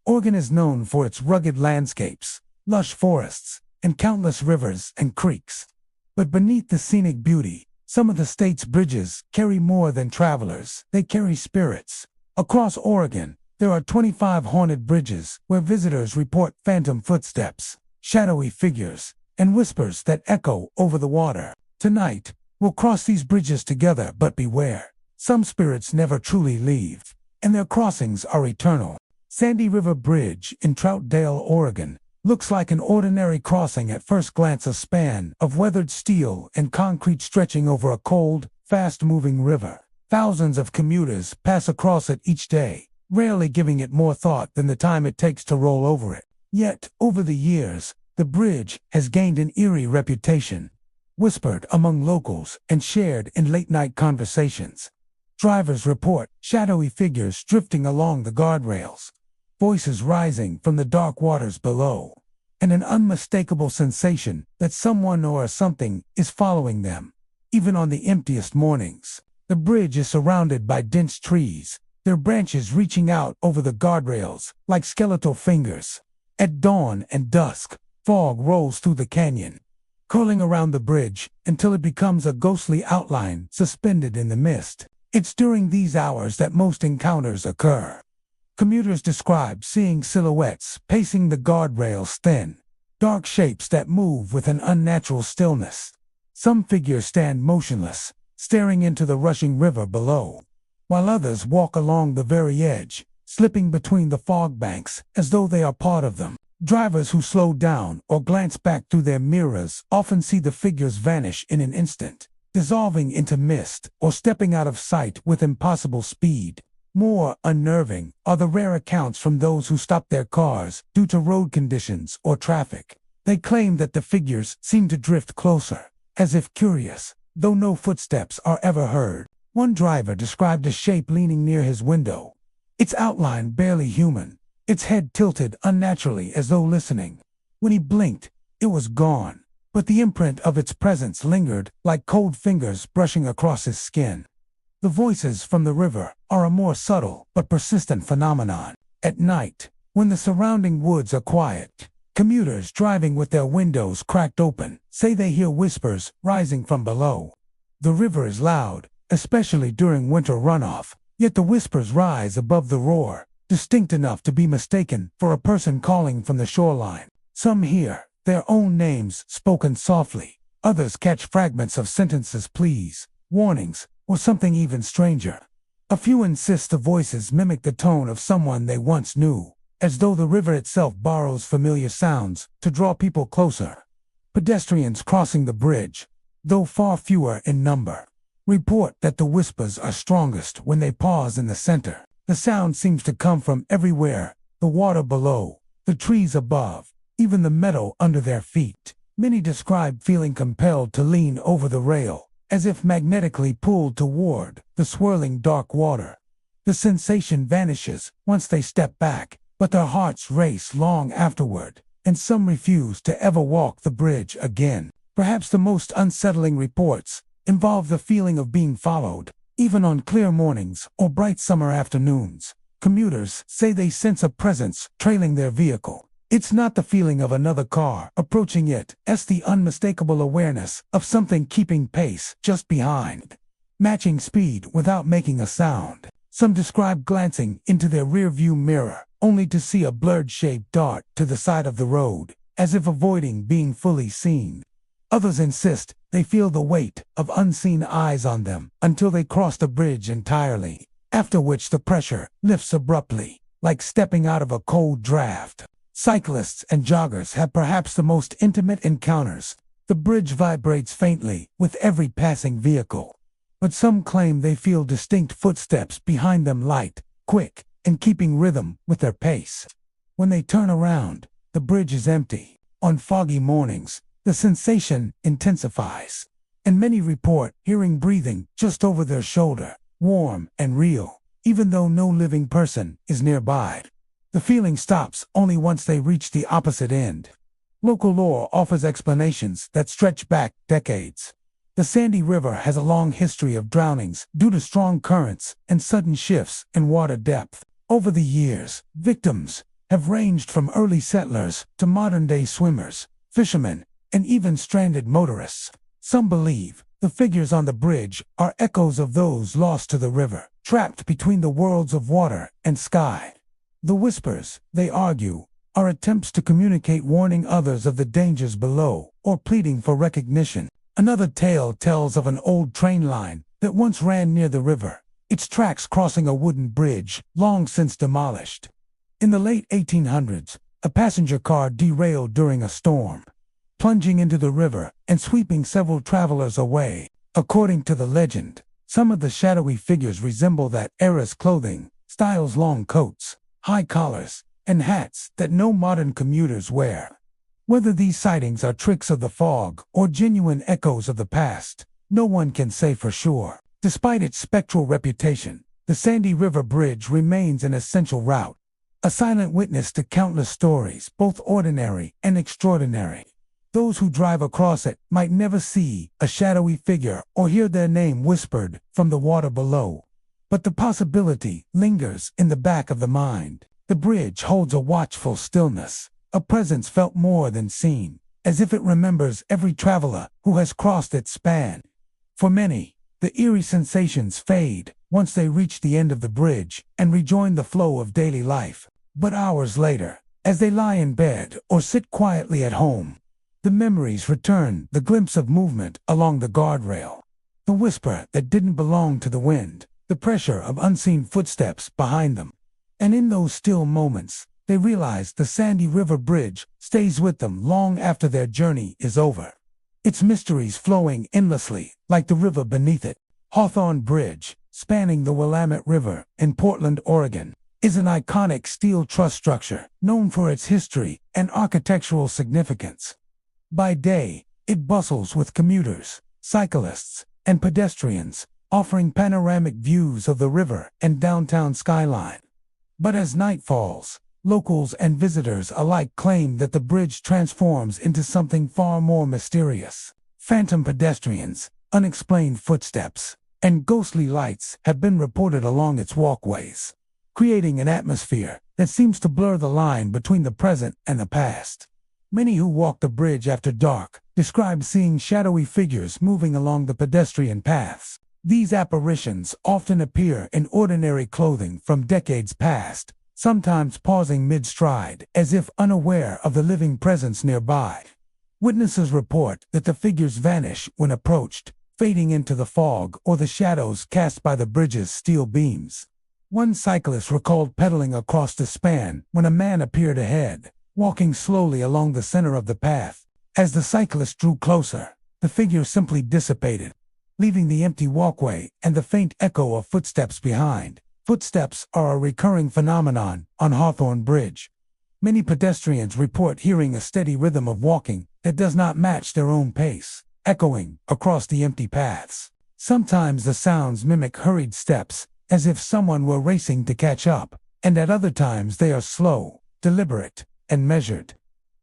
Oregon is known for its rugged landscapes, lush forests, and countless rivers and creeks. But beneath the scenic beauty, some of the state's bridges carry more than travelers, they carry spirits. Across Oregon, there are 25 haunted bridges where visitors report phantom footsteps, shadowy figures, and whispers that echo over the water. Tonight, we'll cross these bridges together, but beware. Some spirits never truly leave, and their crossings are eternal. Sandy River Bridge in Troutdale, Oregon, looks like an ordinary crossing at first glance, a span of weathered steel and concrete stretching over a cold, fast-moving river. Thousands of commuters pass across it each day, rarely giving it more thought than the time it takes to roll over it. Yet, over the years, the bridge has gained an eerie reputation, whispered among locals and shared in late-night conversations. Drivers report shadowy figures drifting along the guardrails, voices rising from the dark waters below, and an unmistakable sensation that someone or something is following them. Even on the emptiest mornings, the bridge is surrounded by dense trees, their branches reaching out over the guardrails like skeletal fingers. At dawn and dusk, fog rolls through the canyon, curling around the bridge until it becomes a ghostly outline suspended in the mist. It's during these hours that most encounters occur. Commuters describe seeing silhouettes pacing the guardrails, thin, dark shapes that move with an unnatural stillness. Some figures stand motionless, staring into the rushing river below, while others walk along the very edge, slipping between the fog banks as though they are part of them. Drivers who slow down or glance back through their mirrors often see the figures vanish in an instant, dissolving into mist or stepping out of sight with impossible speed. More unnerving are the rare accounts from those who stop their cars due to road conditions or traffic. They claim that the figures seem to drift closer, as if curious, though no footsteps are ever heard. One driver described a shape leaning near his window, its outline barely human, its head tilted unnaturally as though listening. When he blinked, it was gone, but the imprint of its presence lingered like cold fingers brushing across his skin. The voices from the river are a more subtle but persistent phenomenon. At night, when the surrounding woods are quiet, commuters driving with their windows cracked open say they hear whispers rising from below. The river is loud, especially during winter runoff, yet the whispers rise above the roar, distinct enough to be mistaken for a person calling from the shoreline. Some hear their own names spoken softly, others catch fragments of sentences, please, warnings, or something even stranger. A few insist the voices mimic the tone of someone they once knew, as though the river itself borrows familiar sounds to draw people closer. Pedestrians crossing the bridge, though far fewer in number, report that the whispers are strongest when they pause in the center. The sound seems to come from everywhere: the water below, the trees above, even the meadow under their feet. Many describe feeling compelled to lean over the rail, as if magnetically pulled toward the swirling dark water. The sensation vanishes once they step back, but their hearts race long afterward, and some refuse to ever walk the bridge again. Perhaps the most unsettling reports involve the feeling of being followed. Even on clear mornings or bright summer afternoons, commuters say they sense a presence trailing their vehicle. It's not the feeling of another car approaching it, it's the unmistakable awareness of something keeping pace just behind, matching speed without making a sound. Some describe glancing into their rearview mirror, only to see a blurred shape dart to the side of the road, as if avoiding being fully seen. Others insist they feel the weight of unseen eyes on them until they cross the bridge entirely, after which the pressure lifts abruptly, like stepping out of a cold draft. Cyclists and joggers have perhaps the most intimate encounters. The bridge vibrates faintly with every passing vehicle, but some claim they feel distinct footsteps behind them, light, quick, and keeping rhythm with their pace. When they turn around, the bridge is empty. On foggy mornings, the sensation intensifies, and many report hearing breathing just over their shoulder, warm and real, even though no living person is nearby. The feeling stops only once they reach the opposite end. Local lore offers explanations that stretch back decades. The Sandy River has a long history of drownings due to strong currents and sudden shifts in water depth. Over the years, victims have ranged from early settlers to modern-day swimmers, fishermen, and even stranded motorists. Some believe the figures on the bridge are echoes of those lost to the river, trapped between the worlds of water and sky. The whispers, they argue, are attempts to communicate, warning others of the dangers below or pleading for recognition. Another tale tells of an old train line that once ran near the river, its tracks crossing a wooden bridge long since demolished. In the late 1800s, a passenger car derailed during a storm, plunging into the river and sweeping several travelers away. According to the legend, some of the shadowy figures resemble that era's clothing styles: long coats, high collars, and hats that no modern commuters wear. Whether these sightings are tricks of the fog or genuine echoes of the past, no one can say for sure. Despite its spectral reputation, the Sandy River Bridge remains an essential route, a silent witness to countless stories, both ordinary and extraordinary. Those who drive across it might never see a shadowy figure or hear their name whispered from the water below, but the possibility lingers in the back of the mind. The bridge holds a watchful stillness, a presence felt more than seen, as if it remembers every traveler who has crossed its span. For many, the eerie sensations fade once they reach the end of the bridge and rejoin the flow of daily life. But hours later, as they lie in bed or sit quietly at home, the memories return, the glimpse of movement along the guardrail, the whisper that didn't belong to the wind, the pressure of unseen footsteps behind them. And in those still moments, they realize the Sandy River Bridge stays with them long after their journey is over, its mysteries flowing endlessly like the river beneath it. Hawthorne Bridge, spanning the Willamette River in Portland, Oregon, is an iconic steel truss structure known for its history and architectural significance. By day, it bustles with commuters, cyclists, and pedestrians, offering panoramic views of the river and downtown skyline. But as night falls, locals and visitors alike claim that the bridge transforms into something far more mysterious. Phantom pedestrians, unexplained footsteps, and ghostly lights have been reported along its walkways, creating an atmosphere that seems to blur the line between the present and the past. Many who walk the bridge after dark describe seeing shadowy figures moving along the pedestrian paths. These apparitions often appear in ordinary clothing from decades past, sometimes pausing mid-stride as if unaware of the living presence nearby. Witnesses report that the figures vanish when approached, fading into the fog or the shadows cast by the bridge's steel beams. One cyclist recalled pedaling across the span when a man appeared ahead, walking slowly along the center of the path. As the cyclist drew closer, the figure simply dissipated, leaving the empty walkway and the faint echo of footsteps behind. Footsteps are a recurring phenomenon on Hawthorne Bridge. Many pedestrians report hearing a steady rhythm of walking that does not match their own pace, echoing across the empty paths. Sometimes the sounds mimic hurried steps, as if someone were racing to catch up, and at other times they are slow, deliberate, and measured.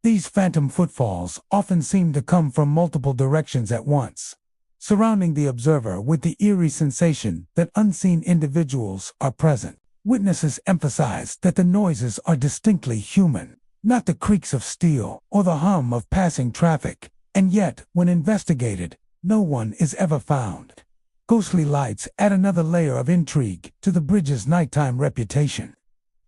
These phantom footfalls often seem to come from multiple directions at once, surrounding the observer with the eerie sensation that unseen individuals are present. Witnesses emphasize that the noises are distinctly human, not the creaks of steel or the hum of passing traffic, and yet, when investigated, no one is ever found. Ghostly lights add another layer of intrigue to the bridge's nighttime reputation.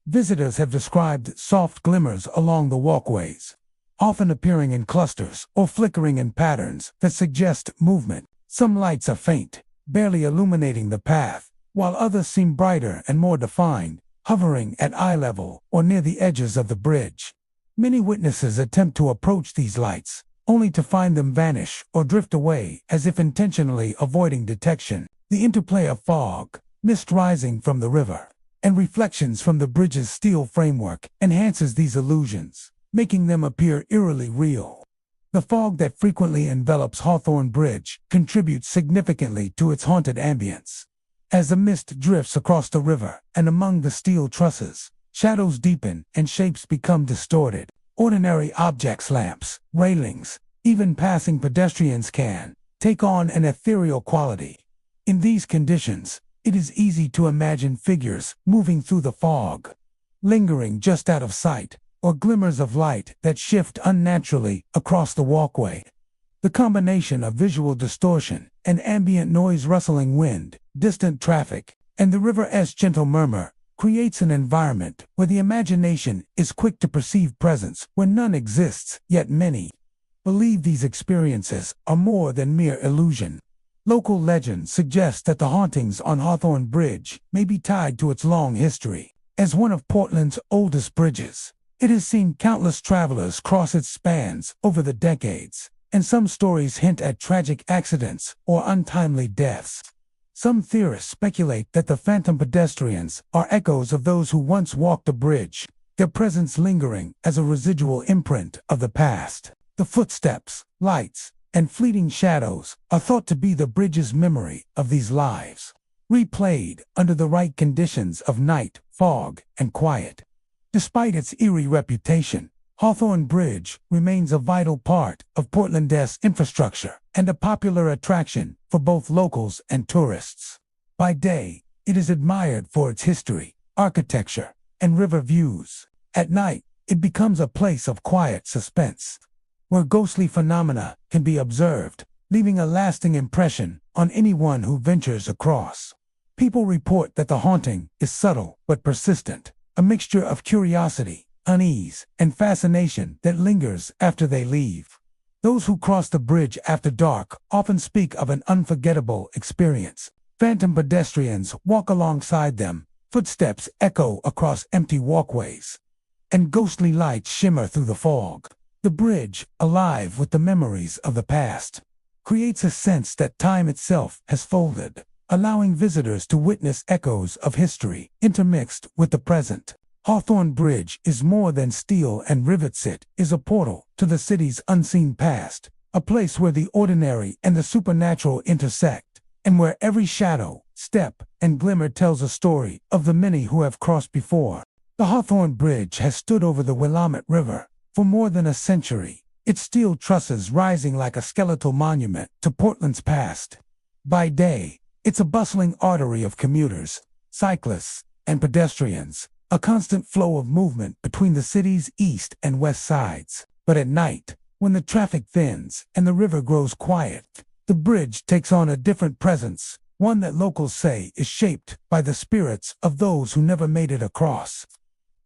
Visitors have described soft glimmers along the walkways, often appearing in clusters or flickering in patterns that suggest movement. Some lights are faint, barely illuminating the path, while others seem brighter and more defined, hovering at eye level or near the edges of the bridge. Many witnesses attempt to approach these lights, only to find them vanish or drift away as if intentionally avoiding detection. The interplay of fog, mist rising from the river, and reflections from the bridge's steel framework enhances these illusions, making them appear eerily real. The fog that frequently envelops Hawthorne Bridge contributes significantly to its haunted ambience. As the mist drifts across the river and among the steel trusses, shadows deepen and shapes become distorted. Ordinary objects, lamps, railings, even passing pedestrians can take on an ethereal quality. In these conditions, it is easy to imagine figures moving through the fog, lingering just out of sight, or glimmers of light that shift unnaturally across the walkway. The combination of visual distortion and ambient noise, rustling wind, distant traffic, and the river's gentle murmur creates an environment where the imagination is quick to perceive presence where none exists, yet many believe these experiences are more than mere illusion. Local legends suggest that the hauntings on Hawthorne Bridge may be tied to its long history. As one of Portland's oldest bridges, it has seen countless travelers cross its spans over the decades, and some stories hint at tragic accidents or untimely deaths. Some theorists speculate that the phantom pedestrians are echoes of those who once walked the bridge, their presence lingering as a residual imprint of the past. The footsteps, lights, and fleeting shadows are thought to be the bridge's memory of these lives, replayed under the right conditions of night, fog, and quiet. Despite its eerie reputation, Hawthorne Bridge remains a vital part of Portland's infrastructure and a popular attraction for both locals and tourists. By day, it is admired for its history, architecture, and river views. At night, it becomes a place of quiet suspense, where ghostly phenomena can be observed, leaving a lasting impression on anyone who ventures across. People report that the haunting is subtle but persistent, a mixture of curiosity, unease, and fascination that lingers after they leave. Those who cross the bridge after dark often speak of an unforgettable experience. Phantom pedestrians walk alongside them, footsteps echo across empty walkways, and ghostly lights shimmer through the fog. The bridge, alive with the memories of the past, creates a sense that time itself has folded, allowing visitors to witness echoes of history intermixed with the present. Hawthorne Bridge is more than steel and rivets. It is a portal to the city's unseen past, a place where the ordinary and the supernatural intersect, and where every shadow, step, and glimmer tells a story of the many who have crossed before. The Hawthorne Bridge has stood over the Willamette River for more than a century, its steel trusses rising like a skeletal monument to Portland's past. By day, it's a bustling artery of commuters, cyclists, and pedestrians, a constant flow of movement between the city's east and west sides. But at night, when the traffic thins and the river grows quiet, the bridge takes on a different presence, one that locals say is shaped by the spirits of those who never made it across.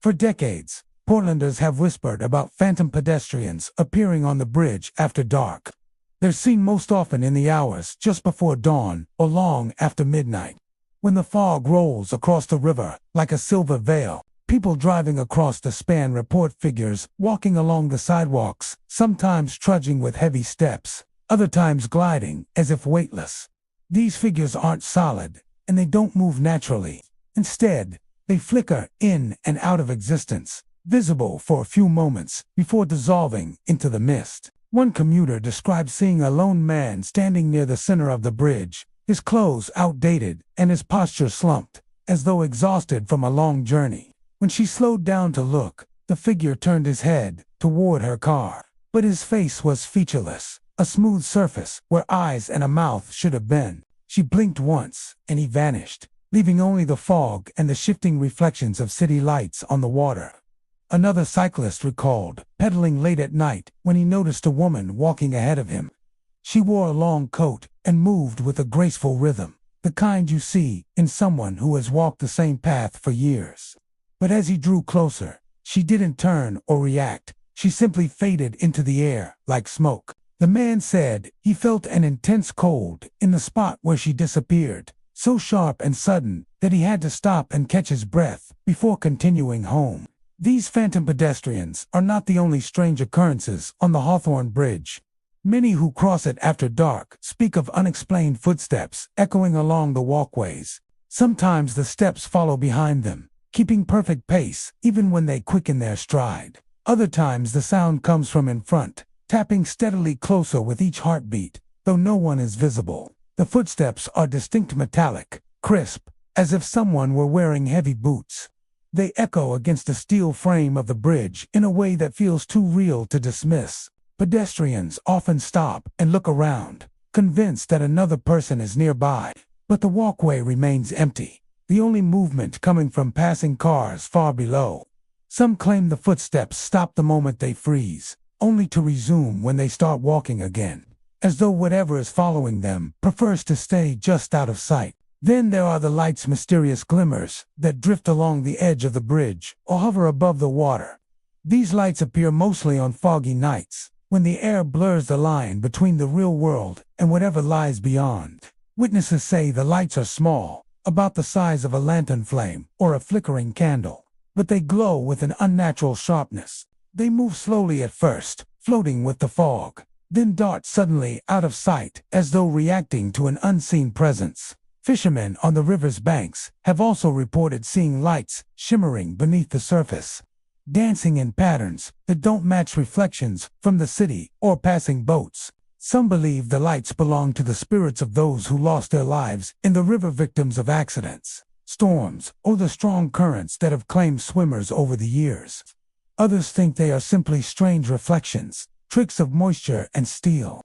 For decades, Portlanders have whispered about phantom pedestrians appearing on the bridge after dark. They're seen most often in the hours just before dawn or long after midnight. When the fog rolls across the river like a silver veil, people driving across the span report figures walking along the sidewalks, sometimes trudging with heavy steps, other times gliding as if weightless. These figures aren't solid, and they don't move naturally. Instead, they flicker in and out of existence, visible for a few moments before dissolving into the mist. One commuter described seeing a lone man standing near the center of the bridge, his clothes outdated and his posture slumped, as though exhausted from a long journey. When she slowed down to look, the figure turned his head toward her car, but his face was featureless, a smooth surface where eyes and a mouth should have been. She blinked once, and he vanished, leaving only the fog and the shifting reflections of city lights on the water. Another cyclist recalled pedaling late at night when he noticed a woman walking ahead of him. She wore a long coat and moved with a graceful rhythm, the kind you see in someone who has walked the same path for years. But as he drew closer, she didn't turn or react. She simply faded into the air like smoke. The man said he felt an intense cold in the spot where she disappeared, so sharp and sudden that he had to stop and catch his breath before continuing home. These phantom pedestrians are not the only strange occurrences on the Hawthorne Bridge. Many who cross it after dark speak of unexplained footsteps echoing along the walkways. Sometimes the steps follow behind them, keeping perfect pace even when they quicken their stride. Other times the sound comes from in front, tapping steadily closer with each heartbeat, though no one is visible. The footsteps are distinct, metallic, crisp, as if someone were wearing heavy boots. They echo against the steel frame of the bridge in a way that feels too real to dismiss. Pedestrians often stop and look around, convinced that another person is nearby, but the walkway remains empty, the only movement coming from passing cars far below. Some claim the footsteps stop the moment they freeze, only to resume when they start walking again, as though whatever is following them prefers to stay just out of sight. Then there are the light's mysterious glimmers that drift along the edge of the bridge or hover above the water. These lights appear mostly on foggy nights, when the air blurs the line between the real world and whatever lies beyond. Witnesses say the lights are small, about the size of a lantern flame or a flickering candle, but they glow with an unnatural sharpness. They move slowly at first, floating with the fog, then dart suddenly out of sight as though reacting to an unseen presence. Fishermen on the river's banks have also reported seeing lights shimmering beneath the surface, dancing in patterns that don't match reflections from the city or passing boats. Some believe the lights belong to the spirits of those who lost their lives in the river, victims of accidents, storms, or the strong currents that have claimed swimmers over the years. Others think they are simply strange reflections, tricks of moisture and steel.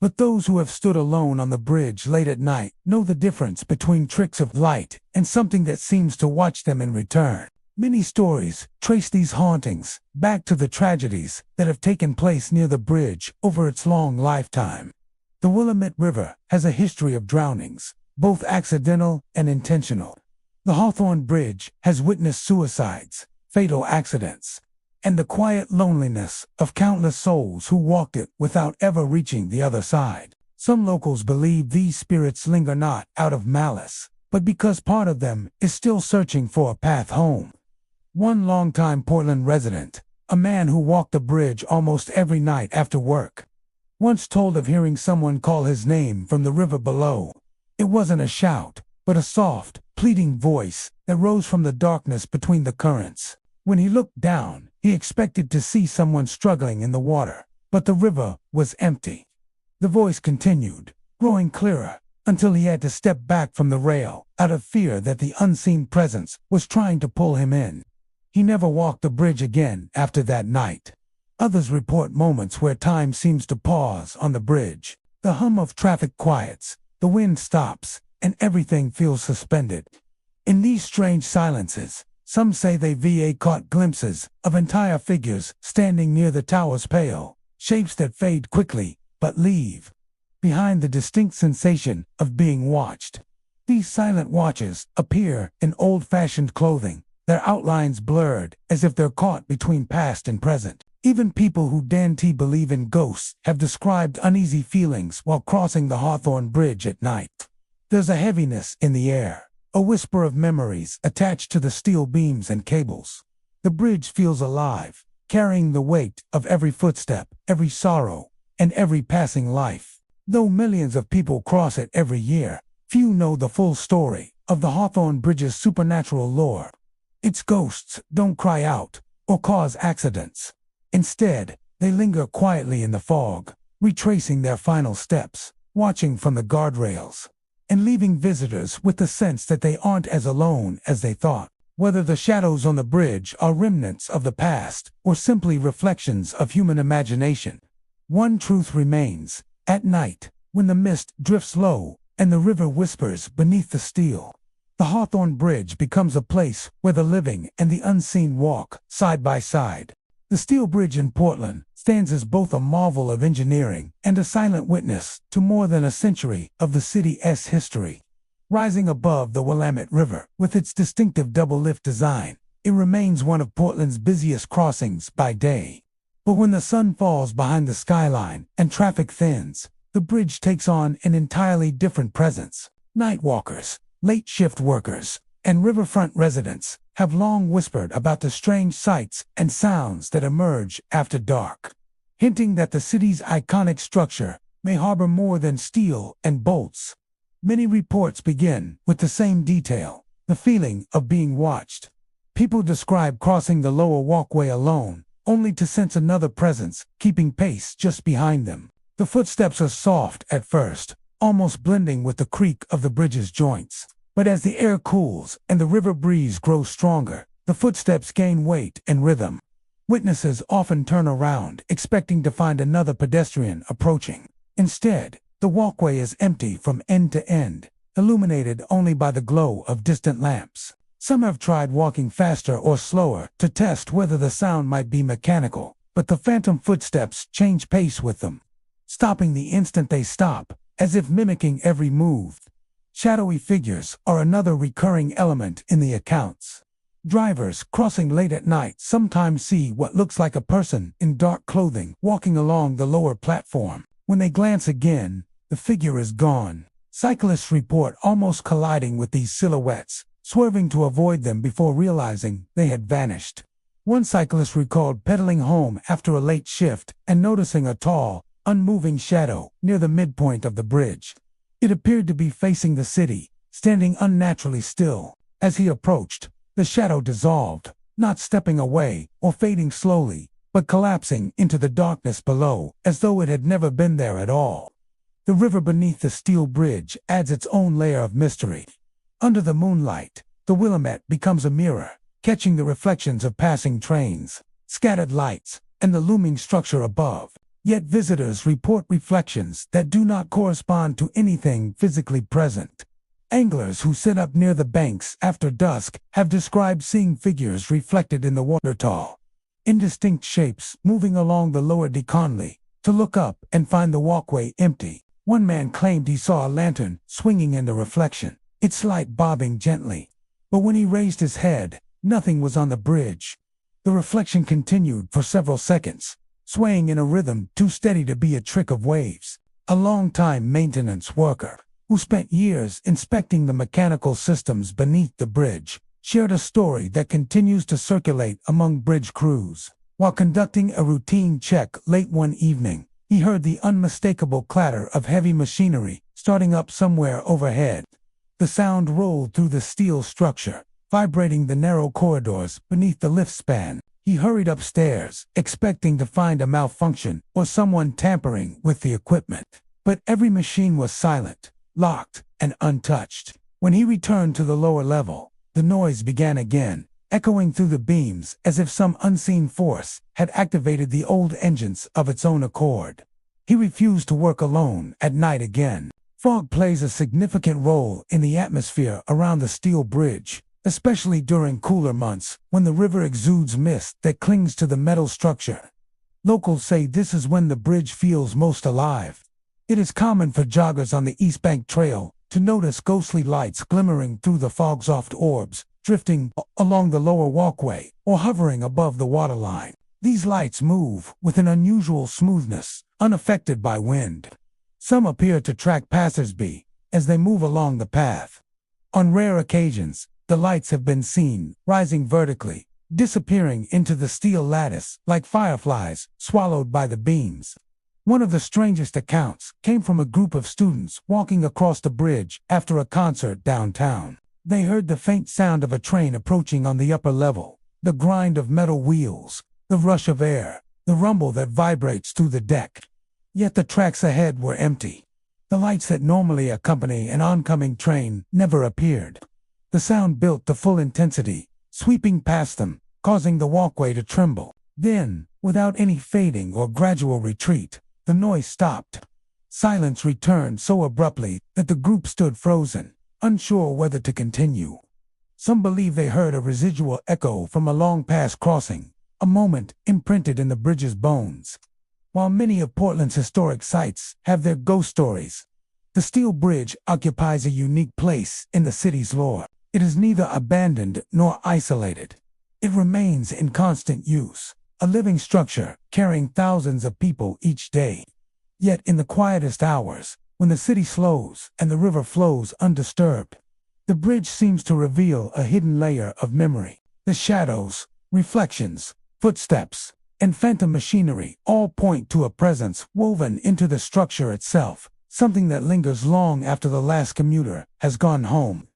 But those who have stood alone on the bridge late at night know the difference between tricks of light and something that seems to watch them in return. Many stories trace these hauntings back to the tragedies that have taken place near the bridge over its long lifetime. The Willamette River has a history of drownings, both accidental and intentional. The Hawthorne Bridge has witnessed suicides, fatal accidents, and the quiet loneliness of countless souls who walked it without ever reaching the other side. Some locals believe these spirits linger not out of malice, but because part of them is still searching for a path home. One longtime Portland resident, a man who walked the bridge almost every night after work, once told of hearing someone call his name from the river below. It wasn't a shout, but a soft, pleading voice that rose from the darkness between the currents. When he looked down, he expected to see someone struggling in the water, but the river was empty. The voice continued, growing clearer, until he had to step back from the rail, out of fear that the unseen presence was trying to pull him in. He never walked the bridge again after that night. Others report moments where time seems to pause on the bridge. The hum of traffic quiets, the wind stops, and everything feels suspended. In these strange silences, some say they've caught glimpses of entire figures standing near the tower's pale, shapes that fade quickly but leave behind the distinct sensation of being watched. These silent watchers appear in old-fashioned clothing, their outlines blurred as if they're caught between past and present. Even people who believe in ghosts have described uneasy feelings while crossing the Hawthorne Bridge at night. There's a heaviness in the air, a whisper of memories attached to the steel beams and cables. The bridge feels alive, carrying the weight of every footstep, every sorrow, and every passing life. Though millions of people cross it every year, few know the full story of the Hawthorne Bridge's supernatural lore. Its ghosts don't cry out or cause accidents. Instead, they linger quietly in the fog, retracing their final steps, watching from the guardrails, and leaving visitors with the sense that they aren't as alone as they thought. Whether the shadows on the bridge are remnants of the past or simply reflections of human imagination, one truth remains: at night, when the mist drifts low and the river whispers beneath the steel, the Hawthorne Bridge becomes a place where the living and the unseen walk side by side. The steel bridge in Portland stands as both a marvel of engineering and a silent witness to more than a century of the city's history. Rising above the Willamette River with its distinctive double-lift design, it remains one of Portland's busiest crossings by day. But when the sun falls behind the skyline and traffic thins, the bridge takes on an entirely different presence. Nightwalkers, late shift workers, and riverfront residents have long whispered about the strange sights and sounds that emerge after dark, hinting that the city's iconic structure may harbor more than steel and bolts. Many reports begin with the same detail: the feeling of being watched. People describe crossing the lower walkway alone, only to sense another presence keeping pace just behind them. The footsteps are soft at first, almost blending with the creak of the bridge's joints. But as the air cools and the river breeze grows stronger, the footsteps gain weight and rhythm. Witnesses often turn around, expecting to find another pedestrian approaching. Instead, the walkway is empty from end to end, illuminated only by the glow of distant lamps. Some have tried walking faster or slower to test whether the sound might be mechanical, but the phantom footsteps change pace with them, stopping the instant they stop, as if mimicking every move. Shadowy figures are another recurring element in the accounts. Drivers crossing late at night sometimes see what looks like a person in dark clothing walking along the lower platform. When they glance again, the figure is gone. Cyclists report almost colliding with these silhouettes, swerving to avoid them before realizing they had vanished. One cyclist recalled pedaling home after a late shift and noticing a tall, unmoving shadow near the midpoint of the bridge. It appeared to be facing the city, standing unnaturally still. As he approached, the shadow dissolved, not stepping away or fading slowly, but collapsing into the darkness below, as though it had never been there at all. The river beneath the steel bridge adds its own layer of mystery. Under the moonlight, the Willamette becomes a mirror, catching the reflections of passing trains, scattered lights, and the looming structure above. Yet visitors report reflections that do not correspond to anything physically present. Anglers who sit up near the banks after dusk have described seeing figures reflected in the water, tall, indistinct shapes moving along the lower Deconley, to look up and find the walkway empty. One man claimed he saw a lantern swinging in the reflection, its light bobbing gently. But when he raised his head, nothing was on the bridge. The reflection continued for several seconds, swaying in a rhythm too steady to be a trick of waves. A long-time maintenance worker, who spent years inspecting the mechanical systems beneath the bridge, shared a story that continues to circulate among bridge crews. While conducting a routine check late one evening, he heard the unmistakable clatter of heavy machinery starting up somewhere overhead. The sound rolled through the steel structure, vibrating the narrow corridors beneath the lift span. He hurried upstairs, expecting to find a malfunction or someone tampering with the equipment. But every machine was silent, locked, and untouched. When he returned to the lower level, the noise began again, echoing through the beams as if some unseen force had activated the old engines of its own accord. He refused to work alone at night again. Fog plays a significant role in the atmosphere around the steel bridge, especially during cooler months when the river exudes mist that clings to the metal structure. Locals say this is when the bridge feels most alive. It is common for joggers on the East Bank Trail to notice ghostly lights glimmering through the fog-soft orbs, drifting along the lower walkway or hovering above the waterline. These lights move with an unusual smoothness, unaffected by wind. Some appear to track passersby as they move along the path. On rare occasions, the lights have been seen rising vertically, disappearing into the steel lattice like fireflies swallowed by the beams. One of the strangest accounts came from a group of students walking across the bridge after a concert downtown. They heard the faint sound of a train approaching on the upper level, the grind of metal wheels, the rush of air, the rumble that vibrates through the deck. Yet the tracks ahead were empty. The lights that normally accompany an oncoming train never appeared. The sound built to full intensity, sweeping past them, causing the walkway to tremble. Then, without any fading or gradual retreat, the noise stopped. Silence returned so abruptly that the group stood frozen, unsure whether to continue. Some believe they heard a residual echo from a long-past crossing, a moment imprinted in the bridge's bones. While many of Portland's historic sites have their ghost stories, the steel bridge occupies a unique place in the city's lore. It is neither abandoned nor isolated. It remains in constant use, a living structure carrying thousands of people each day. Yet in the quietest hours, when the city slows and the river flows undisturbed, the bridge seems to reveal a hidden layer of memory. The shadows, reflections, footsteps, and phantom machinery all point to a presence woven into the structure itself, something that lingers long after the last commuter has gone home.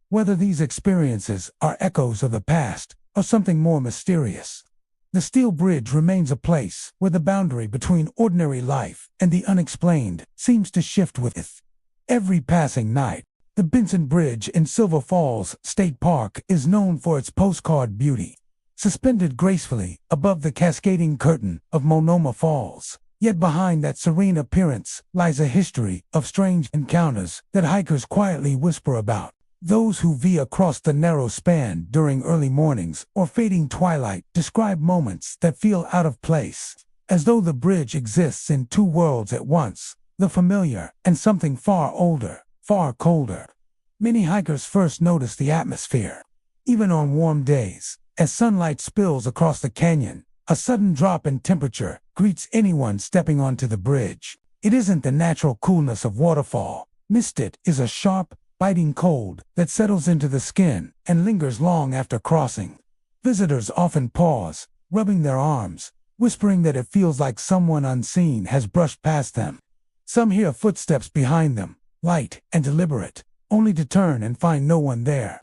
Whether these experiences are echoes of the past or something more mysterious, the steel bridge remains a place where the boundary between ordinary life and the unexplained seems to shift with every passing night. The Benson Bridge in Silver Falls State Park is known for its postcard beauty, suspended gracefully above the cascading curtain of Monoma Falls. Yet behind that serene appearance lies a history of strange encounters that hikers quietly whisper about. Those who veer across the narrow span during early mornings or fading twilight describe moments that feel out of place, as though the bridge exists in two worlds at once, the familiar and something far older, far colder. Many hikers first notice the atmosphere. Even on warm days, as sunlight spills across the canyon, a sudden drop in temperature greets anyone stepping onto the bridge. It isn't the natural coolness of waterfall. Instead, it is a sharp, biting cold that settles into the skin and lingers long after crossing. Visitors often pause, rubbing their arms, whispering that it feels like someone unseen has brushed past them. Some hear footsteps behind them, light and deliberate, only to turn and find no one there.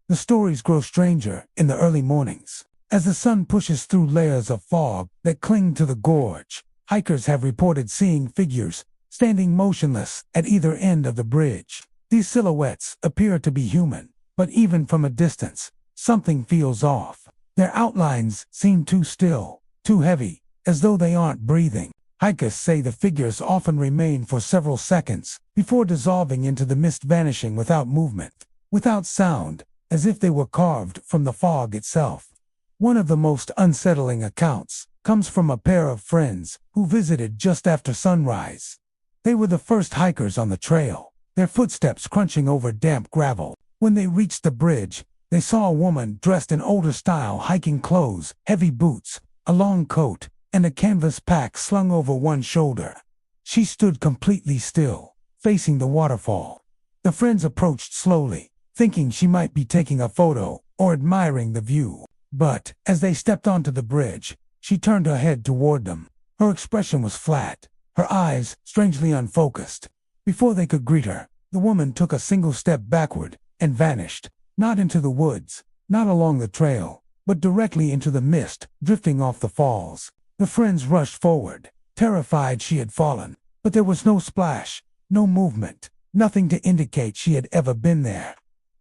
The stories grow stranger in the early mornings. As the sun pushes through layers of fog that cling to the gorge, hikers have reported seeing figures standing motionless at either end of the bridge. These silhouettes appear to be human, but even from a distance, something feels off. Their outlines seem too still, too heavy, as though they aren't breathing. Hikers say the figures often remain for several seconds before dissolving into the mist, vanishing without movement, without sound, as if they were carved from the fog itself. One of the most unsettling accounts comes from a pair of friends who visited just after sunrise. They were the first hikers on the trail, their footsteps crunching over damp gravel. When they reached the bridge, they saw a woman dressed in older-style hiking clothes, heavy boots, a long coat, and a canvas pack slung over one shoulder. She stood completely still, facing the waterfall. The friends approached slowly, thinking she might be taking a photo or admiring the view. But, as they stepped onto the bridge, she turned her head toward them. Her expression was flat, her eyes strangely unfocused. Before they could greet her, the woman took a single step backward and vanished, not into the woods, not along the trail, but directly into the mist drifting off the falls. The friends rushed forward, terrified she had fallen, but there was no splash, no movement, nothing to indicate she had ever been there.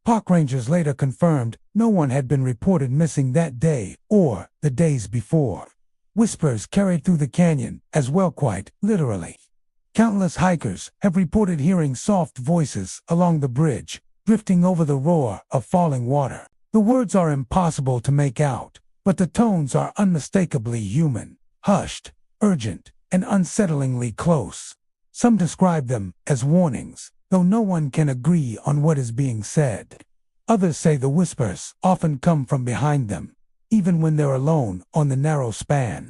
Park rangers later confirmed no one had been reported missing that day or the days before. Whispers carried through the canyon as well, quite literally. Countless hikers have reported hearing soft voices along the bridge, drifting over the roar of falling water. The words are impossible to make out, but the tones are unmistakably human, hushed, urgent, and unsettlingly close. Some describe them as warnings, though no one can agree on what is being said. Others say the whispers often come from behind them, even when they're alone on the narrow span.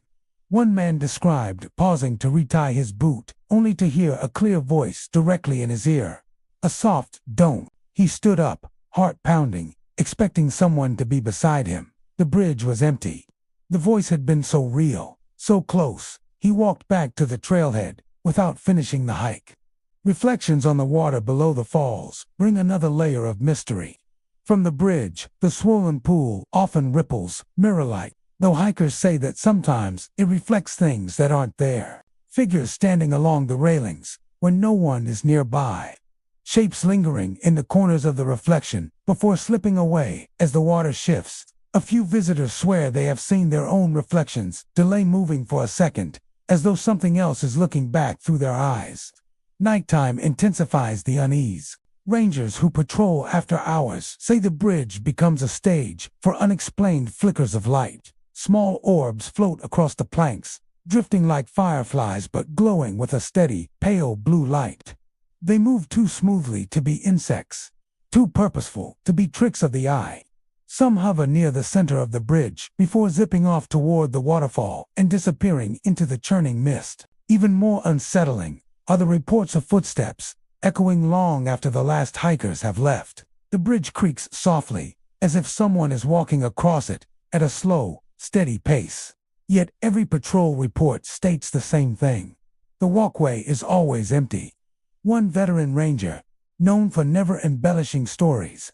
One man described pausing to retie his boot, only to hear a clear voice directly in his ear. A soft "don't." He stood up, heart pounding, expecting someone to be beside him. The bridge was empty. The voice had been so real, so close. He walked back to the trailhead without finishing the hike. Reflections on the water below the falls bring another layer of mystery. From the bridge, the swollen pool often ripples, mirror-like, though hikers say that sometimes it reflects things that aren't there. Figures standing along the railings when no one is nearby. Shapes lingering in the corners of the reflection before slipping away as the water shifts. A few visitors swear they have seen their own reflections delay moving for a second, as though something else is looking back through their eyes. Nighttime intensifies the unease. Rangers who patrol after hours say the bridge becomes a stage for unexplained flickers of light. Small orbs float across the planks, drifting like fireflies but glowing with a steady, pale blue light. They move too smoothly to be insects, too purposeful to be tricks of the eye. Some hover near the center of the bridge before zipping off toward the waterfall and disappearing into the churning mist. Even more unsettling are the reports of footsteps, echoing long after the last hikers have left. The bridge creaks softly, as if someone is walking across it at a slow, steady pace. Yet every patrol report states the same thing. The walkway is always empty. One veteran ranger, known for never embellishing stories,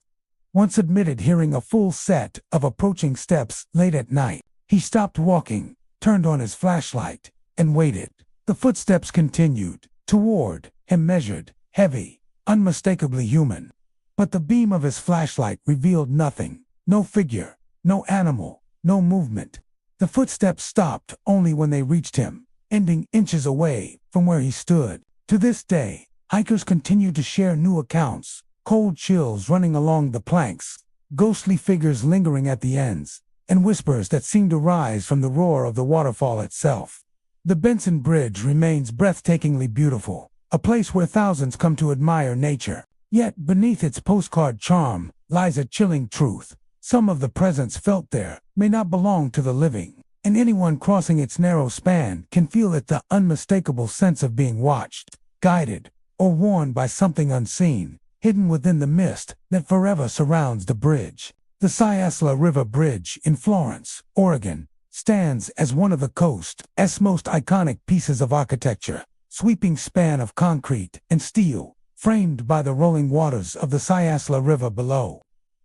once admitted hearing a full set of approaching steps late at night. He stopped walking, turned on his flashlight, and waited. The footsteps continued toward him, measured, heavy, unmistakably human. But the beam of his flashlight revealed nothing. No figure, no animal, no movement. The footsteps stopped only when they reached him, ending inches away from where he stood. To this day, hikers continue to share new accounts, cold chills running along the planks, ghostly figures lingering at the ends, and whispers that seem to rise from the roar of the waterfall itself. The Benson Bridge remains breathtakingly beautiful, a place where thousands come to admire nature. Yet beneath its postcard charm lies a chilling truth. Some of the presence felt there may not belong to the living, and anyone crossing its narrow span can feel it, the unmistakable sense of being watched, guided, or warned by something unseen, hidden within the mist that forever surrounds the bridge. The Siasla River Bridge in Florence, Oregon, stands as one of the coast's most iconic pieces of architecture, sweeping span of concrete and steel, framed by the rolling waters of the Siasla River below.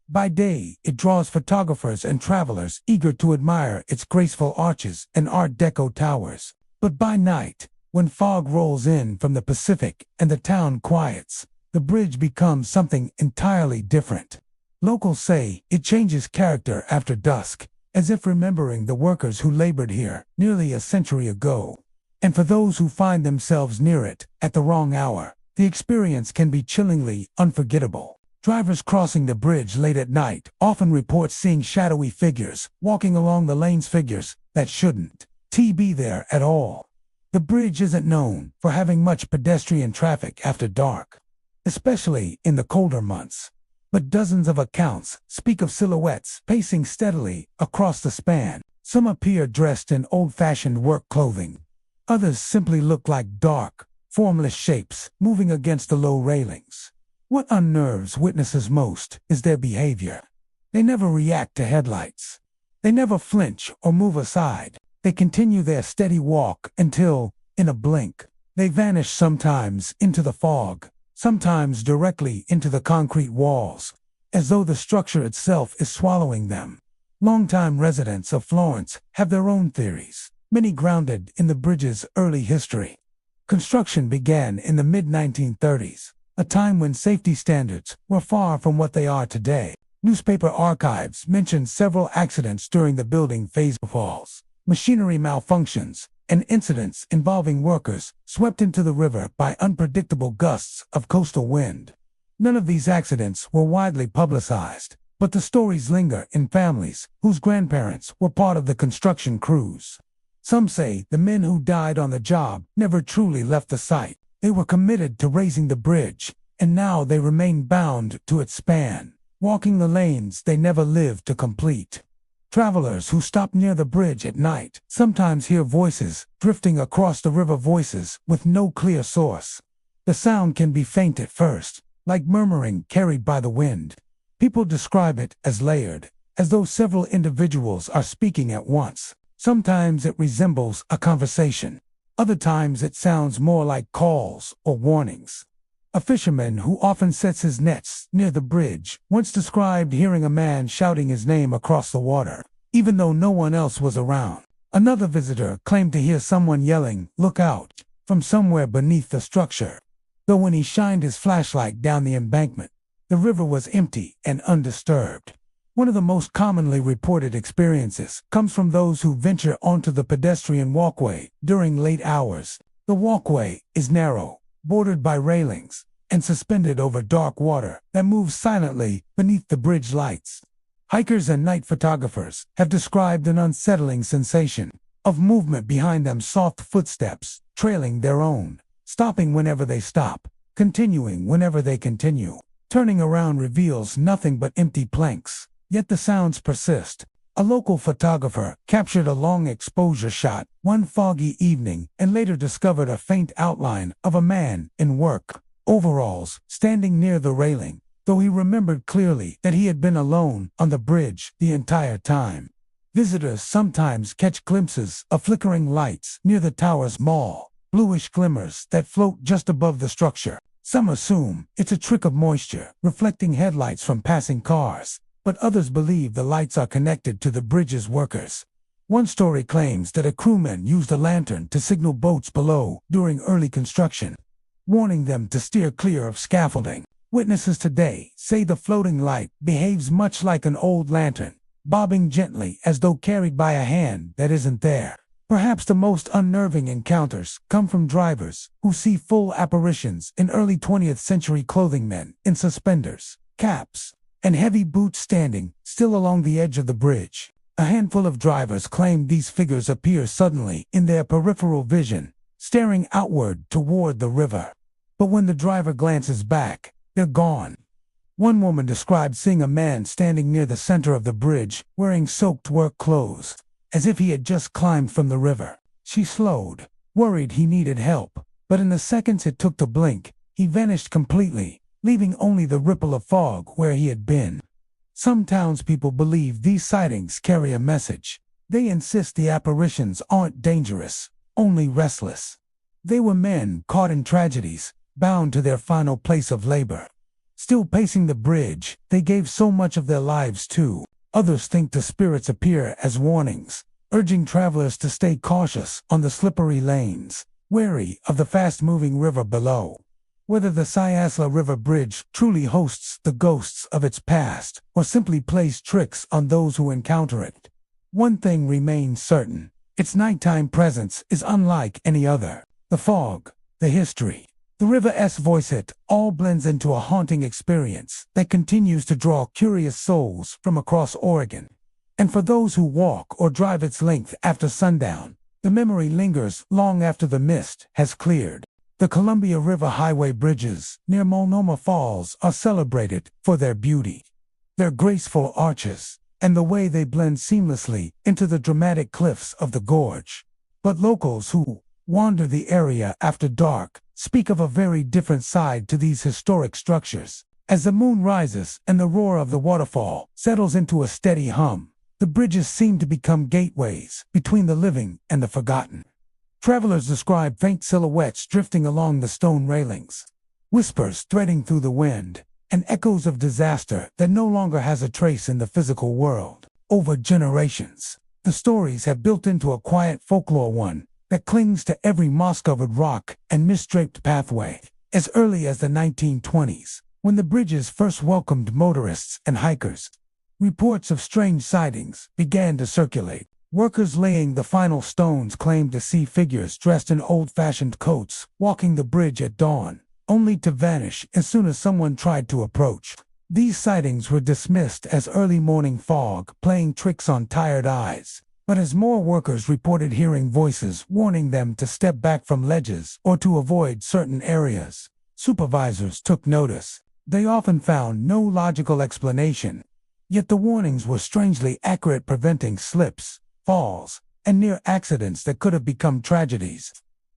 By day, it draws photographers and travelers eager to admire its graceful arches and Art Deco towers. But by night, when fog rolls in from the Pacific and the town quiets, the bridge becomes something entirely different. Locals say it changes character after dusk, as if remembering the workers who labored here nearly a century ago. And for those who find themselves near it at the wrong hour, the experience can be chillingly unforgettable. Drivers crossing the bridge late at night often report seeing shadowy figures walking along the lanes, figures that shouldn't be there at all. The bridge isn't known for having much pedestrian traffic after dark, especially in the colder months. But dozens of accounts speak of silhouettes pacing steadily across the span. Some appear dressed in old-fashioned work clothing. Others simply look like dark, formless shapes moving against the low railings. What unnerves witnesses most is their behavior. They never react to headlights. They never flinch or move aside. They continue their steady walk until, in a blink, they vanish, sometimes into the fog, sometimes directly into the concrete walls, as though the structure itself is swallowing them. Longtime residents of Florence have their own theories, many grounded in the bridge's early history. Construction began in the mid-1930s, a time when safety standards were far from what they are today. Newspaper archives mention several accidents during the building phase: falls, machinery malfunctions, and incidents involving workers swept into the river by unpredictable gusts of coastal wind. None of these accidents were widely publicized, but the stories linger in families whose grandparents were part of the construction crews. Some say the men who died on the job never truly left the site. They were committed to raising the bridge, and now they remain bound to its span, walking the lanes they never lived to complete. Travelers who stop near the bridge at night sometimes hear voices drifting across the river, voices with no clear source. The sound can be faint at first, like murmuring carried by the wind. People describe it as layered, as though several individuals are speaking at once. Sometimes it resembles a conversation. Other times it sounds more like calls or warnings. A fisherman who often sets his nets near the bridge once described hearing a man shouting his name across the water, even though no one else was around. Another visitor claimed to hear someone yelling, "Look out," from somewhere beneath the structure. Though when he shined his flashlight down the embankment, the river was empty and undisturbed. One of the most commonly reported experiences comes from those who venture onto the pedestrian walkway during late hours. The walkway is narrow, bordered by railings, and suspended over dark water that moves silently beneath the bridge lights. Hikers and night photographers have described an unsettling sensation of movement behind them, soft footsteps trailing their own, stopping whenever they stop, continuing whenever they continue. Turning around reveals nothing but empty planks. Yet the sounds persist. A local photographer captured a long exposure shot one foggy evening and later discovered a faint outline of a man in work overalls standing near the railing, though he remembered clearly that he had been alone on the bridge the entire time. Visitors sometimes catch glimpses of flickering lights near the tower's mall, bluish glimmers that float just above the structure. Some assume it's a trick of moisture, reflecting headlights from passing cars, but others believe the lights are connected to the bridge's workers. One story claims that a crewman used a lantern to signal boats below during early construction, warning them to steer clear of scaffolding. Witnesses today say the floating light behaves much like an old lantern, bobbing gently as though carried by a hand that isn't there. Perhaps the most unnerving encounters come from drivers who see full apparitions in early 20th century clothing, men in suspenders, caps, and heavy boots standing still along the edge of the bridge. A handful of drivers claim these figures appear suddenly in their peripheral vision, staring outward toward the river. But when the driver glances back, they're gone. One woman described seeing a man standing near the center of the bridge, wearing soaked work clothes, as if he had just climbed from the river. She slowed, worried he needed help, but in the seconds it took to blink, he vanished completely, leaving only the ripple of fog where he had been. Some townspeople believe these sightings carry a message. They insist the apparitions aren't dangerous, only restless. They were men caught in tragedies, bound to their final place of labor. Still pacing the bridge they gave so much of their lives to. Others think the spirits appear as warnings, urging travelers to stay cautious on the slippery lanes, wary of the fast-moving river below. Whether the Siasla River Bridge truly hosts the ghosts of its past, or simply plays tricks on those who encounter it, one thing remains certain: its nighttime presence is unlike any other. The fog, the history, the river's voice, it all blends into a haunting experience that continues to draw curious souls from across Oregon. And for those who walk or drive its length after sundown, the memory lingers long after the mist has cleared. The Columbia River Highway bridges near Multnomah Falls are celebrated for their beauty, their graceful arches, and the way they blend seamlessly into the dramatic cliffs of the gorge. But locals who wander the area after dark speak of a very different side to these historic structures. As the moon rises and the roar of the waterfall settles into a steady hum, the bridges seem to become gateways between the living and the forgotten. Travelers describe faint silhouettes drifting along the stone railings, whispers threading through the wind, and echoes of disaster that no longer has a trace in the physical world. Over generations, the stories have built into a quiet folklore, one that clings to every moss-covered rock and mist-draped pathway. As early as the 1920s, when the bridges first welcomed motorists and hikers, reports of strange sightings began to circulate. Workers laying the final stones claimed to see figures dressed in old-fashioned coats walking the bridge at dawn, only to vanish as soon as someone tried to approach. These sightings were dismissed as early morning fog playing tricks on tired eyes. But as more workers reported hearing voices warning them to step back from ledges or to avoid certain areas, supervisors took notice. They often found no logical explanation, yet the warnings were strangely accurate, preventing slips, falls, and near accidents that could have become tragedies.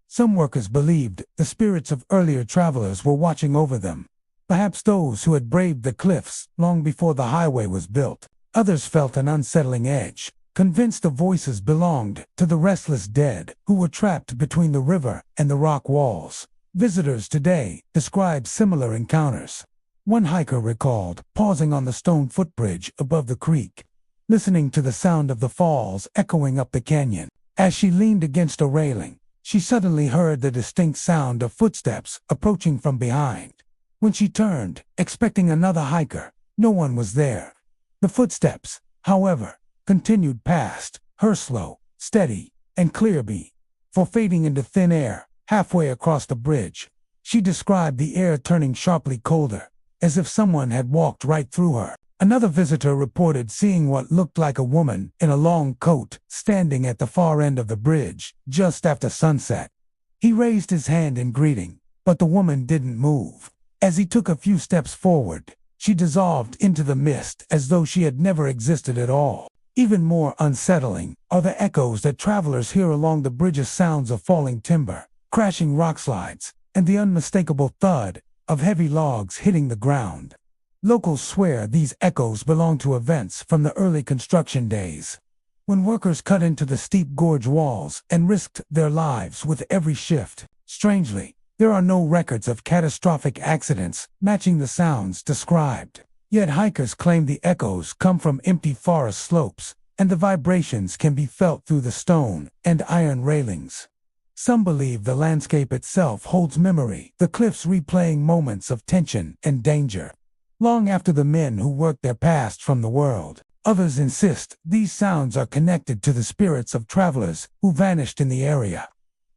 Some workers believed the spirits of earlier travelers were watching over them, perhaps those who had braved the cliffs long before the highway was built. Others felt an unsettling edge, convinced the voices belonged to the restless dead who were trapped between the river and the rock walls. Visitors today describe similar encounters. One hiker recalled pausing on the stone footbridge above the creek, listening to the sound of the falls echoing up the canyon. As she leaned against a railing, she suddenly heard the distinct sound of footsteps approaching from behind. When she turned, expecting another hiker, no one was there. The footsteps, however, continued past her, slow, steady, and clear, before fading into thin air halfway across the bridge. She described the air turning sharply colder, as if someone had walked right through her. Another visitor reported seeing what looked like a woman in a long coat standing at the far end of the bridge just after sunset. He raised his hand in greeting, but the woman didn't move. As he took a few steps forward, she dissolved into the mist as though she had never existed at all. Even more unsettling are the echoes that travelers hear along the bridge's sounds of falling timber, crashing rock slides, and the unmistakable thud of heavy logs hitting the ground. Locals swear these echoes belong to events from the early construction days, when workers cut into the steep gorge walls and risked their lives with every shift. Strangely, there are no records of catastrophic accidents matching the sounds described. Yet hikers claim the echoes come from empty forest slopes, and the vibrations can be felt through the stone and iron railings. Some believe the landscape itself holds memory, the cliffs replaying moments of tension and danger, long after the men who worked their passed from the world. Others insist these sounds are connected to the spirits of travelers who vanished in the area.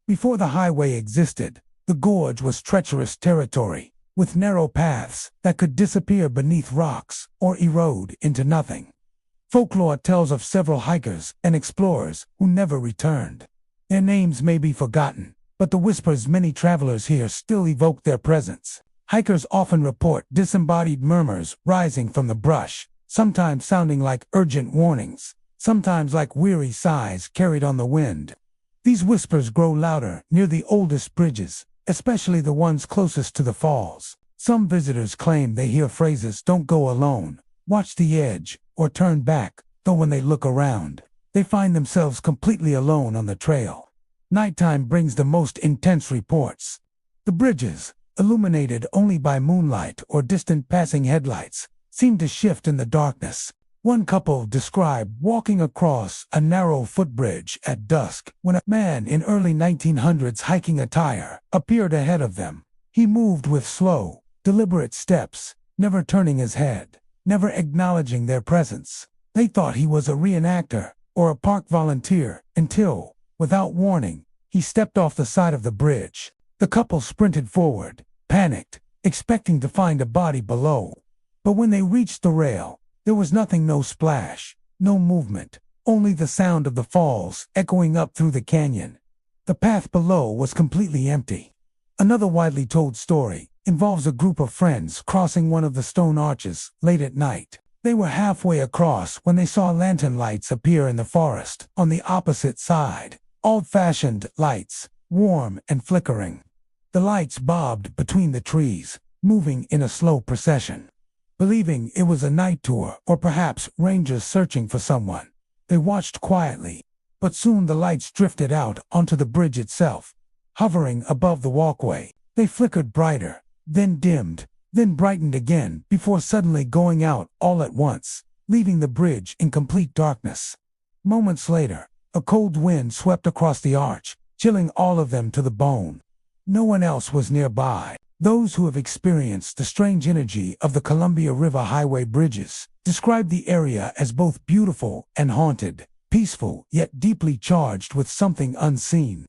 Before the highway existed, the gorge was treacherous territory, with narrow paths that could disappear beneath rocks or erode into nothing. Folklore tells of several hikers and explorers who never returned. Their names may be forgotten, but the whispers many travelers hear still evoke their presence. Hikers often report disembodied murmurs rising from the brush, sometimes sounding like urgent warnings, sometimes like weary sighs carried on the wind. These whispers grow louder near the oldest bridges, especially the ones closest to the falls. Some visitors claim they hear phrases, "Don't go alone," "Watch the edge," or "Turn back," though when they look around, they find themselves completely alone on the trail. Nighttime brings the most intense reports. The bridges, illuminated only by moonlight or distant passing headlights, seem to shift in the darkness. One couple described walking across a narrow footbridge at dusk when a man in early 1900s hiking attire appeared ahead of them. He moved with slow, deliberate steps, never turning his head, never acknowledging their presence. They thought he was a reenactor or a park volunteer until, without warning, he stepped off the side of the bridge. The couple sprinted forward, panicked, expecting to find a body below. But when they reached the rail, there was nothing, no splash, no movement, only the sound of the falls echoing up through the canyon. The path below was completely empty. Another widely told story involves a group of friends crossing one of the stone arches late at night. They were halfway across when they saw lantern lights appear in the forest on the opposite side. Old-fashioned lights, warm and flickering. The lights bobbed between the trees, moving in a slow procession. Believing it was a night tour or perhaps rangers searching for someone, they watched quietly, but soon the lights drifted out onto the bridge itself. Hovering above the walkway, they flickered brighter, then dimmed, then brightened again before suddenly going out all at once, leaving the bridge in complete darkness. Moments later, a cold wind swept across the arch, chilling all of them to the bone. No one else was nearby. Those who have experienced the strange energy of the Columbia River Highway bridges describe the area as both beautiful and haunted, peaceful yet deeply charged with something unseen.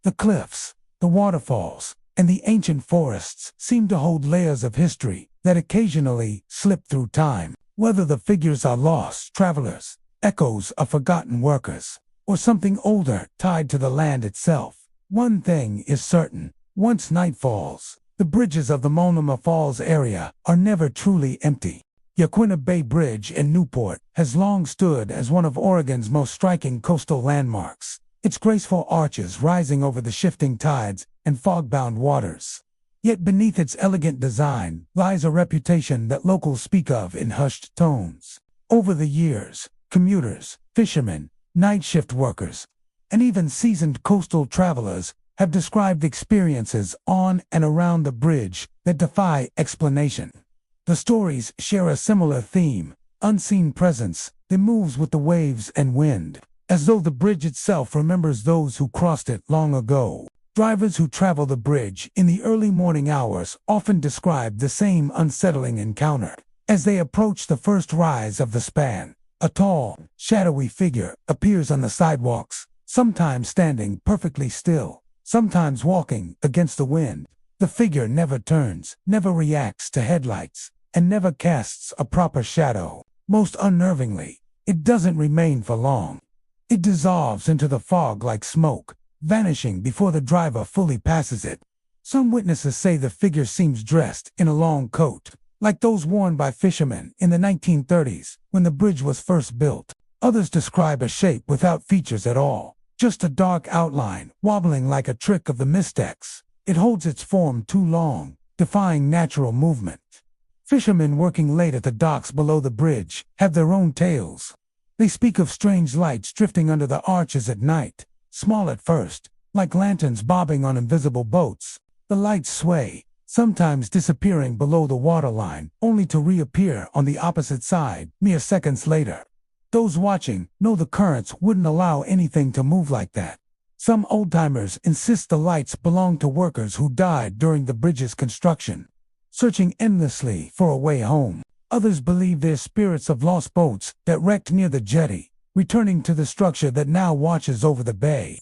The cliffs, the waterfalls, and the ancient forests seem to hold layers of history that occasionally slip through time. Whether the figures are lost travelers, echoes of forgotten workers, or something older tied to the land itself, one thing is certain: once night falls, the bridges of the Multnomah Falls area are never truly empty. Yaquina Bay Bridge in Newport has long stood as one of Oregon's most striking coastal landmarks, its graceful arches rising over the shifting tides and fog-bound waters. Yet beneath its elegant design lies a reputation that locals speak of in hushed tones. Over the years, commuters, fishermen, night shift workers, and even seasoned coastal travelers have described experiences on and around the bridge that defy explanation. The stories share a similar theme: unseen presence that moves with the waves and wind, as though the bridge itself remembers those who crossed it long ago. Drivers who travel the bridge in the early morning hours often describe the same unsettling encounter. As they approach the first rise of the span, a tall, shadowy figure appears on the sidewalks, sometimes standing perfectly still, sometimes walking against the wind. The figure never turns, never reacts to headlights, and never casts a proper shadow. Most unnervingly, it doesn't remain for long. It dissolves into the fog like smoke, vanishing before the driver fully passes it. Some witnesses say the figure seems dressed in a long coat, like those worn by fishermen in the 1930s when the bridge was first built. Others describe a shape without features at all, just a dark outline, wobbling like a trick of the Mystics. It holds its form too long, defying natural movement. Fishermen working late at the docks below the bridge have their own tales. They speak of strange lights drifting under the arches at night, small at first, like lanterns bobbing on invisible boats. The lights sway, sometimes disappearing below the waterline, only to reappear on the opposite side mere seconds later. Those watching know the currents wouldn't allow anything to move like that. Some old-timers insist the lights belong to workers who died during the bridge's construction, searching endlessly for a way home. Others believe they're spirits of lost boats that wrecked near the jetty, returning to the structure that now watches over the bay.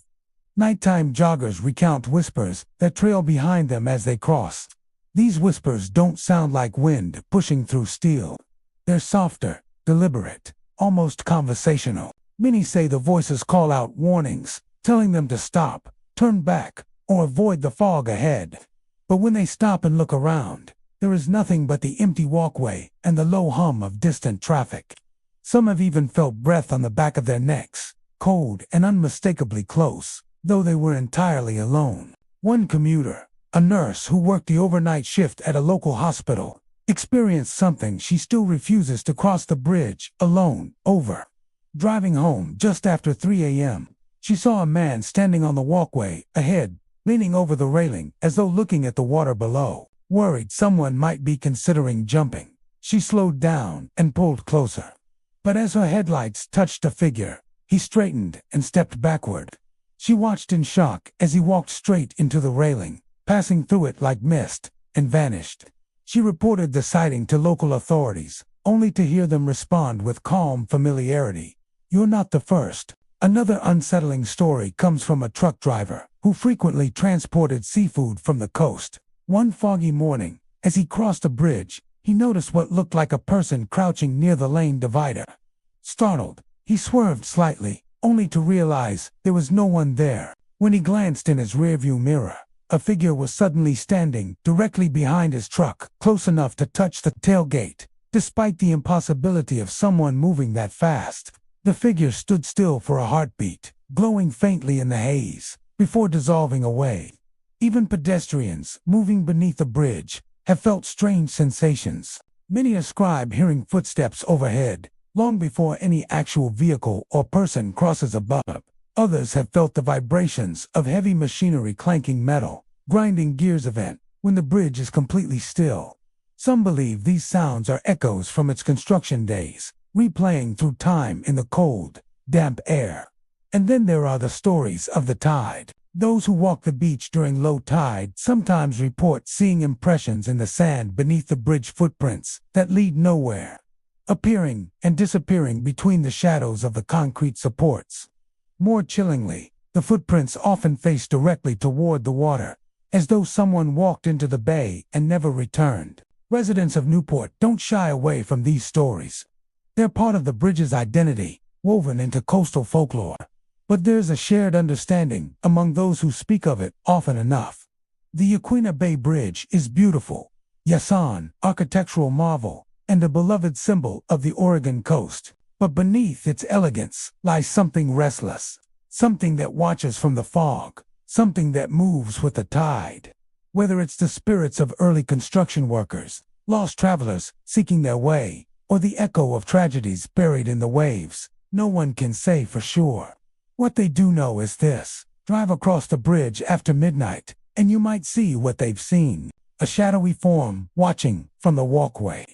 Nighttime joggers recount whispers that trail behind them as they cross. These whispers don't sound like wind pushing through steel. They're softer, deliberate, almost conversational. Many say the voices call out warnings, telling them to stop, turn back, or avoid the fog ahead. But when they stop and look around, there is nothing but the empty walkway and the low hum of distant traffic. Some have even felt breath on the back of their necks, cold and unmistakably close, though they were entirely alone. One commuter, a nurse who worked the overnight shift at a local hospital, experienced something she still refuses to cross the bridge alone over. Driving home just after 3 a.m., she saw a man standing on the walkway ahead, leaning over the railing as though looking at the water below. Worried someone might be considering jumping, she slowed down and pulled closer. But as her headlights touched the figure, he straightened and stepped backward. She watched in shock as he walked straight into the railing, passing through it like mist, and vanished. She reported the sighting to local authorities, only to hear them respond with calm familiarity. "You're not the first." Another unsettling story comes from a truck driver who frequently transported seafood from the coast. One foggy morning, as he crossed a bridge, he noticed what looked like a person crouching near the lane divider. Startled, he swerved slightly, only to realize there was no one there. When he glanced in his rearview mirror, a figure was suddenly standing directly behind his truck, close enough to touch the tailgate. Despite the impossibility of someone moving that fast, the figure stood still for a heartbeat, glowing faintly in the haze, before dissolving away. Even pedestrians moving beneath the bridge have felt strange sensations. Many ascribe hearing footsteps overhead, long before any actual vehicle or person crosses above. Others have felt the vibrations of heavy machinery clanking metal, grinding gears event, when the bridge is completely still. Some believe these sounds are echoes from its construction days, replaying through time in the cold, damp air. And then there are the stories of the tide. Those who walk the beach during low tide sometimes report seeing impressions in the sand beneath the bridge footprints that lead nowhere, appearing and disappearing between the shadows of the concrete supports. More chillingly, the footprints often face directly toward the water, as though someone walked into the bay and never returned. Residents of Newport don't shy away from these stories. They're part of the bridge's identity, woven into coastal folklore. But there's a shared understanding among those who speak of it often enough. The Yaquina Bay Bridge is beautiful, yes, an architectural marvel, and a beloved symbol of the Oregon coast. But beneath its elegance lies something restless, something that watches from the fog, something that moves with the tide. Whether it's the spirits of early construction workers, lost travelers seeking their way, or the echo of tragedies buried in the waves, no one can say for sure. What they do know is this: drive across the bridge after midnight, and you might see what they've seen: a shadowy form watching from the walkway,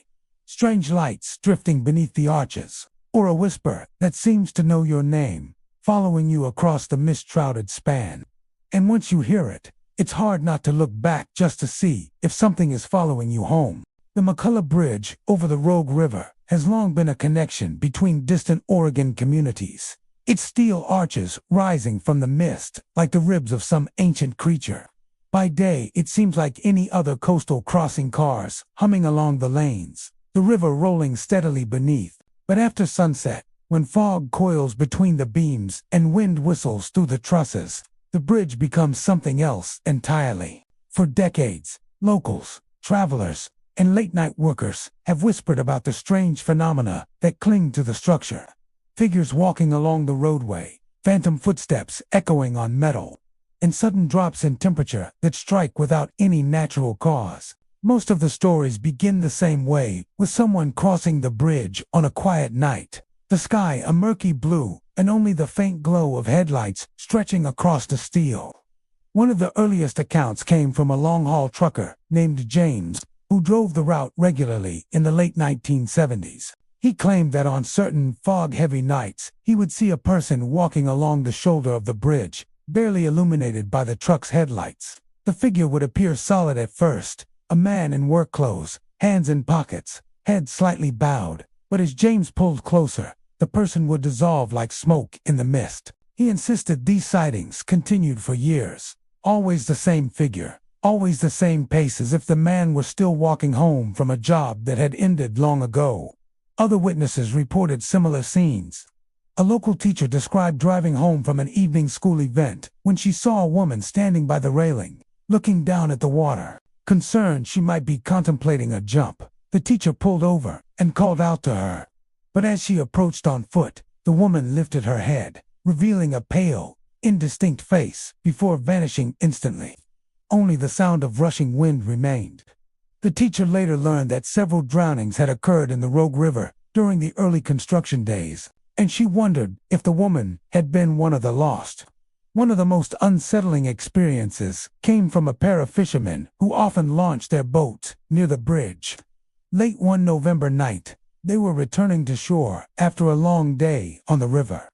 strange lights drifting beneath the arches, or a whisper that seems to know your name, following you across the mist-shrouded span. And once you hear it, it's hard not to look back just to see if something is following you home. The McCullough Bridge over the Rogue River has long been a connection between distant Oregon communities, its steel arches rising from the mist like the ribs of some ancient creature. By day, it seems like any other coastal crossing, cars humming along the lanes, the river rolling steadily beneath. But after sunset, when fog coils between the beams and wind whistles through the trusses, the bridge becomes something else entirely. For decades, locals, travelers, and late-night workers have whispered about the strange phenomena that cling to the structure. Figures walking along the roadway, phantom footsteps echoing on metal, and sudden drops in temperature that strike without any natural cause. Most of the stories begin the same way, with someone crossing the bridge on a quiet night, the sky a murky blue, and only the faint glow of headlights stretching across the steel. One of the earliest accounts came from a long-haul trucker named James, who drove the route regularly in the late 1970s. He claimed that on certain fog-heavy nights, he would see a person walking along the shoulder of the bridge, barely illuminated by the truck's headlights. The figure would appear solid at first, a man in work clothes, hands in pockets, head slightly bowed, but as James pulled closer, the person would dissolve like smoke in the mist. He insisted these sightings continued for years. Always the same figure, always the same pace, as if the man were still walking home from a job that had ended long ago. Other witnesses reported similar scenes. A local teacher described driving home from an evening school event when she saw a woman standing by the railing, looking down at the water. Concerned she might be contemplating a jump, the teacher pulled over and called out to her. But as she approached on foot, the woman lifted her head, revealing a pale, indistinct face before vanishing instantly. Only the sound of rushing wind remained. The teacher later learned that several drownings had occurred in the Rogue River during the early construction days, and she wondered if the woman had been one of the lost. One of the most unsettling experiences came from a pair of fishermen who often launched their boats near the bridge. Late one November night, they were returning to shore after a long day on the river.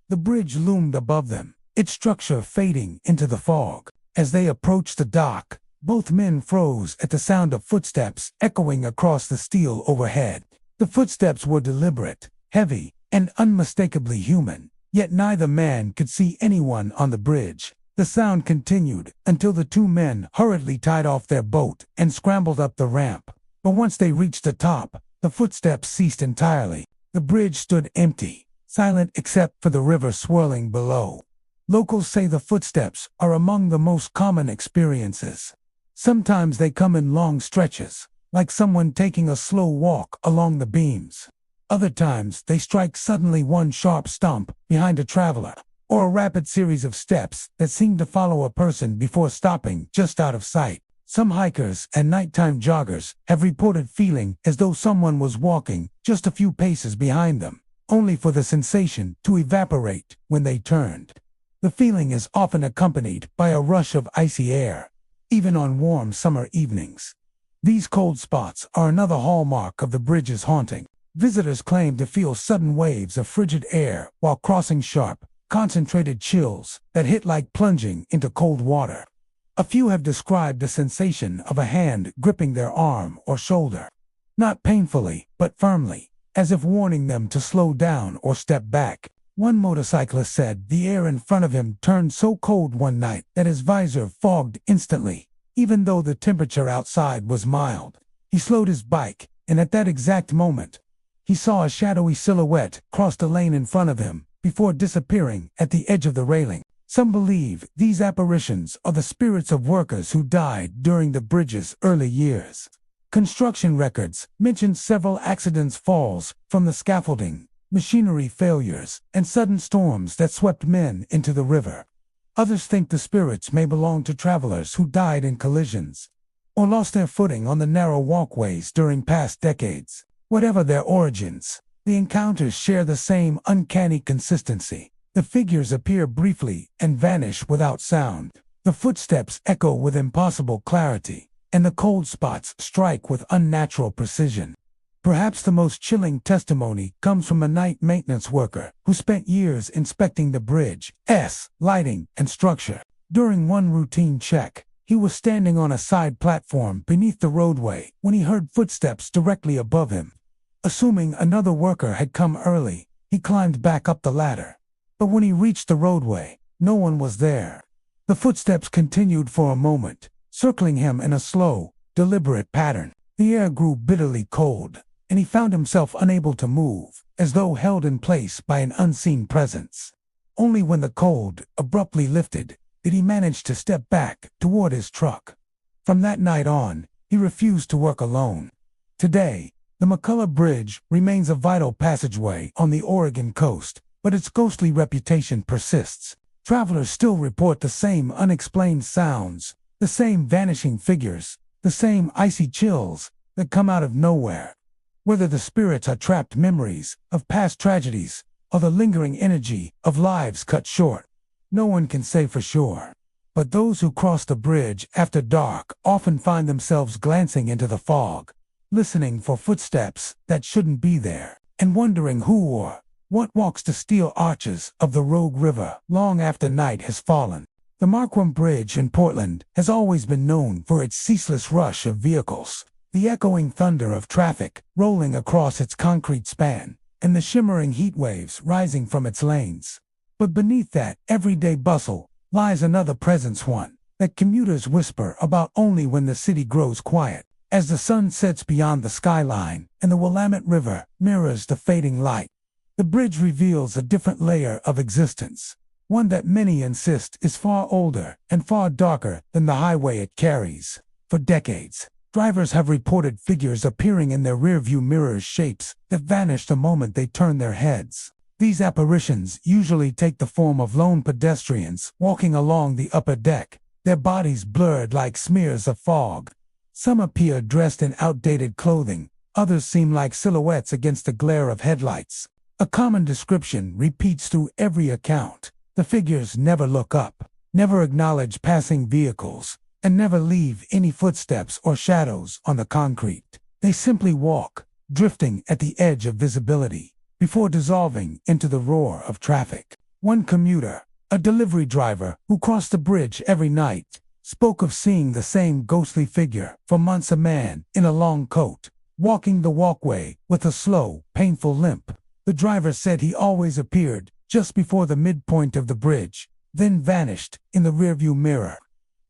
The bridge loomed above them, its structure fading into the fog. As they approached the dock, both men froze at the sound of footsteps echoing across the steel overhead. The footsteps were deliberate, heavy, and unmistakably human, yet neither man could see anyone on the bridge. The sound continued until the two men hurriedly tied off their boat and scrambled up the ramp. But once they reached the top, the footsteps ceased entirely. The bridge stood empty, silent except for the river swirling below. Locals say the footsteps are among the most common experiences. Sometimes they come in long stretches, like someone taking a slow walk along the beams. Other times they strike suddenly, one sharp stomp behind a traveler, or a rapid series of steps that seem to follow a person before stopping just out of sight. Some hikers and nighttime joggers have reported feeling as though someone was walking just a few paces behind them, only for the sensation to evaporate when they turned. The feeling is often accompanied by a rush of icy air, even on warm summer evenings. These cold spots are another hallmark of the bridge's haunting. Visitors claim to feel sudden waves of frigid air while crossing, sharp, concentrated chills that hit like plunging into cold water. A few have described the sensation of a hand gripping their arm or shoulder, not painfully, but firmly, as if warning them to slow down or step back. One motorcyclist said the air in front of him turned so cold one night that his visor fogged instantly, even though the temperature outside was mild. He slowed his bike, and at that exact moment, he saw a shadowy silhouette cross the lane in front of him before disappearing at the edge of the railing. Some believe these apparitions are the spirits of workers who died during the bridge's early years. Construction records mention several accidents, falls from the scaffolding, machinery failures, and sudden storms that swept men into the river. Others think the spirits may belong to travelers who died in collisions or lost their footing on the narrow walkways during past decades. Whatever their origins, the encounters share the same uncanny consistency. The figures appear briefly and vanish without sound. The footsteps echo with impossible clarity, and the cold spots strike with unnatural precision. Perhaps the most chilling testimony comes from a night maintenance worker who spent years inspecting the bridge's lighting and structure. During one routine check, he was standing on a side platform beneath the roadway when he heard footsteps directly above him. Assuming another worker had come early, he climbed back up the ladder. But when he reached the roadway, no one was there. The footsteps continued for a moment, circling him in a slow, deliberate pattern. The air grew bitterly cold, and he found himself unable to move, as though held in place by an unseen presence. Only when the cold abruptly lifted did he manage to step back toward his truck. From that night on, he refused to work alone. Today, the McCullough Bridge remains a vital passageway on the Oregon coast, but its ghostly reputation persists. Travelers still report the same unexplained sounds, the same vanishing figures, the same icy chills that come out of nowhere. Whether the spirits are trapped memories of past tragedies or the lingering energy of lives cut short, no one can say for sure. But those who cross the bridge after dark often find themselves glancing into the fog, listening for footsteps that shouldn't be there, and wondering who or what walks the steel arches of the Rogue River long after night has fallen. The Marquam Bridge in Portland has always been known for its ceaseless rush of vehicles. The echoing thunder of traffic rolling across its concrete span, and the shimmering heat waves rising from its lanes. But beneath that everyday bustle lies another presence, one that commuters whisper about only when the city grows quiet. As the sun sets beyond the skyline and the Willamette River mirrors the fading light, the bridge reveals a different layer of existence, one that many insist is far older and far darker than the highway it carries. For decades, drivers have reported figures appearing in their rearview mirrors, shapes that vanish the moment they turn their heads. These apparitions usually take the form of lone pedestrians walking along the upper deck, their bodies blurred like smears of fog. Some appear dressed in outdated clothing, others seem like silhouettes against the glare of headlights. A common description repeats through every account. The figures never look up, never acknowledge passing vehicles, and never leave any footsteps or shadows on the concrete. They simply walk, drifting at the edge of visibility, before dissolving into the roar of traffic. One commuter, a delivery driver who crossed the bridge every night, spoke of seeing the same ghostly figure for months. A man in a long coat, walking the walkway with a slow, painful limp. The driver said he always appeared just before the midpoint of the bridge, then vanished in the rearview mirror.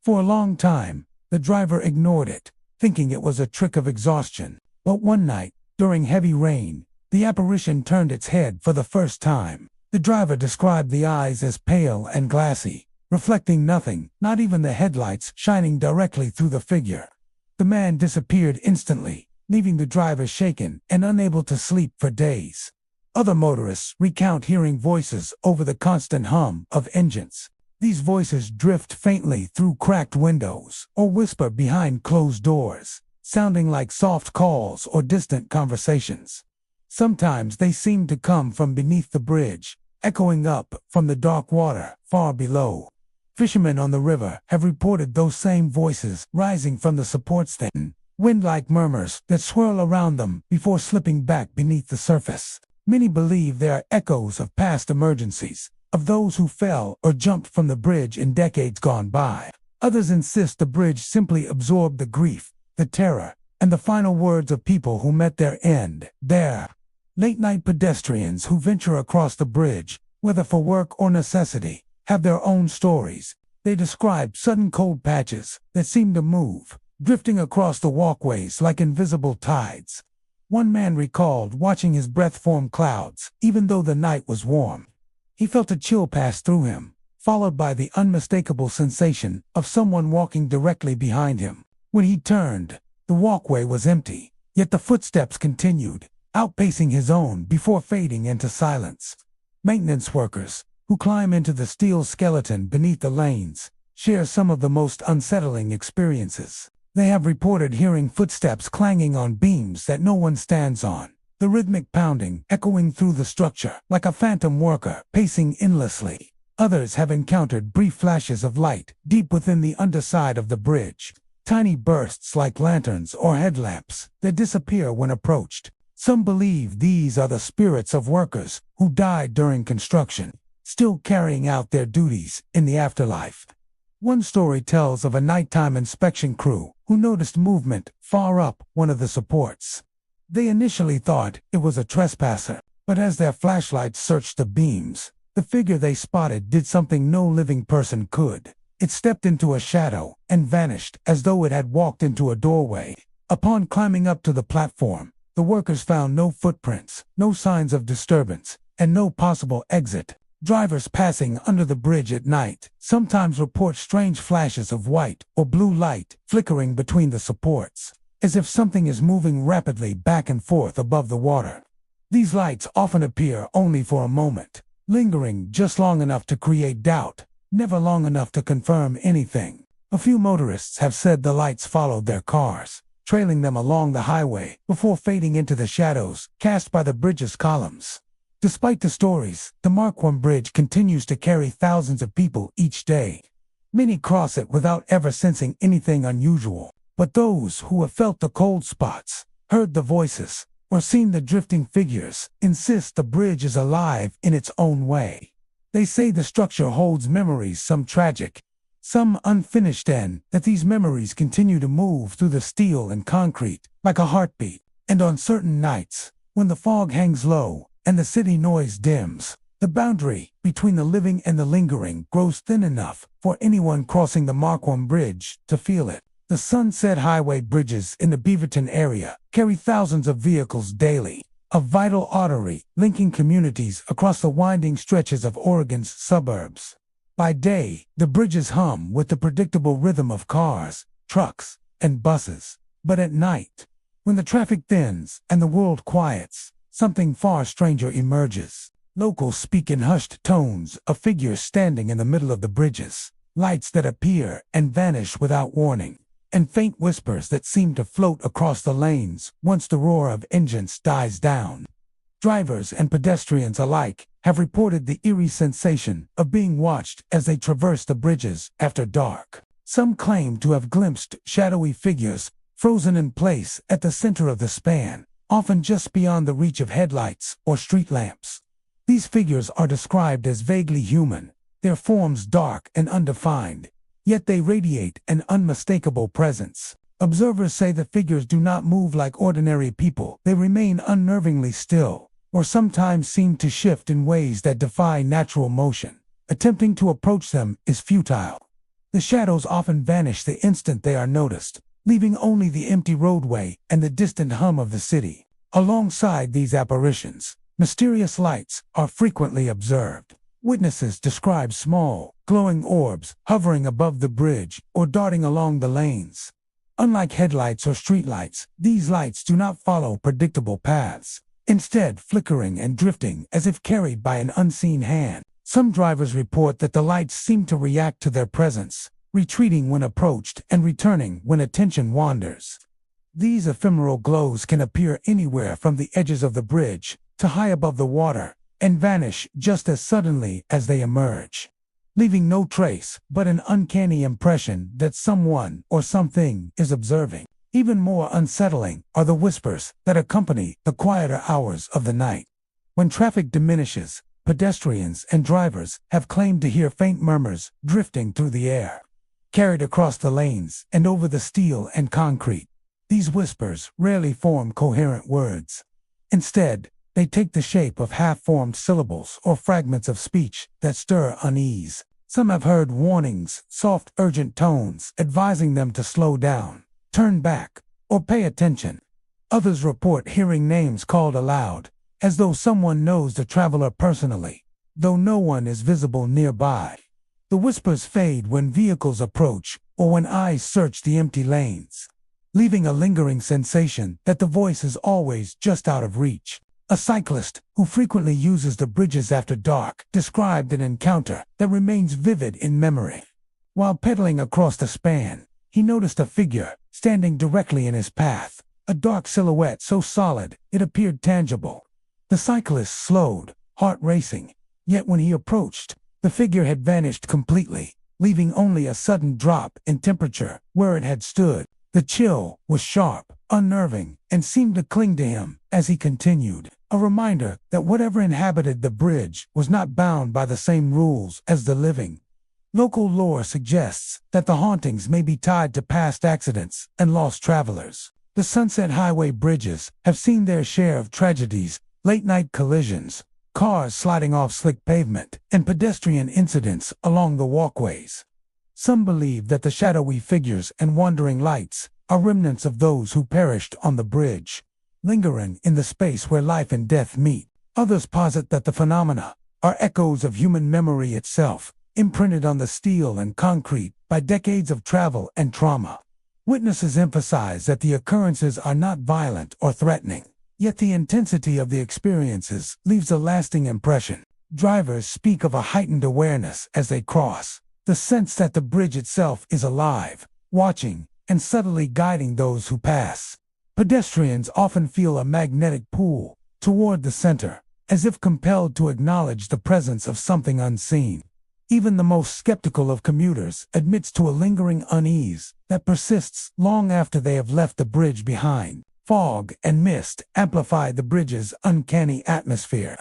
For a long time, the driver ignored it, thinking it was a trick of exhaustion. But one night, during heavy rain, the apparition turned its head for the first time. The driver described the eyes as pale and glassy, reflecting nothing, not even the headlights shining directly through the figure. The man disappeared instantly, leaving the driver shaken and unable to sleep for days. Other motorists recount hearing voices over the constant hum of engines. These voices drift faintly through cracked windows or whisper behind closed doors, sounding like soft calls or distant conversations. Sometimes they seem to come from beneath the bridge, echoing up from the dark water far below. Fishermen on the river have reported those same voices rising from the supports, then wind-like murmurs that swirl around them before slipping back beneath the surface. Many believe they are echoes of past emergencies, of those who fell or jumped from the bridge in decades gone by. Others insist the bridge simply absorbed the grief, the terror, and the final words of people who met their end there. Late-night pedestrians who venture across the bridge, whether for work or necessity, have their own stories. They describe sudden cold patches that seem to move, drifting across the walkways like invisible tides. One man recalled watching his breath form clouds, even though the night was warm. He felt a chill pass through him, followed by the unmistakable sensation of someone walking directly behind him. When he turned, the walkway was empty, yet the footsteps continued, outpacing his own before fading into silence. Maintenance workers, who climb into the steel skeleton beneath the lanes, share some of the most unsettling experiences. They have reported hearing footsteps clanging on beams that no one stands on, the rhythmic pounding echoing through the structure like a phantom worker pacing endlessly. Others have encountered brief flashes of light deep within the underside of the bridge, tiny bursts like lanterns or headlamps that disappear when approached. Some believe these are the spirits of workers who died during construction, still carrying out their duties in the afterlife. One story tells of a nighttime inspection crew who noticed movement far up one of the supports. They initially thought it was a trespasser, but as their flashlights searched the beams, the figure they spotted did something no living person could. It stepped into a shadow and vanished as though it had walked into a doorway. Upon climbing up to the platform, the workers found no footprints, no signs of disturbance, and no possible exit. Drivers passing under the bridge at night sometimes report strange flashes of white or blue light flickering between the supports, as if something is moving rapidly back and forth above the water. These lights often appear only for a moment, lingering just long enough to create doubt, never long enough to confirm anything. A few motorists have said the lights followed their cars, trailing them along the highway before fading into the shadows cast by the bridge's columns. Despite the stories, the Mark I bridge continues to carry thousands of people each day. Many cross it without ever sensing anything unusual, but those who have felt the cold spots, heard the voices, or seen the drifting figures insist the bridge is alive in its own way. They say the structure holds memories, some tragic, some unfinished, and that these memories continue to move through the steel and concrete, like a heartbeat. And on certain nights, when the fog hangs low and the city noise dims, the boundary between the living and the lingering grows thin enough for anyone crossing the Marquam Bridge to feel it. The Sunset Highway bridges in the Beaverton area carry thousands of vehicles daily, a vital artery linking communities across the winding stretches of Oregon's suburbs. By day, the bridges hum with the predictable rhythm of cars, trucks, and buses. But at night, when the traffic thins and the world quiets, something far stranger emerges. Locals speak in hushed tones of figures standing in the middle of the bridges, lights that appear and vanish without warning, and faint whispers that seem to float across the lanes once the roar of engines dies down. Drivers and pedestrians alike have reported the eerie sensation of being watched as they traverse the bridges after dark. Some claim to have glimpsed shadowy figures frozen in place at the center of the span, often just beyond the reach of headlights or street lamps. These figures are described as vaguely human, their forms dark and undefined, yet they radiate an unmistakable presence. Observers say the figures do not move like ordinary people. They remain unnervingly still, or sometimes seem to shift in ways that defy natural motion. Attempting to approach them is futile. The shadows often vanish the instant they are noticed, leaving only the empty roadway and the distant hum of the city. Alongside these apparitions, mysterious lights are frequently observed. Witnesses describe small, glowing orbs hovering above the bridge or darting along the lanes. Unlike headlights or streetlights, these lights do not follow predictable paths, instead flickering and drifting as if carried by an unseen hand. Some drivers report that the lights seem to react to their presence, retreating when approached and returning when attention wanders. These ephemeral glows can appear anywhere from the edges of the bridge to high above the water, and vanish just as suddenly as they emerge, leaving no trace but an uncanny impression that someone or something is observing. Even more unsettling are the whispers that accompany the quieter hours of the night. When traffic diminishes, pedestrians and drivers have claimed to hear faint murmurs drifting through the air, carried across the lanes and over the steel and concrete. These whispers rarely form coherent words. Instead, they take the shape of half-formed syllables or fragments of speech that stir unease. Some have heard warnings, soft, urgent tones advising them to slow down, turn back, or pay attention. Others report hearing names called aloud, as though someone knows the traveler personally, though no one is visible nearby. The whispers fade when vehicles approach or when eyes search the empty lanes, leaving a lingering sensation that the voice is always just out of reach. A cyclist who frequently uses the bridges after dark described an encounter that remains vivid in memory. While pedaling across the span, he noticed a figure standing directly in his path, a dark silhouette so solid it appeared tangible. The cyclist slowed, heart racing, yet when he approached, the figure had vanished completely, leaving only a sudden drop in temperature where it had stood. The chill was sharp, unnerving, and seemed to cling to him as he continued, a reminder that whatever inhabited the bridge was not bound by the same rules as the living. Local lore suggests that the hauntings may be tied to past accidents and lost travelers. The Sunset Highway bridges have seen their share of tragedies, late-night collisions, cars sliding off slick pavement, and pedestrian incidents along the walkways. Some believe that the shadowy figures and wandering lights are remnants of those who perished on the bridge, lingering in the space where life and death meet. Others posit that the phenomena are echoes of human memory itself, imprinted on the steel and concrete by decades of travel and trauma. Witnesses emphasize that the occurrences are not violent or threatening, yet the intensity of the experiences leaves a lasting impression. Drivers speak of a heightened awareness as they cross, the sense that the bridge itself is alive, watching, and subtly guiding those who pass. Pedestrians often feel a magnetic pull toward the center, as if compelled to acknowledge the presence of something unseen. Even the most skeptical of commuters admits to a lingering unease that persists long after they have left the bridge behind. Fog and mist amplify the bridge's uncanny atmosphere.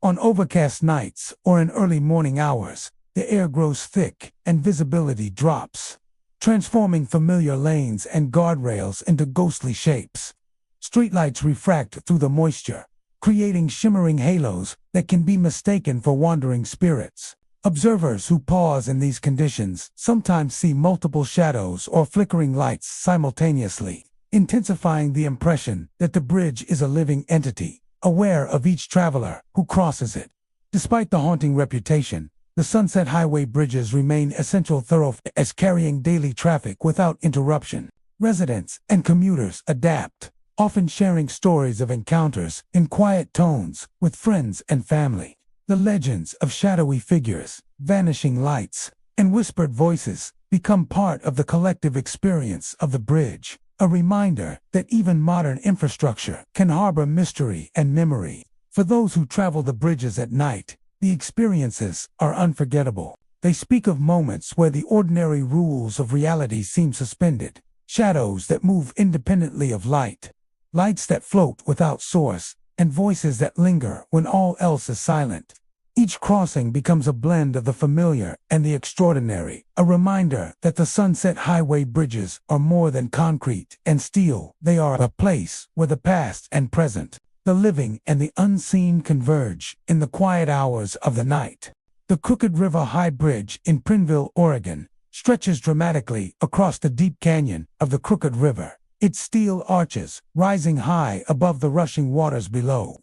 On overcast nights or in early morning hours, the air grows thick and visibility drops. transforming familiar lanes and guardrails into ghostly shapes. Streetlights refract through the moisture, creating shimmering halos that can be mistaken for wandering spirits. Observers who pause in these conditions sometimes see multiple shadows or flickering lights simultaneously, intensifying the impression that the bridge is a living entity, aware of each traveler who crosses it. Despite the haunting reputation, the Sunset Highway bridges remain essential thoroughfares carrying daily traffic without interruption. Residents and commuters adapt, often sharing stories of encounters in quiet tones with friends and family. The legends of shadowy figures, vanishing lights, and whispered voices become part of the collective experience of the bridge, a reminder that even modern infrastructure can harbor mystery and memory. For those who travel the bridges at night, the experiences are unforgettable. They speak of moments where the ordinary rules of reality seem suspended, shadows that move independently of light, lights that float without source, and voices that linger when all else is silent. Each crossing becomes a blend of the familiar and the extraordinary, a reminder that the Sunset Highway bridges are more than concrete and steel. They are a place where the past and present, the living and the unseen converge in the quiet hours of the night. The Crooked River High Bridge in Prineville, Oregon, stretches dramatically across the deep canyon of the Crooked River, its steel arches rising high above the rushing waters below.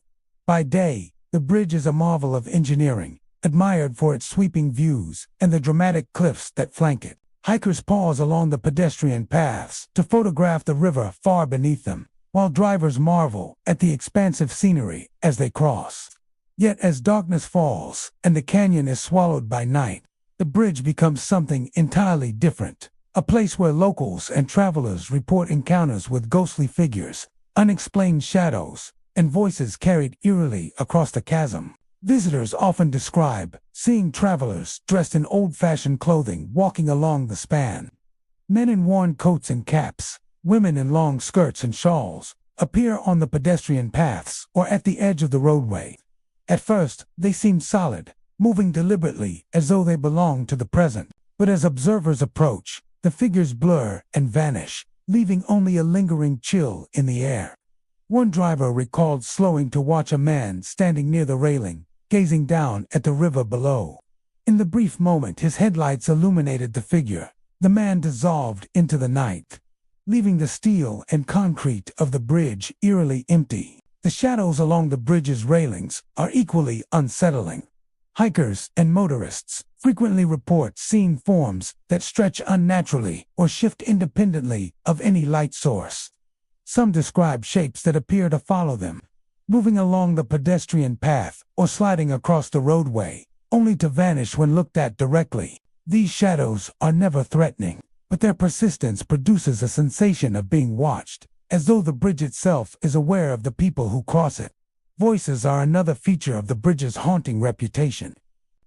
By day, the bridge is a marvel of engineering, admired for its sweeping views and the dramatic cliffs that flank it. Hikers pause along the pedestrian paths to photograph the river far beneath them, while drivers marvel at the expansive scenery as they cross. Yet as darkness falls and the canyon is swallowed by night, the bridge becomes something entirely different, a place where locals and travelers report encounters with ghostly figures, unexplained shadows, and voices carried eerily across the chasm. Visitors often describe seeing travelers dressed in old-fashioned clothing walking along the span. Men in worn coats and caps, women in long skirts and shawls, appear on the pedestrian paths or at the edge of the roadway. At first, they seem solid, moving deliberately as though they belong to the present. But as observers approach, the figures blur and vanish, leaving only a lingering chill in the air. One driver recalled slowing to watch a man standing near the railing, gazing down at the river below. In the brief moment his headlights illuminated the figure, the man dissolved into the night, leaving the steel and concrete of the bridge eerily empty. The shadows along the bridge's railings are equally unsettling. Hikers and motorists frequently report seeing forms that stretch unnaturally or shift independently of any light source. Some describe shapes that appear to follow them, moving along the pedestrian path or sliding across the roadway, only to vanish when looked at directly. These shadows are never threatening, but their persistence produces a sensation of being watched, as though the bridge itself is aware of the people who cross it. Voices are another feature of the bridge's haunting reputation.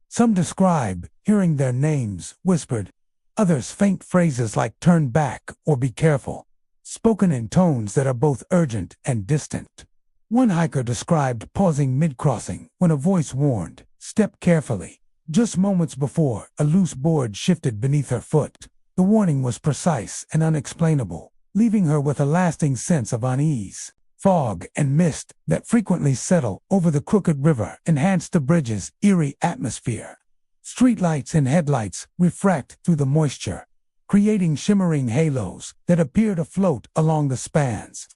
Some describe hearing their names whispered, others faint phrases like "turn back" or "be careful," spoken in tones that are both urgent and distant. One hiker described pausing mid-crossing when a voice warned, "Step carefully." Just moments before, a loose board shifted beneath her foot. The warning was precise and unexplainable, leaving her with a lasting sense of unease. Fog and mist that frequently settle over the Crooked River enhance the bridge's eerie atmosphere. Streetlights and headlights refract through the moisture, creating shimmering halos that appear to float along the spans.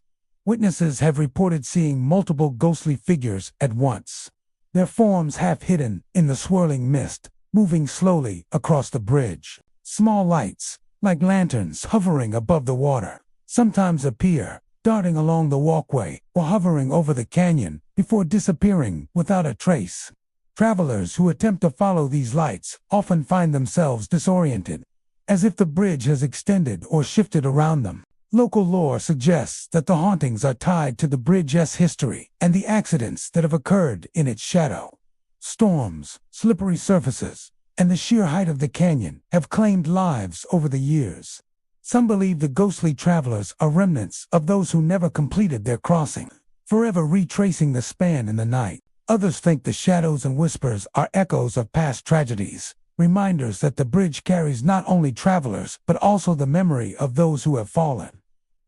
Witnesses have reported seeing multiple ghostly figures at once, their forms half hidden in the swirling mist, moving slowly across the bridge. Small lights, like lanterns hovering above the water, sometimes appear, darting along the walkway or hovering over the canyon before disappearing without a trace. Travelers who attempt to follow these lights often find themselves disoriented, as if the bridge has extended or shifted around them. Local lore suggests that the hauntings are tied to the bridge's history and the accidents that have occurred in its shadow. Storms, slippery surfaces, and the sheer height of the canyon have claimed lives over the years. Some believe the ghostly travelers are remnants of those who never completed their crossing, forever retracing the span in the night. Others think the shadows and whispers are echoes of past tragedies, reminders that the bridge carries not only travelers but also the memory of those who have fallen.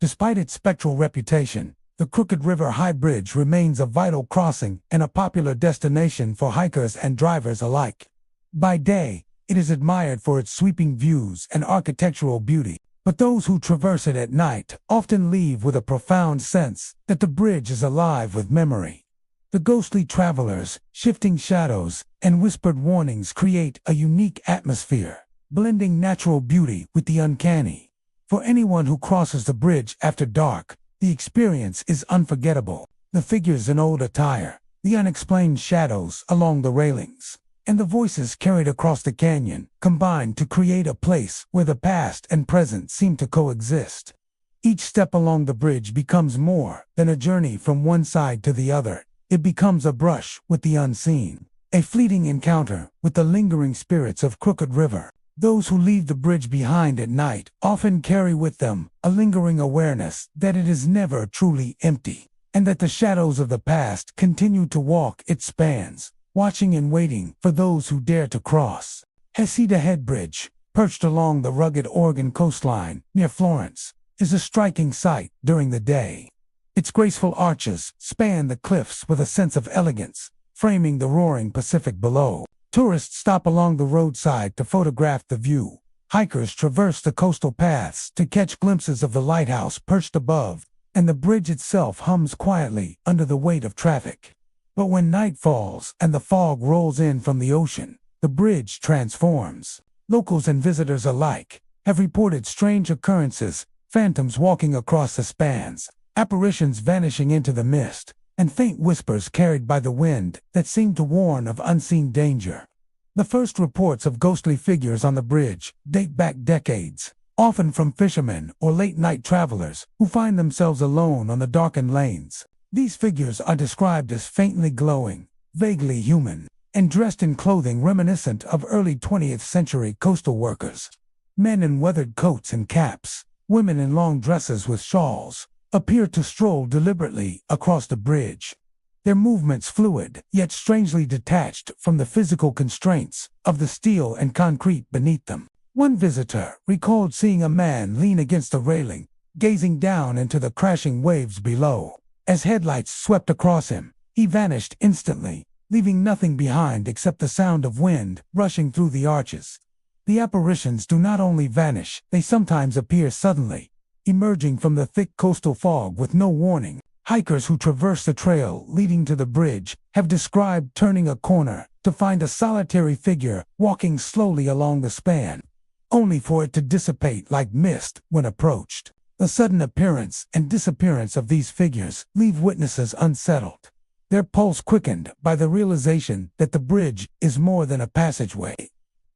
Despite its spectral reputation, the Crooked River High Bridge remains a vital crossing and a popular destination for hikers and drivers alike. By day, it is admired for its sweeping views and architectural beauty, but those who traverse it at night often leave with a profound sense that the bridge is alive with memory. The ghostly travelers, shifting shadows, and whispered warnings create a unique atmosphere, blending natural beauty with the uncanny. For anyone who crosses the bridge after dark, the experience is unforgettable. The figures in old attire, the unexplained shadows along the railings, and the voices carried across the canyon combine to create a place where the past and present seem to coexist. Each step along the bridge becomes more than a journey from one side to the other. It becomes a brush with the unseen, a fleeting encounter with the lingering spirits of Crooked River. Those who leave the bridge behind at night often carry with them a lingering awareness that it is never truly empty, and that the shadows of the past continue to walk its spans, watching and waiting for those who dare to cross. Heceta Head Bridge, perched along the rugged Oregon coastline near Florence, is a striking sight during the day. Its graceful arches span the cliffs with a sense of elegance, framing the roaring Pacific below. Tourists stop along the roadside to photograph the view. Hikers traverse the coastal paths to catch glimpses of the lighthouse perched above, and the bridge itself hums quietly under the weight of traffic. But when night falls and the fog rolls in from the ocean, the bridge transforms. Locals and visitors alike have reported strange occurrences, phantoms walking across the spans, apparitions vanishing into the mist, and faint whispers carried by the wind that seem to warn of unseen danger. The first reports of ghostly figures on the bridge date back decades, often from fishermen or late-night travelers who find themselves alone on the darkened lanes. These figures are described as faintly glowing, vaguely human, and dressed in clothing reminiscent of early 20th century coastal workers. Men in weathered coats and caps, women in long dresses with shawls, appear to stroll deliberately across the bridge. Their movements fluid, yet strangely detached from the physical constraints of the steel and concrete beneath them. One visitor recalled seeing a man lean against the railing, gazing down into the crashing waves below. As headlights swept across him, he vanished instantly, leaving nothing behind except the sound of wind rushing through the arches. The apparitions do not only vanish, they sometimes appear suddenly, emerging from the thick coastal fog with no warning. Hikers who traverse the trail leading to the bridge have described turning a corner to find a solitary figure walking slowly along the span, only for it to dissipate like mist when approached. The sudden appearance and disappearance of these figures leave witnesses unsettled, their pulse quickened by the realization that the bridge is more than a passageway.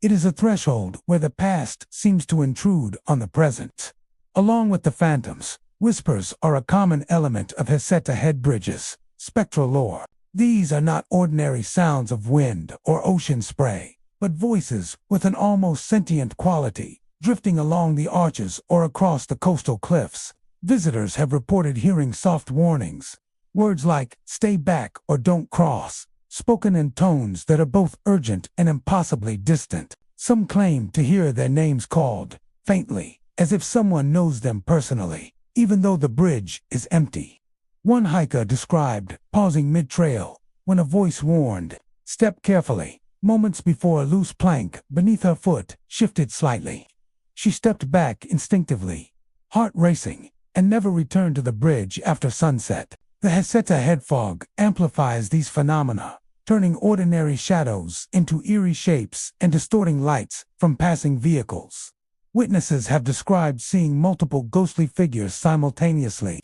It is a threshold where the past seems to intrude on the present. Along with the phantoms, whispers are a common element of Heceta Head Bridge's spectral lore. These are not ordinary sounds of wind or ocean spray, but voices with an almost sentient quality, drifting along the arches or across the coastal cliffs. Visitors have reported hearing soft warnings, words like "stay back" or "don't cross," spoken in tones that are both urgent and impossibly distant. Some claim to hear their names called, faintly, as if someone knows them personally, even though the bridge is empty. One hiker described pausing mid-trail when a voice warned, "Step carefully," moments before a loose plank beneath her foot shifted slightly. She stepped back instinctively, heart racing, and never returned to the bridge after sunset. The Heceta Head fog amplifies these phenomena, turning ordinary shadows into eerie shapes and distorting lights from passing vehicles. Witnesses have described seeing multiple ghostly figures simultaneously,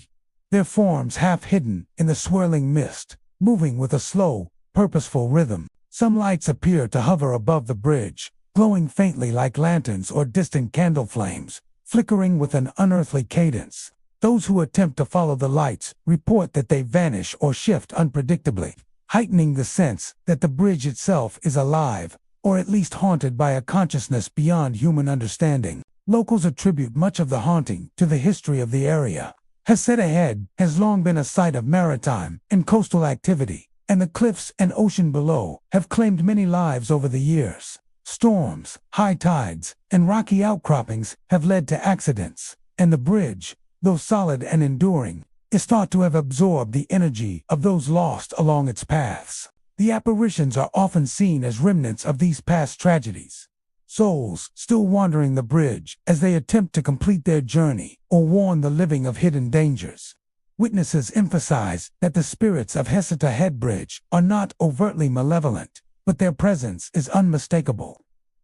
their forms half hidden in the swirling mist, moving with a slow, purposeful rhythm. Some lights appear to hover above the bridge, glowing faintly like lanterns or distant candle flames, flickering with an unearthly cadence. Those who attempt to follow the lights report that they vanish or shift unpredictably, heightening the sense that the bridge itself is alive, or at least haunted by a consciousness beyond human understanding. Locals attribute much of the haunting to the history of the area. Heceta Head has long been a site of maritime and coastal activity, and the cliffs and ocean below have claimed many lives over the years. Storms, high tides, and rocky outcroppings have led to accidents, and the bridge, though solid and enduring, is thought to have absorbed the energy of those lost along its paths. The apparitions are often seen as remnants of these past tragedies, souls still wandering the bridge as they attempt to complete their journey or warn the living of hidden dangers. Witnesses emphasize that the spirits of Hesita Head Bridge are not overtly malevolent, but their presence is unmistakable.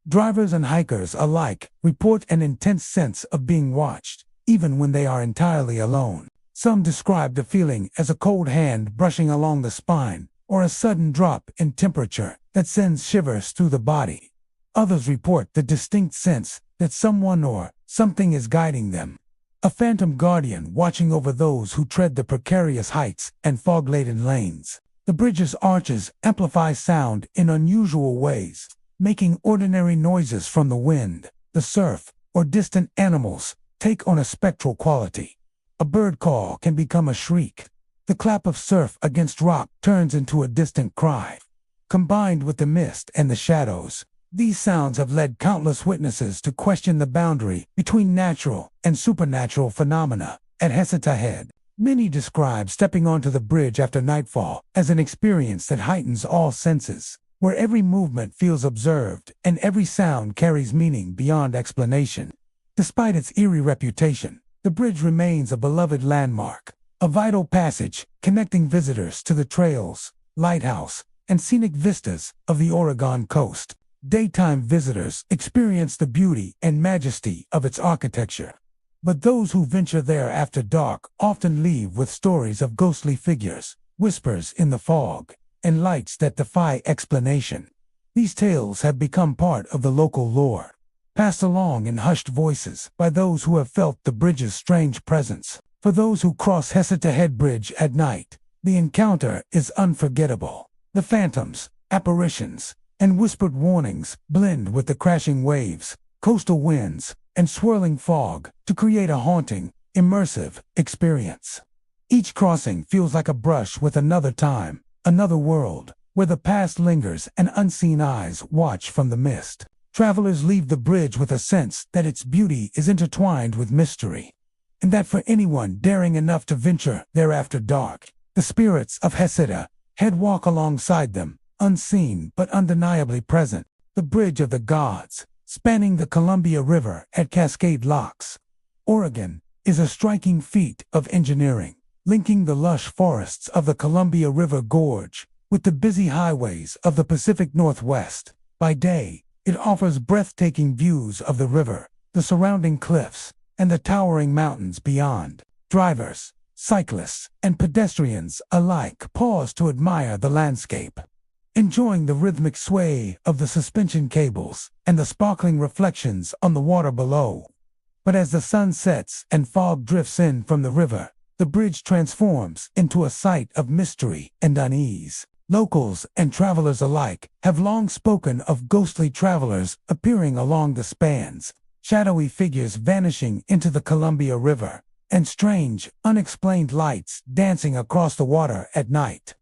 Drivers and hikers alike report an intense sense of being watched, even when they are entirely alone. Some describe the feeling as a cold hand brushing along the spine, or a sudden drop in temperature that sends shivers through the body. Others report the distinct sense that someone or something is guiding them, a phantom guardian watching over those who tread the precarious heights and fog-laden lanes. The bridge's arches amplify sound in unusual ways, making ordinary noises from the wind, the surf, or distant animals take on a spectral quality. A bird call can become a shriek. The clap of surf against rock turns into a distant cry. Combined with the mist and the shadows, these sounds have led countless witnesses to question the boundary between natural and supernatural phenomena at Hesita Head. Many describe stepping onto the bridge after nightfall as an experience that heightens all senses, where every movement feels observed and every sound carries meaning beyond explanation. Despite its eerie reputation, the bridge remains a beloved landmark, a vital passage connecting visitors to the trails, lighthouse, and scenic vistas of the Oregon coast. Daytime visitors experience the beauty and majesty of its architecture, but those who venture there after dark often leave with stories of ghostly figures, whispers in the fog, and lights that defy explanation. These tales have become part of the local lore, passed along in hushed voices by those who have felt the bridge's strange presence. For those who cross Hesita Head Bridge at night, the encounter is unforgettable. The phantoms, apparitions, and whispered warnings blend with the crashing waves, coastal winds, and swirling fog to create a haunting, immersive experience. Each crossing feels like a brush with another time, another world, where the past lingers and unseen eyes watch from the mist. Travelers leave the bridge with a sense that its beauty is intertwined with mystery, and that for anyone daring enough to venture there after dark, the spirits of Hesita Head walk alongside them, unseen but undeniably present. The Bridge of the Gods, spanning the Columbia River at Cascade Locks, Oregon, is a striking feat of engineering, linking the lush forests of the Columbia River Gorge with the busy highways of the Pacific Northwest. By day, it offers breathtaking views of the river, the surrounding cliffs, and the towering mountains beyond. Drivers, cyclists, and pedestrians alike pause to admire the landscape, enjoying the rhythmic sway of the suspension cables and the sparkling reflections on the water below. But as the sun sets and fog drifts in from the river, the bridge transforms into a sight of mystery and unease. Locals and travelers alike have long spoken of ghostly travelers appearing along the spans, shadowy figures vanishing into the Columbia River, and strange, unexplained lights dancing across the water at night.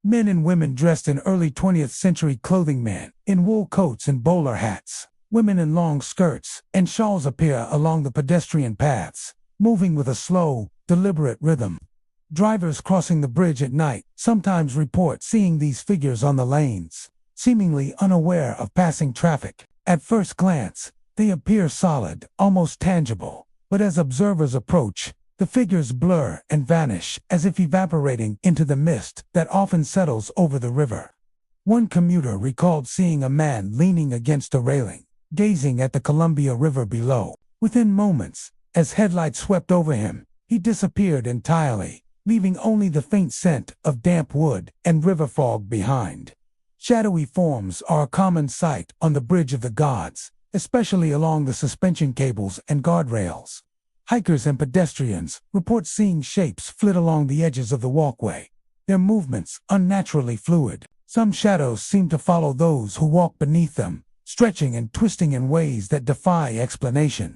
Men and women dressed in early 20th century clothing, men in wool coats and bowler hats, women in long skirts and shawls appear along the pedestrian paths, moving with a slow, deliberate rhythm. Drivers crossing the bridge at night sometimes report seeing these figures on the lanes, seemingly unaware of passing traffic. At first glance, they appear solid, almost tangible, but as observers approach, the figures blur and vanish as if evaporating into the mist that often settles over the river. One commuter recalled seeing a man leaning against a railing, gazing at the Columbia River below. Within moments, as headlights swept over him, he disappeared entirely, leaving only the faint scent of damp wood and river fog behind. Shadowy forms are a common sight on the Bridge of the Gods, especially along the suspension cables and guardrails. Hikers and pedestrians report seeing shapes flit along the edges of the walkway, their movements unnaturally fluid. Some shadows seem to follow those who walk beneath them, stretching and twisting in ways that defy explanation.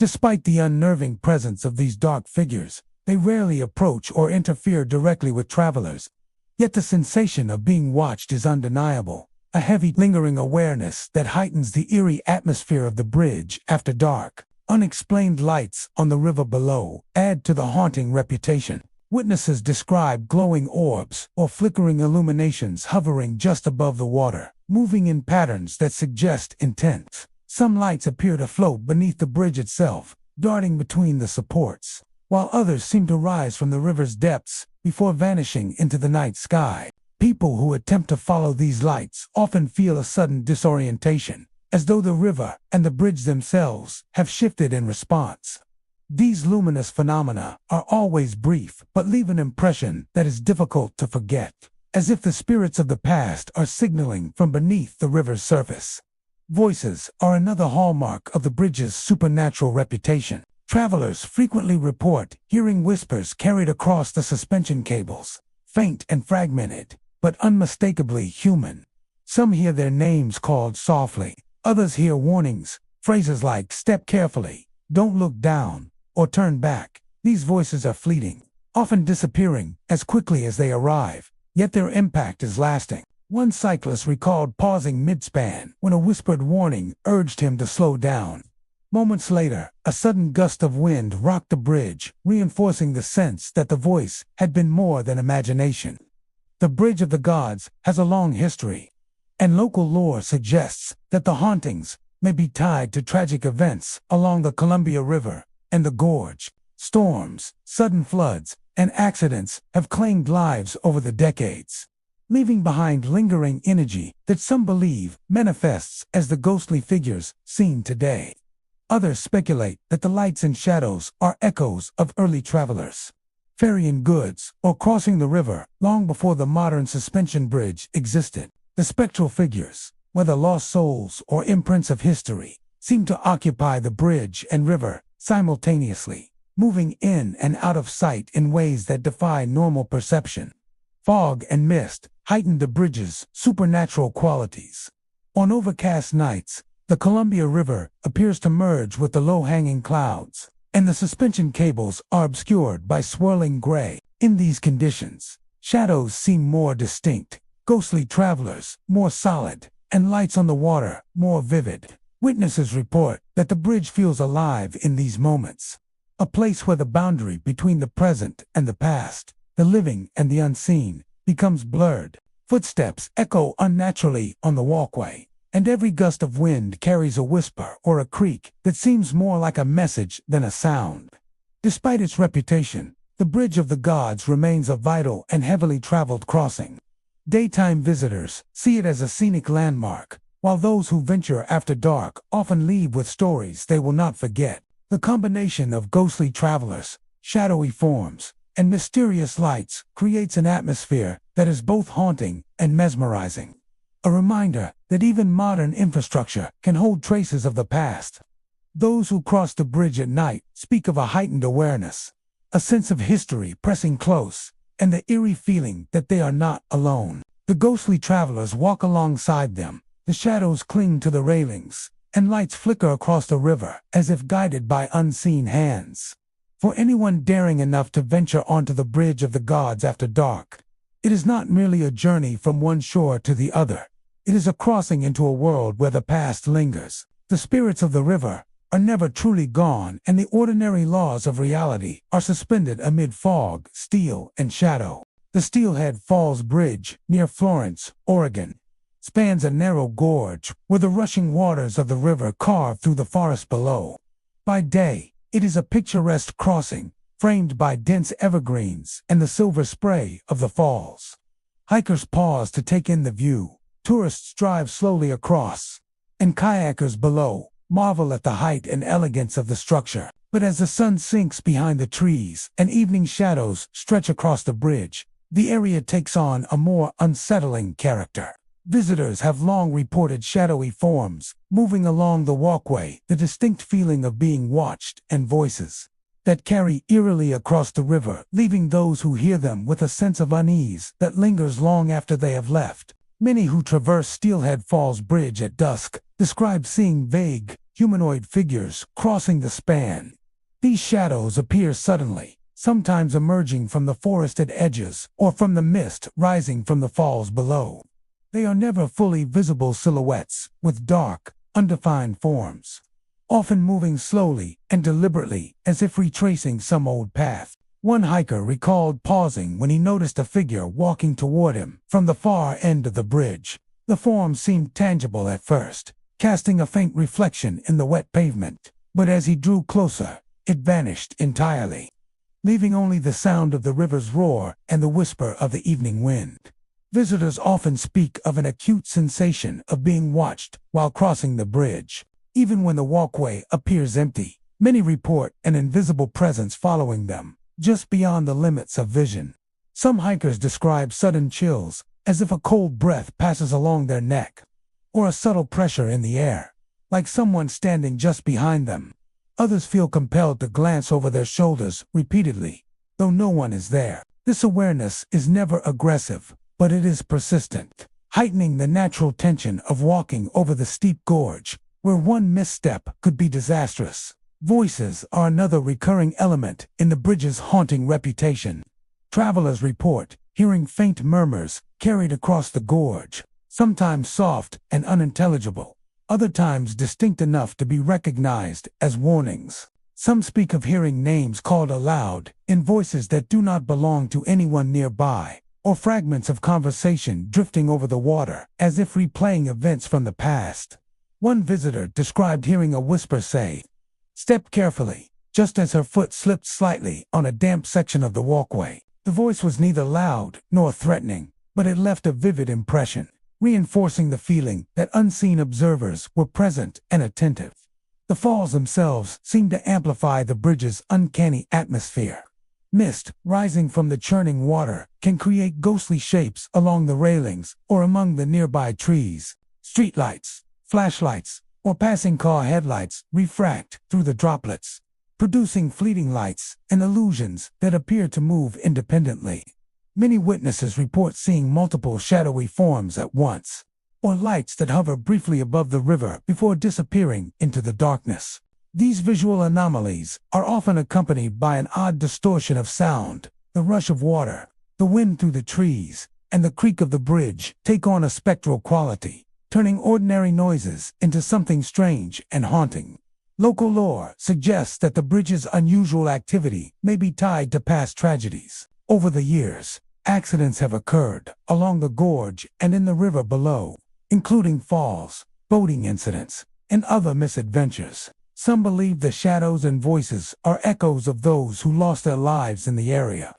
Despite the unnerving presence of these dark figures, they rarely approach or interfere directly with travelers. Yet the sensation of being watched is undeniable, a heavy, lingering awareness that heightens the eerie atmosphere of the bridge after dark. Unexplained lights on the river below add to the haunting reputation. Witnesses describe glowing orbs or flickering illuminations hovering just above the water, moving in patterns that suggest intent. Some lights appear to float beneath the bridge itself, darting between the supports, while others seem to rise from the river's depths before vanishing into the night sky. People who attempt to follow these lights often feel a sudden disorientation, as though the river and the bridge themselves have shifted in response. These luminous phenomena are always brief but leave an impression that is difficult to forget, as if the spirits of the past are signaling from beneath the river's surface. Voices are another hallmark of the bridge's supernatural reputation. Travelers frequently report hearing whispers carried across the suspension cables, faint and fragmented, but unmistakably human. Some hear their names called softly, others hear warnings, phrases like "step carefully," "don't look down," or "turn back." These voices are fleeting, often disappearing as quickly as they arrive, yet their impact is lasting. One cyclist recalled pausing mid-span when a whispered warning urged him to slow down. Moments later, a sudden gust of wind rocked the bridge, reinforcing the sense that the voice had been more than imagination. The Bridge of the Gods has a long history, and local lore suggests that the hauntings may be tied to tragic events along the Columbia River and the gorge. Storms, sudden floods, and accidents have claimed lives over the decades, leaving behind lingering energy that some believe manifests as the ghostly figures seen today. Others speculate that the lights and shadows are echoes of early travelers, ferrying goods or crossing the river long before the modern suspension bridge existed. The spectral figures, whether lost souls or imprints of history, seem to occupy the bridge and river simultaneously, moving in and out of sight in ways that defy normal perception. Fog and mist heighten the bridge's supernatural qualities. On overcast nights, the Columbia River appears to merge with the low-hanging clouds, and the suspension cables are obscured by swirling gray. In these conditions, shadows seem more distinct, ghostly travelers more solid, and lights on the water more vivid. Witnesses report that the bridge feels alive in these moments, a place where the boundary between the present and the past, the living and the unseen, becomes blurred. Footsteps echo unnaturally on the walkway, and every gust of wind carries a whisper or a creak that seems more like a message than a sound. Despite its reputation, the Bridge of the Gods remains a vital and heavily traveled crossing. Daytime visitors see it as a scenic landmark, while those who venture after dark often leave with stories they will not forget. The combination of ghostly travelers, shadowy forms, and mysterious lights creates an atmosphere that is both haunting and mesmerizing. A reminder that even modern infrastructure can hold traces of the past. Those who cross the bridge at night speak of a heightened awareness, a sense of history pressing close, and the eerie feeling that they are not alone. The ghostly travelers walk alongside them, the shadows cling to the railings, and lights flicker across the river as if guided by unseen hands. For anyone daring enough to venture onto the Bridge of the Gods after dark, it is not merely a journey from one shore to the other. It is a crossing into a world where the past lingers. The spirits of the river are never truly gone, and the ordinary laws of reality are suspended amid fog, steel, and shadow. The Steelhead Falls Bridge, near Florence, Oregon, spans a narrow gorge where the rushing waters of the river carve through the forest below. By day, it is a picturesque crossing, framed by dense evergreens and the silver spray of the falls. Hikers pause to take in the view, tourists drive slowly across, and kayakers below marvel at the height and elegance of the structure. But as the sun sinks behind the trees and evening shadows stretch across the bridge, the area takes on a more unsettling character. Visitors have long reported shadowy forms moving along the walkway, the distinct feeling of being watched, and voices that carry eerily across the river, leaving those who hear them with a sense of unease that lingers long after they have left. Many who traverse Steelhead Falls Bridge at dusk describe seeing vague, humanoid figures crossing the span. These shadows appear suddenly, sometimes emerging from the forested edges or from the mist rising from the falls below. They are never fully visible silhouettes with dark, undefined forms, often moving slowly and deliberately as if retracing some old path. One hiker recalled pausing when he noticed a figure walking toward him from the far end of the bridge. The form seemed tangible at first, casting a faint reflection in the wet pavement, but as he drew closer, it vanished entirely, leaving only the sound of the river's roar and the whisper of the evening wind. Visitors often speak of an acute sensation of being watched while crossing the bridge. Even when the walkway appears empty, many report an invisible presence following them, just beyond the limits of vision. Some hikers describe sudden chills, as if a cold breath passes along their neck, or a subtle pressure in the air, like someone standing just behind them. Others feel compelled to glance over their shoulders repeatedly, though no one is there. This awareness is never aggressive, but it is persistent, heightening the natural tension of walking over the steep gorge, where one misstep could be disastrous. Voices are another recurring element in the bridge's haunting reputation. Travelers report hearing faint murmurs carried across the gorge, sometimes soft and unintelligible, other times distinct enough to be recognized as warnings. Some speak of hearing names called aloud in voices that do not belong to anyone nearby, or fragments of conversation drifting over the water as if replaying events from the past. One visitor described hearing a whisper say, "Step carefully," just as her foot slipped slightly on a damp section of the walkway. The voice was neither loud nor threatening, but it left a vivid impression, reinforcing the feeling that unseen observers were present and attentive. The falls themselves seemed to amplify the bridge's uncanny atmosphere. Mist, rising from the churning water, can create ghostly shapes along the railings or among the nearby trees. Streetlights, flashlights, or passing car headlights refract through the droplets, producing fleeting lights and illusions that appear to move independently. Many witnesses report seeing multiple shadowy forms at once, or lights that hover briefly above the river before disappearing into the darkness. These visual anomalies are often accompanied by an odd distortion of sound. The rush of water, the wind through the trees, and the creak of the bridge take on a spectral quality, turning ordinary noises into something strange and haunting. Local lore suggests that the bridge's unusual activity may be tied to past tragedies. Over the years, accidents have occurred along the gorge and in the river below, including falls, boating incidents, and other misadventures. Some believe the shadows and voices are echoes of those who lost their lives in the area,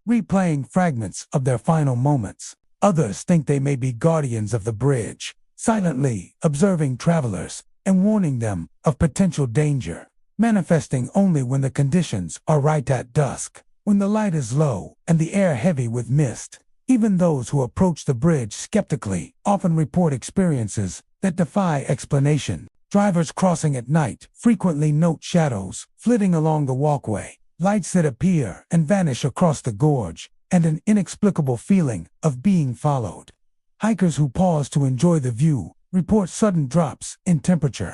replaying fragments of their final moments. Others think they may be guardians of the bridge, silently observing travelers and warning them of potential danger, manifesting only when the conditions are right at dusk, when the light is low and the air heavy with mist. Even those who approach the bridge skeptically often report experiences that defy explanation. Drivers crossing at night frequently note shadows flitting along the walkway, lights that appear and vanish across the gorge, and an inexplicable feeling of being followed. Hikers who pause to enjoy the view report sudden drops in temperature,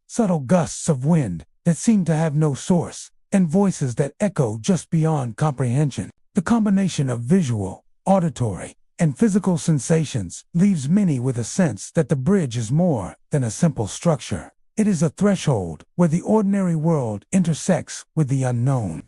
subtle gusts of wind that seem to have no source, and voices that echo just beyond comprehension. The combination of visual, auditory, and physical sensations leaves many with a sense that the bridge is more than a simple structure. It is a threshold where the ordinary world intersects with the unknown.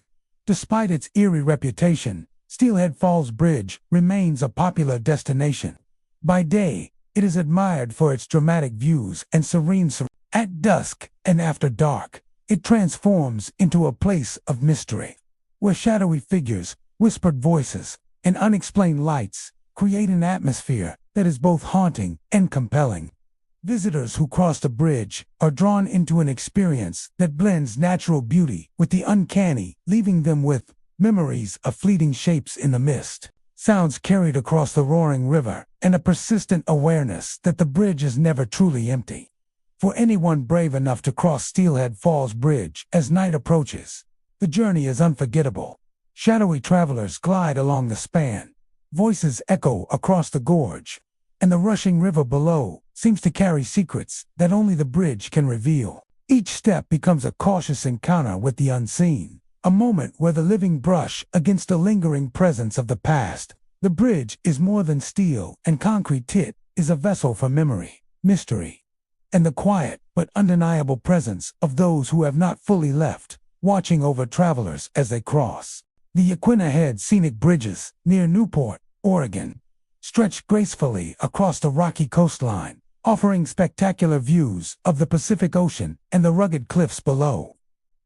Despite its eerie reputation, Steelhead Falls Bridge remains a popular destination. By day, it is admired for its dramatic views and serene At dusk and after dark, it transforms into a place of mystery, where shadowy figures, whispered voices, and unexplained lights create an atmosphere that is both haunting and compelling. Visitors who cross the bridge are drawn into an experience that blends natural beauty with the uncanny, leaving them with memories of fleeting shapes in the mist, sounds carried across the roaring river, and a persistent awareness that the bridge is never truly empty. For anyone brave enough to cross Steelhead Falls Bridge as night approaches, the journey is unforgettable. Shadowy travelers glide along the span, voices echo across the gorge, and the rushing river below seems to carry secrets that only the bridge can reveal. Each step becomes a cautious encounter with the unseen, a moment where the living brush against the lingering presence of the past. The bridge is more than steel and concrete. It is a vessel for memory, mystery, and the quiet but undeniable presence of those who have not fully left, watching over travelers as they cross. The Yaquina Head Scenic Bridges, near Newport, Oregon, stretch gracefully across the rocky coastline, offering spectacular views of the Pacific Ocean and the rugged cliffs below.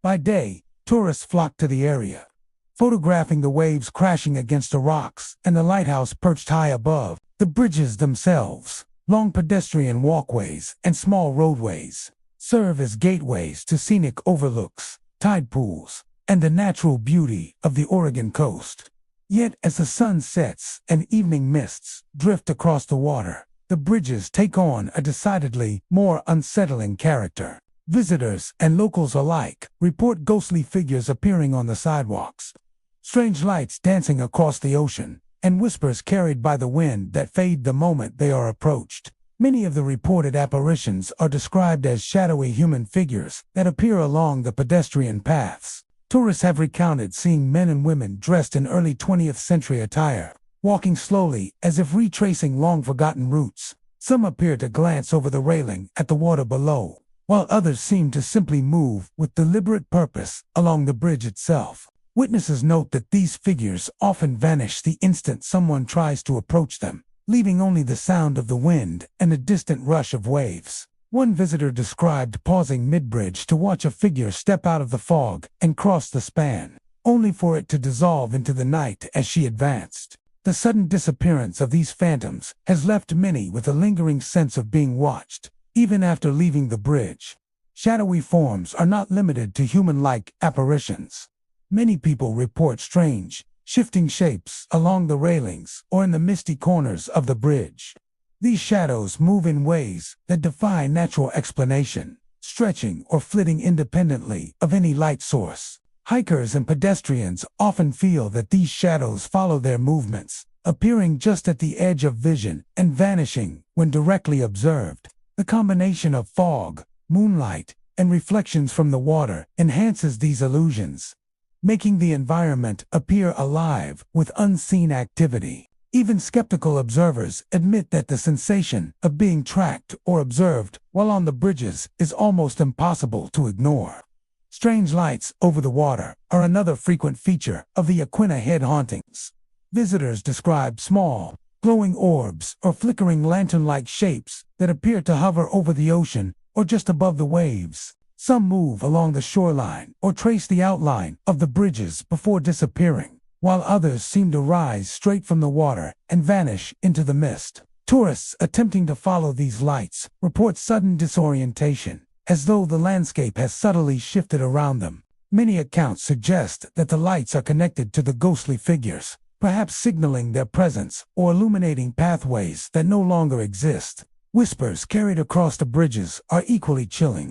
By day, tourists flock to the area, photographing the waves crashing against the rocks and the lighthouse perched high above. The bridges themselves, long pedestrian walkways and small roadways, serve as gateways to scenic overlooks, tide pools, and the natural beauty of the Oregon coast. Yet as the sun sets and evening mists drift across the water, the bridges take on a decidedly more unsettling character. Visitors and locals alike report ghostly figures appearing on the sidewalks, strange lights dancing across the ocean, and whispers carried by the wind that fade the moment they are approached. Many of the reported apparitions are described as shadowy human figures that appear along the pedestrian paths. Tourists have recounted seeing men and women dressed in early 20th century attire, walking slowly as if retracing long-forgotten routes. Some appear to glance over the railing at the water below, while others seem to simply move with deliberate purpose along the bridge itself. Witnesses note that these figures often vanish the instant someone tries to approach them, leaving only the sound of the wind and a distant rush of waves. One visitor described pausing mid-bridge to watch a figure step out of the fog and cross the span, only for it to dissolve into the night as she advanced. The sudden disappearance of these phantoms has left many with a lingering sense of being watched, even after leaving the bridge. Shadowy forms are not limited to human-like apparitions. Many people report strange, shifting shapes along the railings or in the misty corners of the bridge. These shadows move in ways that defy natural explanation, stretching or flitting independently of any light source. Hikers and pedestrians often feel that these shadows follow their movements, appearing just at the edge of vision and vanishing when directly observed. The combination of fog, moonlight, and reflections from the water enhances these illusions, making the environment appear alive with unseen activity. Even skeptical observers admit that the sensation of being tracked or observed while on the bridges is almost impossible to ignore. Strange lights over the water are another frequent feature of the Yaquina Head hauntings. Visitors describe small, glowing orbs or flickering lantern-like shapes that appear to hover over the ocean or just above the waves. Some move along the shoreline or trace the outline of the bridges before disappearing, while others seem to rise straight from the water and vanish into the mist. Tourists attempting to follow these lights report sudden disorientation, as though the landscape has subtly shifted around them. Many accounts suggest that the lights are connected to the ghostly figures, perhaps signaling their presence or illuminating pathways that no longer exist. Whispers carried across the bridges are equally chilling.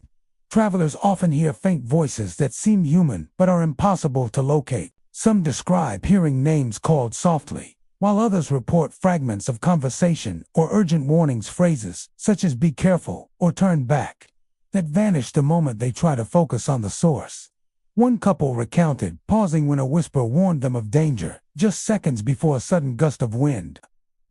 Travelers often hear faint voices that seem human but are impossible to locate. Some describe hearing names called softly, while others report fragments of conversation or urgent warnings phrases such as "be careful" or "turn back" that vanish the moment they try to focus on the source. One couple recounted pausing when a whisper warned them of danger, just seconds before a sudden gust of wind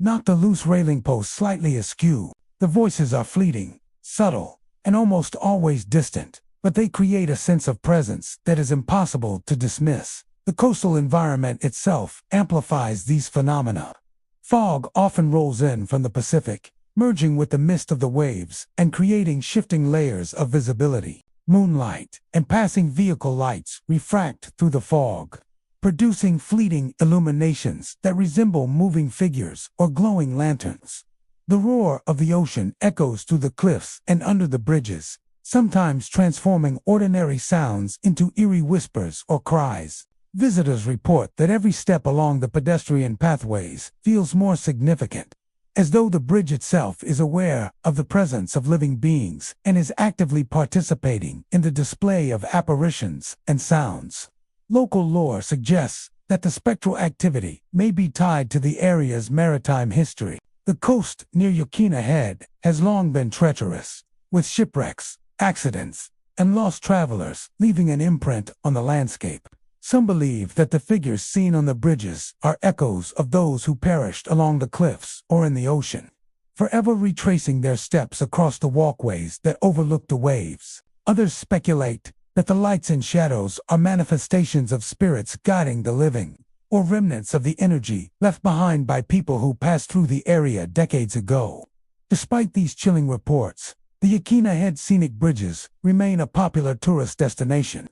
knocked a loose railing post slightly askew. The voices are fleeting, subtle, and almost always distant, but they create a sense of presence that is impossible to dismiss. The coastal environment itself amplifies these phenomena. Fog often rolls in from the Pacific, merging with the mist of the waves and creating shifting layers of visibility. Moonlight and passing vehicle lights refract through the fog, producing fleeting illuminations that resemble moving figures or glowing lanterns. The roar of the ocean echoes through the cliffs and under the bridges, sometimes transforming ordinary sounds into eerie whispers or cries. Visitors report that every step along the pedestrian pathways feels more significant, as though the bridge itself is aware of the presence of living beings and is actively participating in the display of apparitions and sounds. Local lore suggests that the spectral activity may be tied to the area's maritime history. The coast near Yaquina Head has long been treacherous, with shipwrecks, accidents, and lost travelers leaving an imprint on the landscape. Some believe that the figures seen on the bridges are echoes of those who perished along the cliffs or in the ocean. forever retracing their steps across the walkways that overlook the waves. Others speculate that the lights and shadows are manifestations of spirits guiding the living, or remnants of the energy left behind by people who passed through the area decades ago. Despite these chilling reports, the Yaquina Head Scenic Bridges remain a popular tourist destination.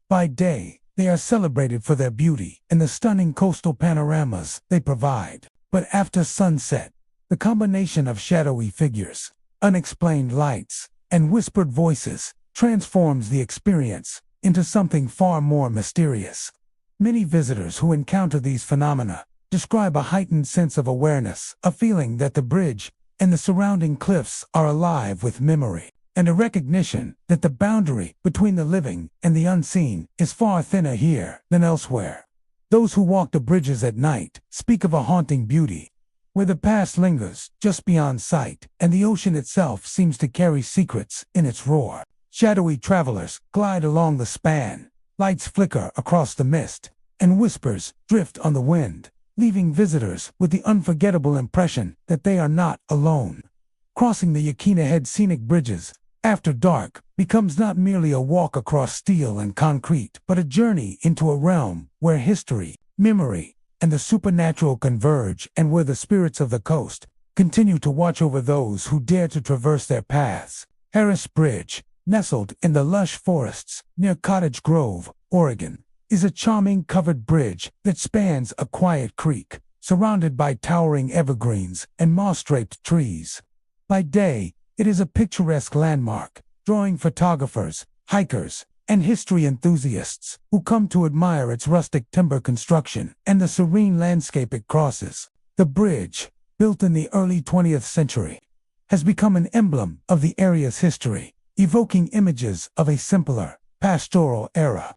By day, they are celebrated for their beauty and the stunning coastal panoramas they provide. But after sunset, the combination of shadowy figures, unexplained lights, and whispered voices transforms the experience into something far more mysterious. Many visitors who encounter these phenomena describe a heightened sense of awareness, a feeling that the bridge and the surrounding cliffs are alive with memory, and a recognition that the boundary between the living and the unseen is far thinner here than elsewhere. Those who walk the bridges at night speak of a haunting beauty, where the past lingers just beyond sight, and the ocean itself seems to carry secrets in its roar. Shadowy travelers glide along the span, lights flicker across the mist, and whispers drift on the wind, leaving visitors with the unforgettable impression that they are not alone. Crossing the Yaquina Head Scenic Bridges after dark becomes not merely a walk across steel and concrete, but a journey into a realm where history, memory, and the supernatural converge, and where the spirits of the coast continue to watch over those who dare to traverse their paths. Harris Bridge, nestled in the lush forests near Cottage Grove, Oregon, is a charming covered bridge that spans a quiet creek, surrounded by towering evergreens and moss-draped trees. By day, it is a picturesque landmark, drawing photographers, hikers, and history enthusiasts who come to admire its rustic timber construction and the serene landscape it crosses. The bridge, built in the early 20th century, has become an emblem of the area's history, evoking images of a simpler, pastoral era.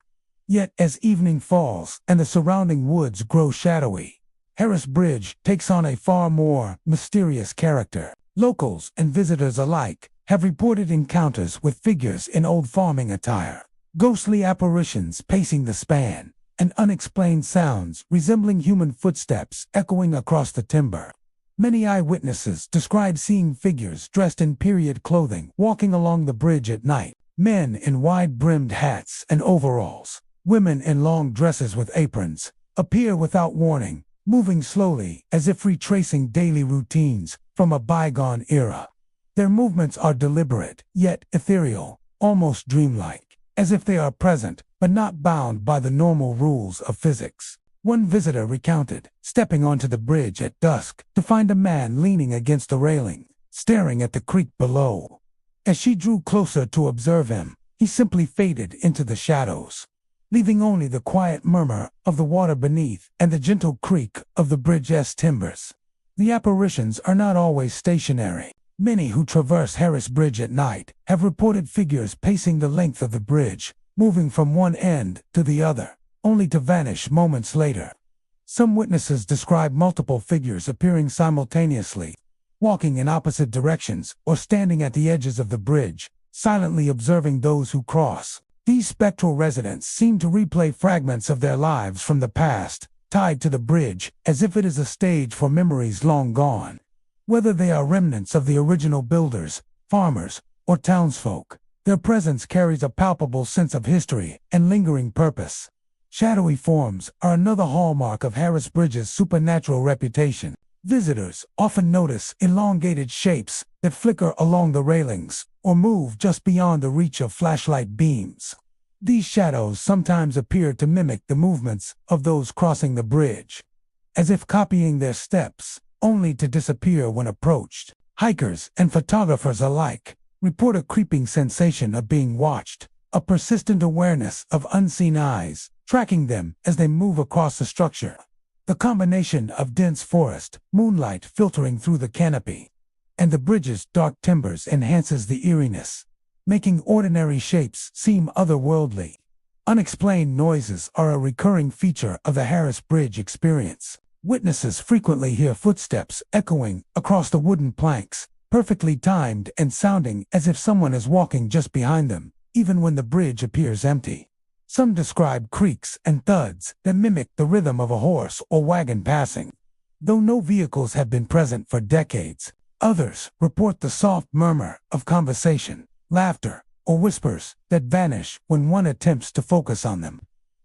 Yet as evening falls and the surrounding woods grow shadowy, Harris Bridge takes on a far more mysterious character. Locals and visitors alike have reported encounters with figures in old farming attire, ghostly apparitions pacing the span, and unexplained sounds resembling human footsteps echoing across the timber. Many eyewitnesses describe seeing figures dressed in period clothing walking along the bridge at night, men in wide-brimmed hats and overalls, women in long dresses with aprons, appear without warning, moving slowly as if retracing daily routines from a bygone era. Their movements are deliberate, yet ethereal, almost dreamlike, as if they are present but not bound by the normal rules of physics. One visitor recounted stepping onto the bridge at dusk to find a man leaning against the railing, staring at the creek below. As she drew closer to observe him, he simply faded into the shadows, leaving only the quiet murmur of the water beneath and the gentle creak of the bridge's timbers. The apparitions are not always stationary. Many who traverse Harris Bridge at night have reported figures pacing the length of the bridge, moving from one end to the other, only to vanish moments later. Some witnesses describe multiple figures appearing simultaneously, walking in opposite directions or standing at the edges of the bridge, silently observing those who cross. These spectral residents seem to replay fragments of their lives from the past, tied to the bridge as if it is a stage for memories long gone. Whether they are remnants of the original builders, farmers, or townsfolk, their presence carries a palpable sense of history and lingering purpose. Shadowy forms are another hallmark of Harris Bridge's supernatural reputation. Visitors often notice elongated shapes that flicker along the railings or move just beyond the reach of flashlight beams. These shadows sometimes appear to mimic the movements of those crossing the bridge, as if copying their steps, only to disappear when approached. Hikers and photographers alike report a creeping sensation of being watched, a persistent awareness of unseen eyes tracking them as they move across the structure. The combination of dense forest, moonlight filtering through the canopy, and the bridge's dark timbers enhances the eeriness, making ordinary shapes seem otherworldly. Unexplained noises are a recurring feature of the Harris Bridge experience. Witnesses frequently hear footsteps echoing across the wooden planks, perfectly timed and sounding as if someone is walking just behind them, even when the bridge appears empty. Some describe creaks and thuds that mimic the rhythm of a horse or wagon passing. Though no vehicles have been present for decades, Others report the soft murmur of conversation, laughter, or whispers that vanish when one attempts to focus on them.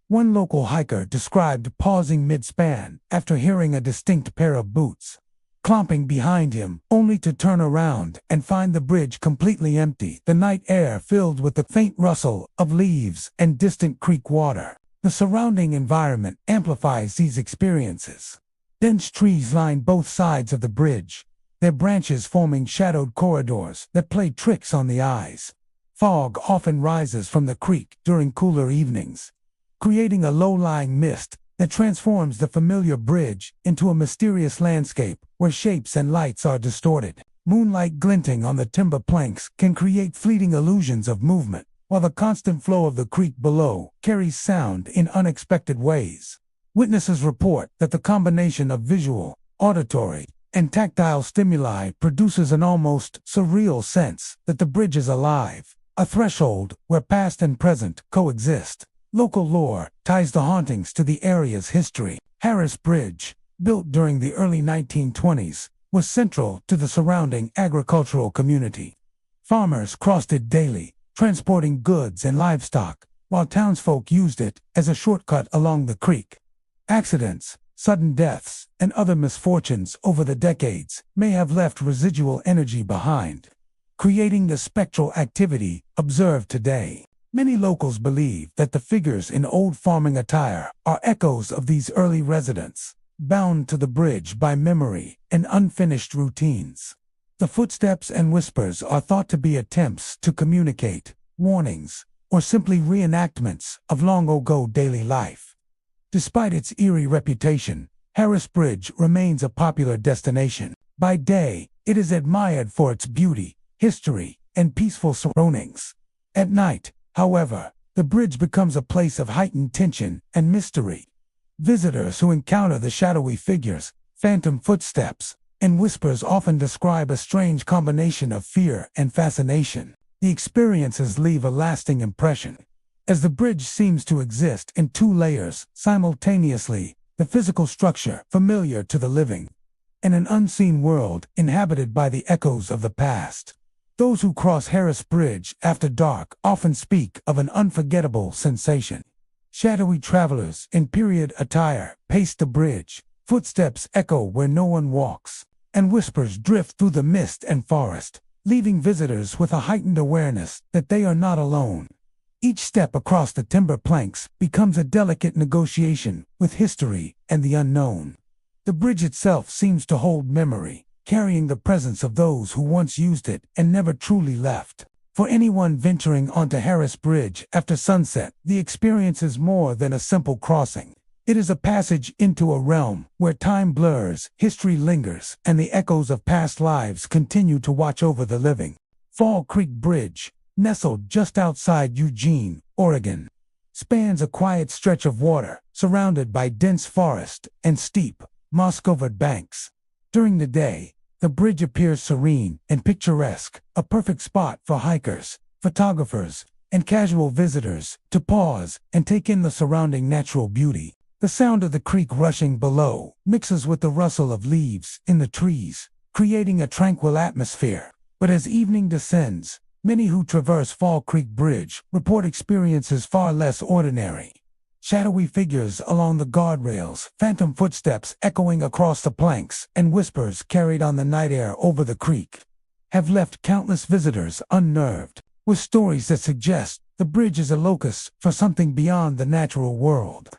One local hiker described pausing mid-span after hearing a distinct pair of boots clomping behind him, only to turn around and find the bridge completely empty, the night air filled with the faint rustle of leaves and distant creek water. The surrounding environment amplifies these experiences. Dense trees line both sides of the bridge, their branches forming shadowed corridors that play tricks on the eyes. Fog often rises from the creek during cooler evenings, creating a low-lying mist that transforms the familiar bridge into a mysterious landscape where shapes and lights are distorted. Moonlight glinting on the timber planks can create fleeting illusions of movement, while the constant flow of the creek below carries sound in unexpected ways. Witnesses report that the combination of visual, auditory, and tactile stimuli produces an almost surreal sense that the bridge is alive, a threshold where past and present coexist. Local lore ties the hauntings to the area's history. Harris Bridge, built during the early 1920s, was central to the surrounding agricultural community. Farmers crossed it daily, transporting goods and livestock, while townsfolk used it as a shortcut along the creek. Accidents, sudden deaths, and other misfortunes over the decades may have left residual energy behind, creating the spectral activity observed today. Many locals believe that the figures in old farming attire are echoes of these early residents, bound to the bridge by memory and unfinished routines. The footsteps and whispers are thought to be attempts to communicate, warnings, or simply reenactments of long-ago daily life. Despite its eerie reputation, Harris Bridge remains a popular destination. By day, it is admired for its beauty, history, and peaceful surroundings. At night, however, the bridge becomes a place of heightened tension and mystery. Visitors who encounter the shadowy figures, phantom footsteps, and whispers often describe a strange combination of fear and fascination. The experiences leave a lasting impression, as the bridge seems to exist in two layers simultaneously: the physical structure familiar to the living, and an unseen world inhabited by the echoes of the past. Those who cross Harris Bridge after dark often speak of an unforgettable sensation. Shadowy travelers in period attire pace the bridge, footsteps echo where no one walks, and whispers drift through the mist and forest, leaving visitors with a heightened awareness that they are not alone. Each step across the timber planks becomes a delicate negotiation with history and the unknown. The bridge itself seems to hold memory, carrying the presence of those who once used it and never truly left. For anyone venturing onto Harris Bridge after sunset, the experience is more than a simple crossing. It is a passage into a realm where time blurs, history lingers, and the echoes of past lives continue to watch over the living. Fall Creek Bridge, nestled just outside Eugene, Oregon, spans a quiet stretch of water surrounded by dense forest and steep, moss-covered banks. During the day, the bridge appears serene and picturesque, a perfect spot for hikers, photographers, and casual visitors to pause and take in the surrounding natural beauty. The sound of the creek rushing below mixes with the rustle of leaves in the trees, creating a tranquil atmosphere. But as evening descends, many who traverse Fall Creek Bridge report experiences far less ordinary. Shadowy figures along the guardrails, phantom footsteps echoing across the planks, and whispers carried on the night air over the creek have left countless visitors unnerved, with stories that suggest the bridge is a locus for something beyond the natural world.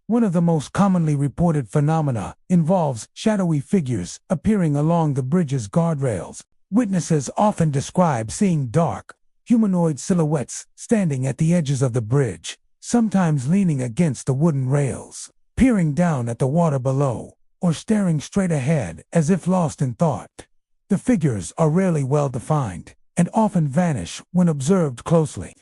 One of the most commonly reported phenomena involves shadowy figures appearing along the bridge's guardrails. Witnesses often describe seeing dark, humanoid silhouettes standing at the edges of the bridge, sometimes leaning against the wooden rails, peering down at the water below, or staring straight ahead as if lost in thought. The figures are rarely well defined, and often vanish when observed closely,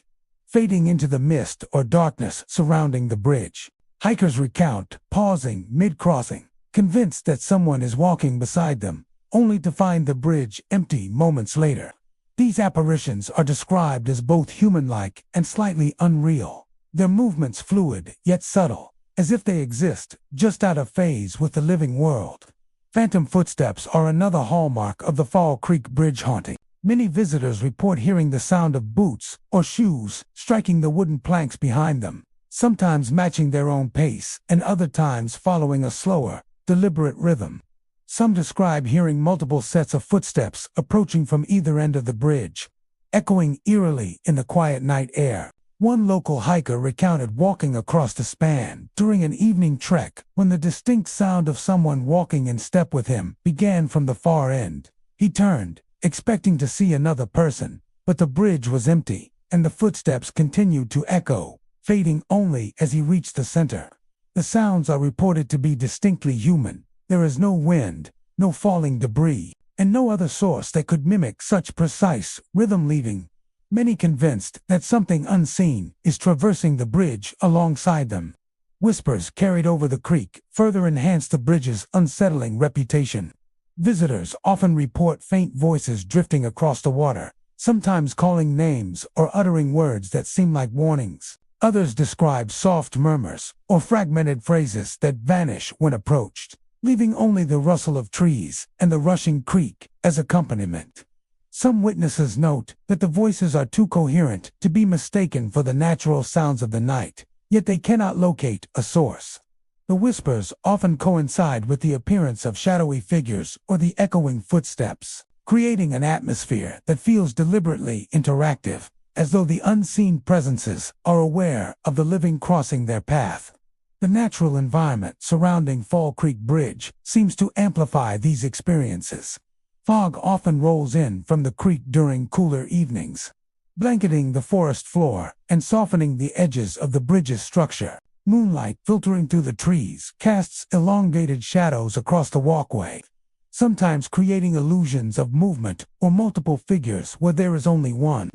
fading into the mist or darkness surrounding the bridge. Hikers recount pausing mid-crossing, convinced that someone is walking beside them, only to find the bridge empty moments later. These apparitions are described as both human-like and slightly unreal, their movements fluid yet subtle, as if they exist just out of phase with the living world. Phantom footsteps are another hallmark of the Fall Creek Bridge haunting. Many visitors report hearing the sound of boots or shoes striking the wooden planks behind them, sometimes matching their own pace and other times following a slower, deliberate rhythm. Some describe hearing multiple sets of footsteps approaching from either end of the bridge, echoing eerily in the quiet night air. One local hiker recounted walking across the span during an evening trek when the distinct sound of someone walking in step with him began from the far end. He turned, expecting to see another person, but the bridge was empty, and the footsteps continued to echo, fading only as he reached the center. The sounds are reported to be distinctly human. There is no wind, no falling debris, and no other source that could mimic such precise rhythm, leaving many convinced that something unseen is traversing the bridge alongside them. Whispers carried over the creek further enhance the bridge's unsettling reputation. Visitors often report faint voices drifting across the water, sometimes calling names or uttering words that seem like warnings. Others describe soft murmurs or fragmented phrases that vanish when approached, leaving only the rustle of trees and the rushing creek as accompaniment. Some witnesses note that the voices are too coherent to be mistaken for the natural sounds of the night, yet they cannot locate a source. The whispers often coincide with the appearance of shadowy figures or the echoing footsteps, creating an atmosphere that feels deliberately interactive, as though the unseen presences are aware of the living crossing their path. The natural environment surrounding Fall Creek Bridge seems to amplify these experiences. Fog often rolls in from the creek during cooler evenings, blanketing the forest floor and softening the edges of the bridge's structure. Moonlight filtering through the trees casts elongated shadows across the walkway, sometimes creating illusions of movement or multiple figures where there is only one.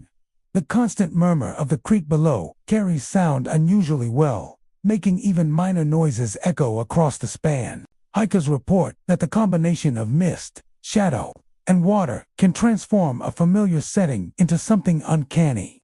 The constant murmur of the creek below carries sound unusually well, making even minor noises echo across the span. Hikers report that the combination of mist, shadow, and water can transform a familiar setting into something uncanny,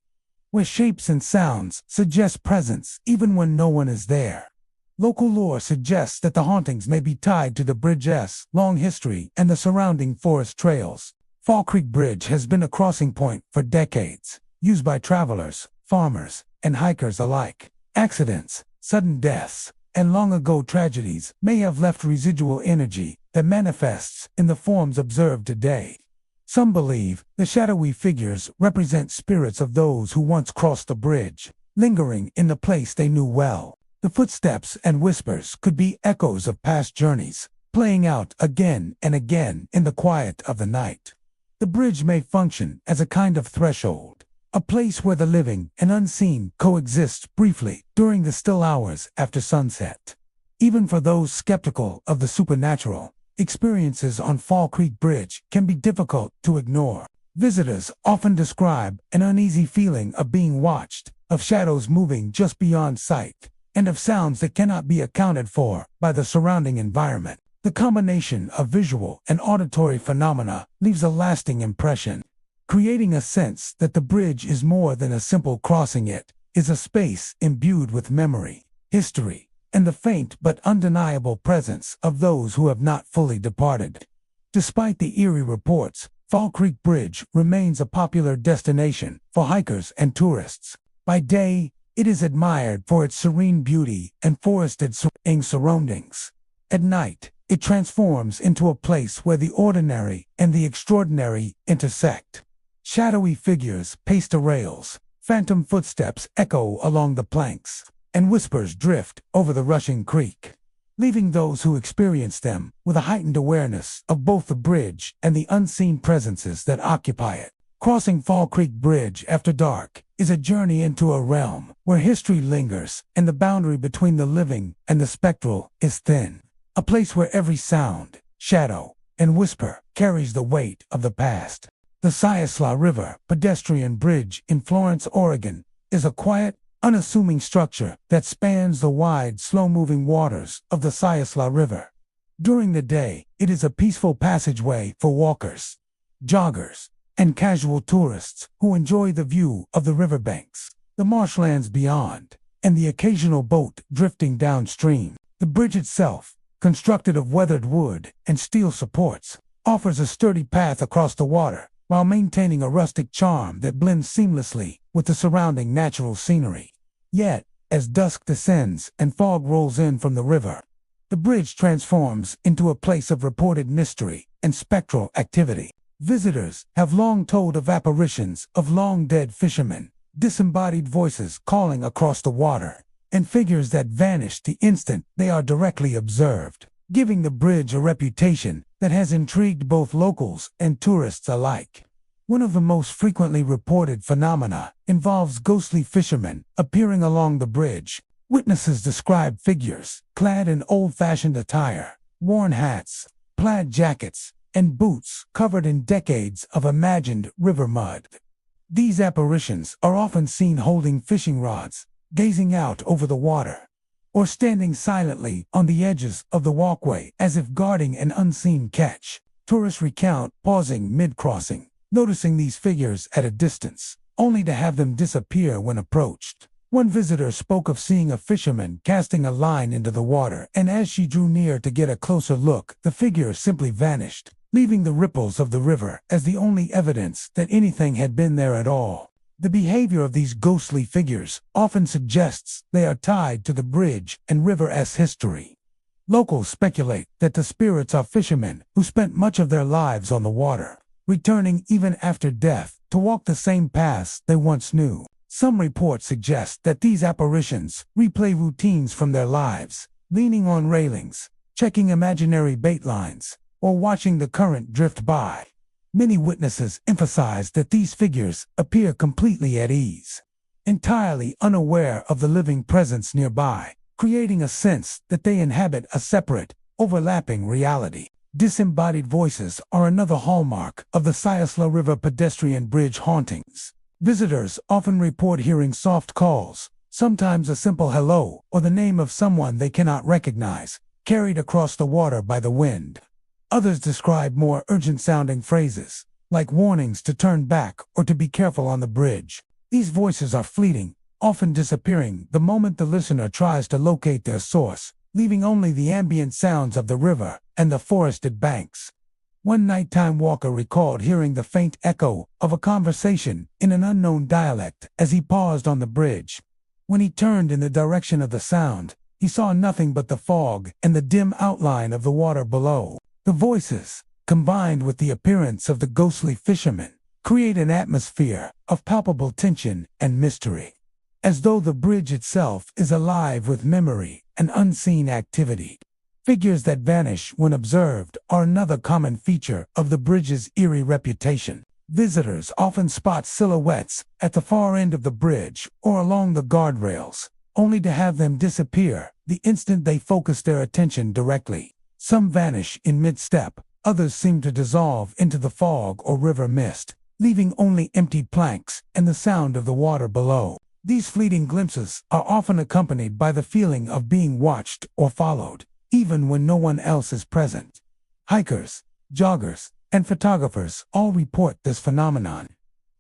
where shapes and sounds suggest presence even when no one is there. Local lore suggests that the hauntings may be tied to the bridge's long history and the surrounding forest trails. Fall Creek Bridge has been a crossing point for decades, used by travelers, farmers, and hikers alike. Accidents, sudden deaths, and long-ago tragedies may have left residual energy that manifests in the forms observed today. Some believe the shadowy figures represent spirits of those who once crossed the bridge, lingering in the place they knew well. The footsteps and whispers could be echoes of past journeys, playing out again and again in the quiet of the night. The bridge may function as a kind of threshold, a place where the living and unseen coexist briefly during the still hours after sunset. Even for those skeptical of the supernatural, experiences on Fall Creek Bridge can be difficult to ignore. Visitors often describe an uneasy feeling of being watched, of shadows moving just beyond sight, and of sounds that cannot be accounted for by the surrounding environment. The combination of visual and auditory phenomena leaves a lasting impression, creating a sense that the bridge is more than a simple crossing. It is a space imbued with memory, history, and the faint but undeniable presence of those who have not fully departed. Despite the eerie reports, Fall Creek Bridge remains a popular destination for hikers and tourists. By day, it is admired for its serene beauty and forested surroundings. At night, it transforms into a place where the ordinary and the extraordinary intersect. Shadowy figures pace the rails, phantom footsteps echo along the planks, and whispers drift over the rushing creek, leaving those who experience them with a heightened awareness of both the bridge and the unseen presences that occupy it. Crossing Fall Creek Bridge after dark is a journey into a realm where history lingers and the boundary between the living and the spectral is thin. A place where every sound, shadow, and whisper carries the weight of the past. The Siasla River pedestrian bridge in Florence, Oregon, is a quiet, unassuming structure that spans the wide, slow-moving waters of the Siasla River. During the day, it is a peaceful passageway for walkers, joggers, and casual tourists who enjoy the view of the riverbanks, the marshlands beyond, and the occasional boat drifting downstream. The bridge itself, constructed of weathered wood and steel supports, offers a sturdy path across the water while maintaining a rustic charm that blends seamlessly with the surrounding natural scenery. Yet, as dusk descends and fog rolls in from the river, the bridge transforms into a place of reported mystery and spectral activity. Visitors have long told of apparitions of long-dead fishermen, disembodied voices calling across the water, and figures that vanish the instant they are directly observed, giving the bridge a reputation that has intrigued both locals and tourists alike. One of the most frequently reported phenomena involves ghostly fishermen appearing along the bridge. Witnesses describe figures clad in old-fashioned attire, worn hats, plaid jackets, and boots covered in decades of imagined river mud. These apparitions are often seen holding fishing rods, gazing out over the water, or standing silently on the edges of the walkway as if guarding an unseen catch. Tourists recount pausing mid-crossing, noticing these figures at a distance, only to have them disappear when approached. One visitor spoke of seeing a fisherman casting a line into the water, and as she drew near to get a closer look, the figure simply vanished, leaving the ripples of the river as the only evidence that anything had been there at all. The behavior of these ghostly figures often suggests they are tied to the bridge and river's history. Locals speculate that the spirits are fishermen who spent much of their lives on the water, returning even after death to walk the same paths they once knew. Some reports suggest that these apparitions replay routines from their lives, leaning on railings, checking imaginary bait lines, or watching the current drift by. Many witnesses emphasize that these figures appear completely at ease, entirely unaware of the living presence nearby, creating a sense that they inhabit a separate, overlapping reality. Disembodied voices are another hallmark of the Sayasla River pedestrian bridge hauntings. Visitors often report hearing soft calls, sometimes a simple hello or the name of someone they cannot recognize, carried across the water by the wind. Others describe more urgent-sounding phrases, like warnings to turn back or to be careful on the bridge. These voices are fleeting, often disappearing the moment the listener tries to locate their source, leaving only the ambient sounds of the river and the forested banks. One nighttime walker recalled hearing the faint echo of a conversation in an unknown dialect as he paused on the bridge. When he turned in the direction of the sound, he saw nothing but the fog and the dim outline of the water below. The voices, combined with the appearance of the ghostly fishermen, create an atmosphere of palpable tension and mystery, as though the bridge itself is alive with memory and unseen activity. Figures that vanish when observed are another common feature of the bridge's eerie reputation. Visitors often spot silhouettes at the far end of the bridge or along the guardrails, only to have them disappear the instant they focus their attention directly. Some vanish in mid-step, others seem to dissolve into the fog or river mist, leaving only empty planks and the sound of the water below. These fleeting glimpses are often accompanied by the feeling of being watched or followed, even when no one else is present. Hikers, joggers, and photographers all report this phenomenon,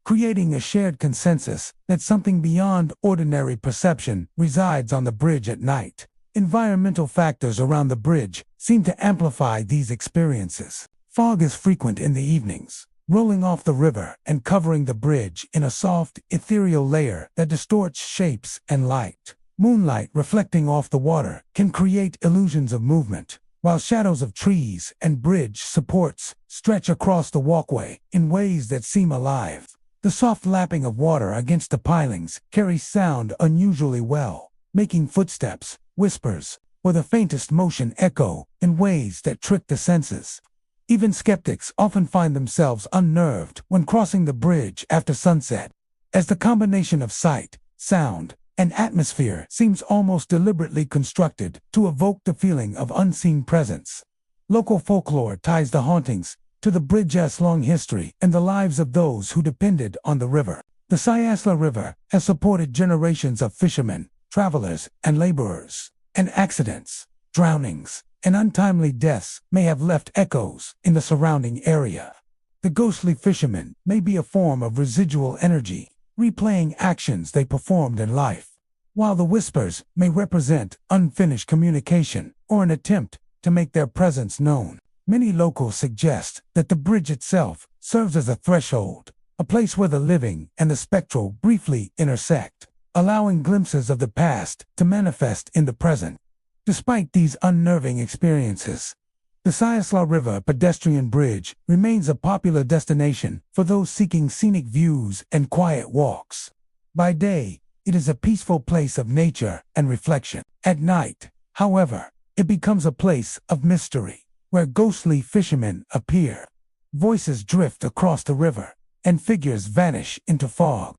creating a shared consensus that something beyond ordinary perception resides on the bridge at night. Environmental factors around the bridge seem to amplify these experiences. Fog is frequent in the evenings, rolling off the river and covering the bridge in a soft, ethereal layer that distorts shapes and light. Moonlight reflecting off the water can create illusions of movement, while shadows of trees and bridge supports stretch across the walkway in ways that seem alive. The soft lapping of water against the pilings carries sound unusually well, making footsteps, whispers, or the faintest motion echo in ways that trick the senses. Even skeptics often find themselves unnerved when crossing the bridge after sunset, as the combination of sight, sound, and atmosphere seems almost deliberately constructed to evoke the feeling of unseen presence. Local folklore ties the hauntings to the bridge's long history and the lives of those who depended on the river. The Sayasla River has supported generations of fishermen, travelers, and laborers, and accidents, drownings, and untimely deaths may have left echoes in the surrounding area. The ghostly fishermen may be a form of residual energy, replaying actions they performed in life, while the whispers may represent unfinished communication or an attempt to make their presence known. Many locals suggest that the bridge itself serves as a threshold, a place where the living and the spectral briefly intersect, allowing glimpses of the past to manifest in the present. Despite these unnerving experiences, the Siasla River pedestrian bridge remains a popular destination for those seeking scenic views and quiet walks. By day, it is a peaceful place of nature and reflection. At night, however, it becomes a place of mystery, where ghostly fishermen appear, voices drift across the river, and figures vanish into fog.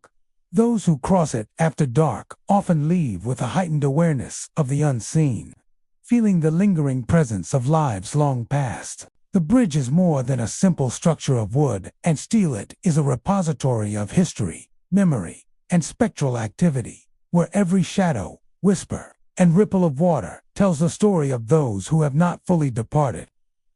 Those who cross it after dark often leave with a heightened awareness of the unseen, feeling the lingering presence of lives long past. The bridge is more than a simple structure of wood and steel. It is a repository of history, memory, and spectral activity, where every shadow, whisper, and ripple of water tells the story of those who have not fully departed,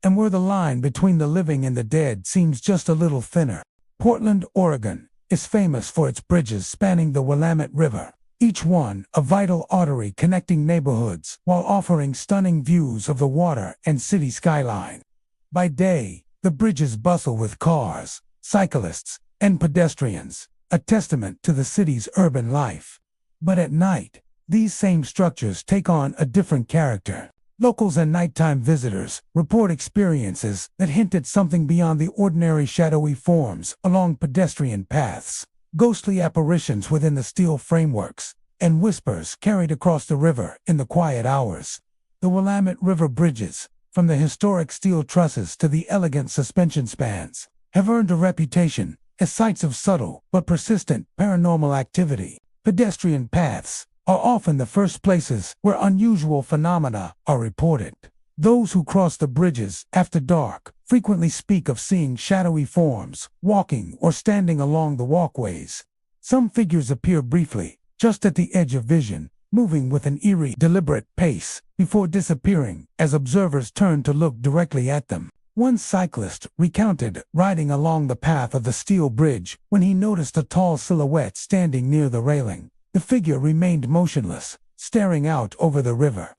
and where the line between the living and the dead seems just a little thinner. Portland, Oregon, is famous for its bridges spanning the Willamette River, each one a vital artery connecting neighborhoods while offering stunning views of the water and city skyline. By day, the bridges bustle with cars, cyclists, and pedestrians, a testament to the city's urban life. But at night, these same structures take on a different character. Locals and nighttime visitors report experiences that hint at something beyond the ordinary shadowy forms along pedestrian paths, ghostly apparitions within the steel frameworks, and whispers carried across the river in the quiet hours. The Willamette River bridges, from the historic steel trusses to the elegant suspension spans, have earned a reputation as sites of subtle but persistent paranormal activity. Pedestrian paths are often the first places where unusual phenomena are reported. Those who cross the bridges after dark frequently speak of seeing shadowy forms, walking or standing along the walkways. Some figures appear briefly, just at the edge of vision, moving with an eerie, deliberate pace, before disappearing as observers turn to look directly at them. One cyclist recounted riding along the path of the steel bridge when he noticed a tall silhouette standing near the railing. The figure remained motionless, staring out over the river.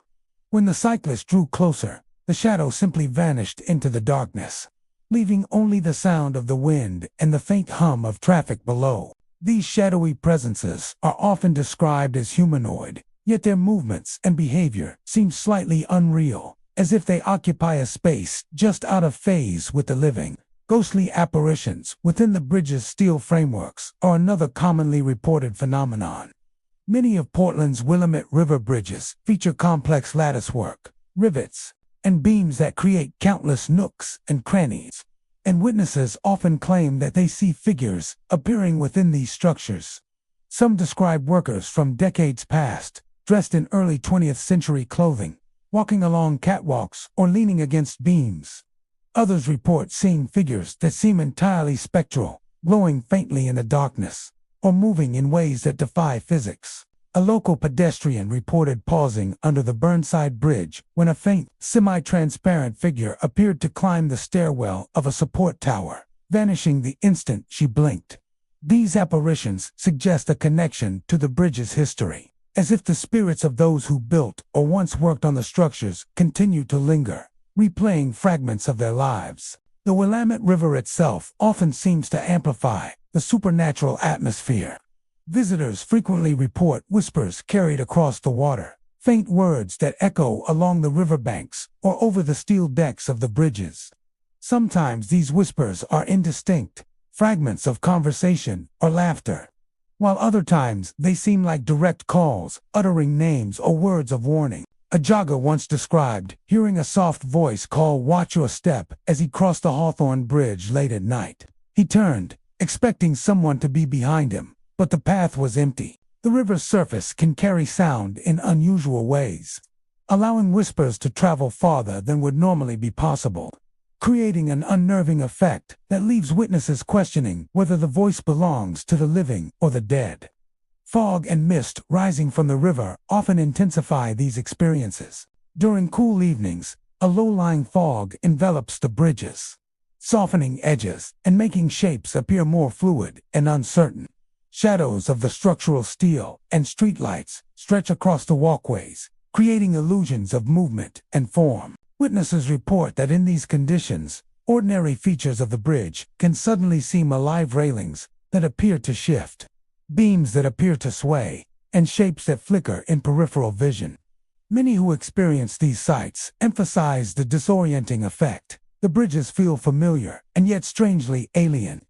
When the cyclist drew closer, the shadow simply vanished into the darkness, leaving only the sound of the wind and the faint hum of traffic below. These shadowy presences are often described as humanoid, yet their movements and behavior seem slightly unreal, as if they occupy a space just out of phase with the living. Ghostly apparitions within the bridge's steel frameworks are another commonly reported phenomenon. Many of Portland's Willamette River bridges feature complex latticework, rivets, and beams that create countless nooks and crannies, and witnesses often claim that they see figures appearing within these structures. Some describe workers from decades past, dressed in early 20th century clothing, walking along catwalks or leaning against beams. Others report seeing figures that seem entirely spectral, glowing faintly in the darkness, or moving in ways that defy physics. A local pedestrian reported pausing under the Burnside Bridge when a faint, semi-transparent figure appeared to climb the stairwell of a support tower, vanishing the instant she blinked. These apparitions suggest a connection to the bridge's history, as if the spirits of those who built or once worked on the structures continue to linger, replaying fragments of their lives. The Willamette River itself often seems to amplify the supernatural atmosphere. Visitors frequently report whispers carried across the water, faint words that echo along the riverbanks or over the steel decks of the bridges. Sometimes these whispers are indistinct, fragments of conversation or laughter, while other times they seem like direct calls, uttering names or words of warning. A jogger once described hearing a soft voice call "Watch your step" as he crossed the Hawthorne Bridge late at night. He turned, expecting someone to be behind him, but the path was empty. The river's surface can carry sound in unusual ways, allowing whispers to travel farther than would normally be possible, creating an unnerving effect that leaves witnesses questioning whether the voice belongs to the living or the dead. Fog and mist rising from the river often intensify these experiences. During cool evenings, a low-lying fog envelops the bridges, softening edges and making shapes appear more fluid and uncertain. Shadows of the structural steel and streetlights stretch across the walkways, creating illusions of movement and form. Witnesses report that in these conditions, ordinary features of the bridge can suddenly seem alive: railings that appear to shift, beams that appear to sway, and shapes that flicker in peripheral vision. Many who experience these sights emphasize the disorienting effect. The bridges feel familiar and yet strangely alien,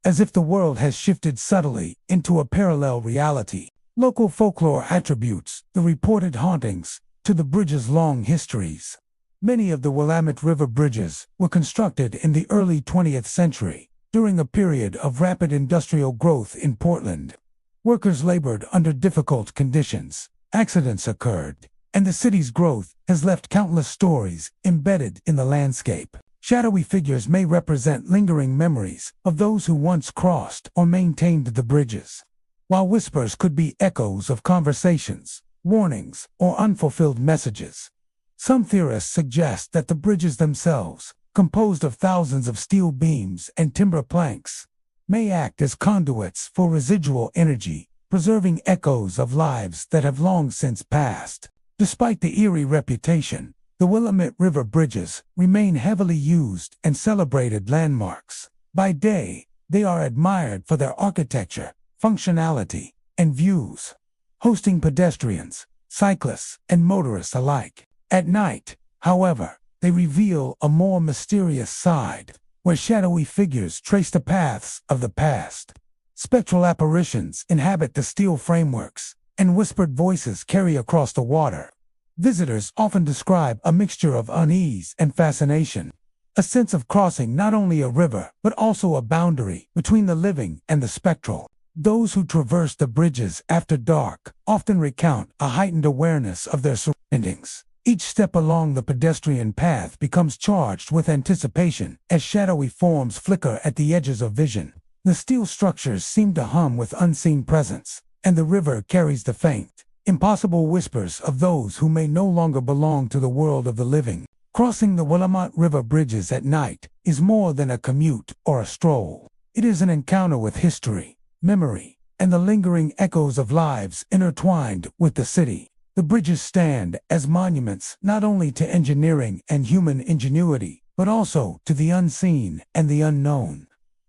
as if the world has shifted subtly into a parallel reality. Local folklore attributes the reported hauntings to the bridge's long histories. Many of the Willamette River bridges were constructed in the early 20th century, during a period of rapid industrial growth in Portland. Workers labored under difficult conditions, accidents occurred, and the city's growth has left countless stories embedded in the landscape. Shadowy figures may represent lingering memories of those who once crossed or maintained the bridges, while whispers could be echoes of conversations, warnings, or unfulfilled messages. Some theorists suggest that the bridges themselves, composed of thousands of steel beams and timber planks, may act as conduits for residual energy, preserving echoes of lives that have long since passed. Despite the eerie reputation, the Willamette River bridges remain heavily used and celebrated landmarks. By day, they are admired for their architecture, functionality, and views, hosting pedestrians, cyclists, and motorists alike. At night, however, they reveal a more mysterious side, where shadowy figures trace the paths of the past. Spectral apparitions inhabit the steel frameworks, and whispered voices carry across the water. Visitors often describe a mixture of unease and fascination, a sense of crossing not only a river but also a boundary between the living and the spectral. Those who traverse the bridges after dark often recount a heightened awareness of their surroundings. Each step along the pedestrian path becomes charged with anticipation as shadowy forms flicker at the edges of vision. The steel structures seem to hum with unseen presence, and the river carries the faint, impossible whispers of those who may no longer belong to the world of the living. Crossing the Willamette River bridges at night is more than a commute or a stroll. It is an encounter with history, memory, and the lingering echoes of lives intertwined with the city. The bridges stand as monuments not only to engineering and human ingenuity, but also to the unseen and the unknown,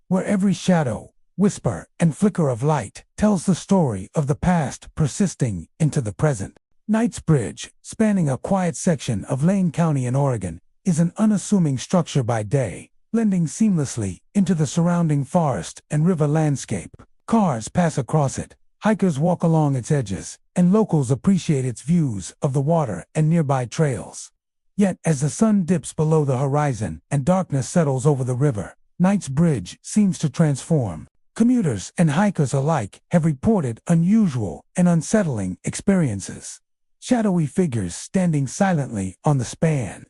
where every shadow, whisper, and flicker of light tells the story of the past persisting into the present. Knight's Bridge, spanning a quiet section of Lane County in Oregon, is an unassuming structure by day, blending seamlessly into the surrounding forest and river landscape. Cars pass across it, hikers walk along its edges, and locals appreciate its views of the water and nearby trails. Yet, as the sun dips below the horizon and darkness settles over the river, Knight's Bridge seems to transform. Commuters and hikers alike have reported unusual and unsettling experiences. Shadowy figures standing silently on the span,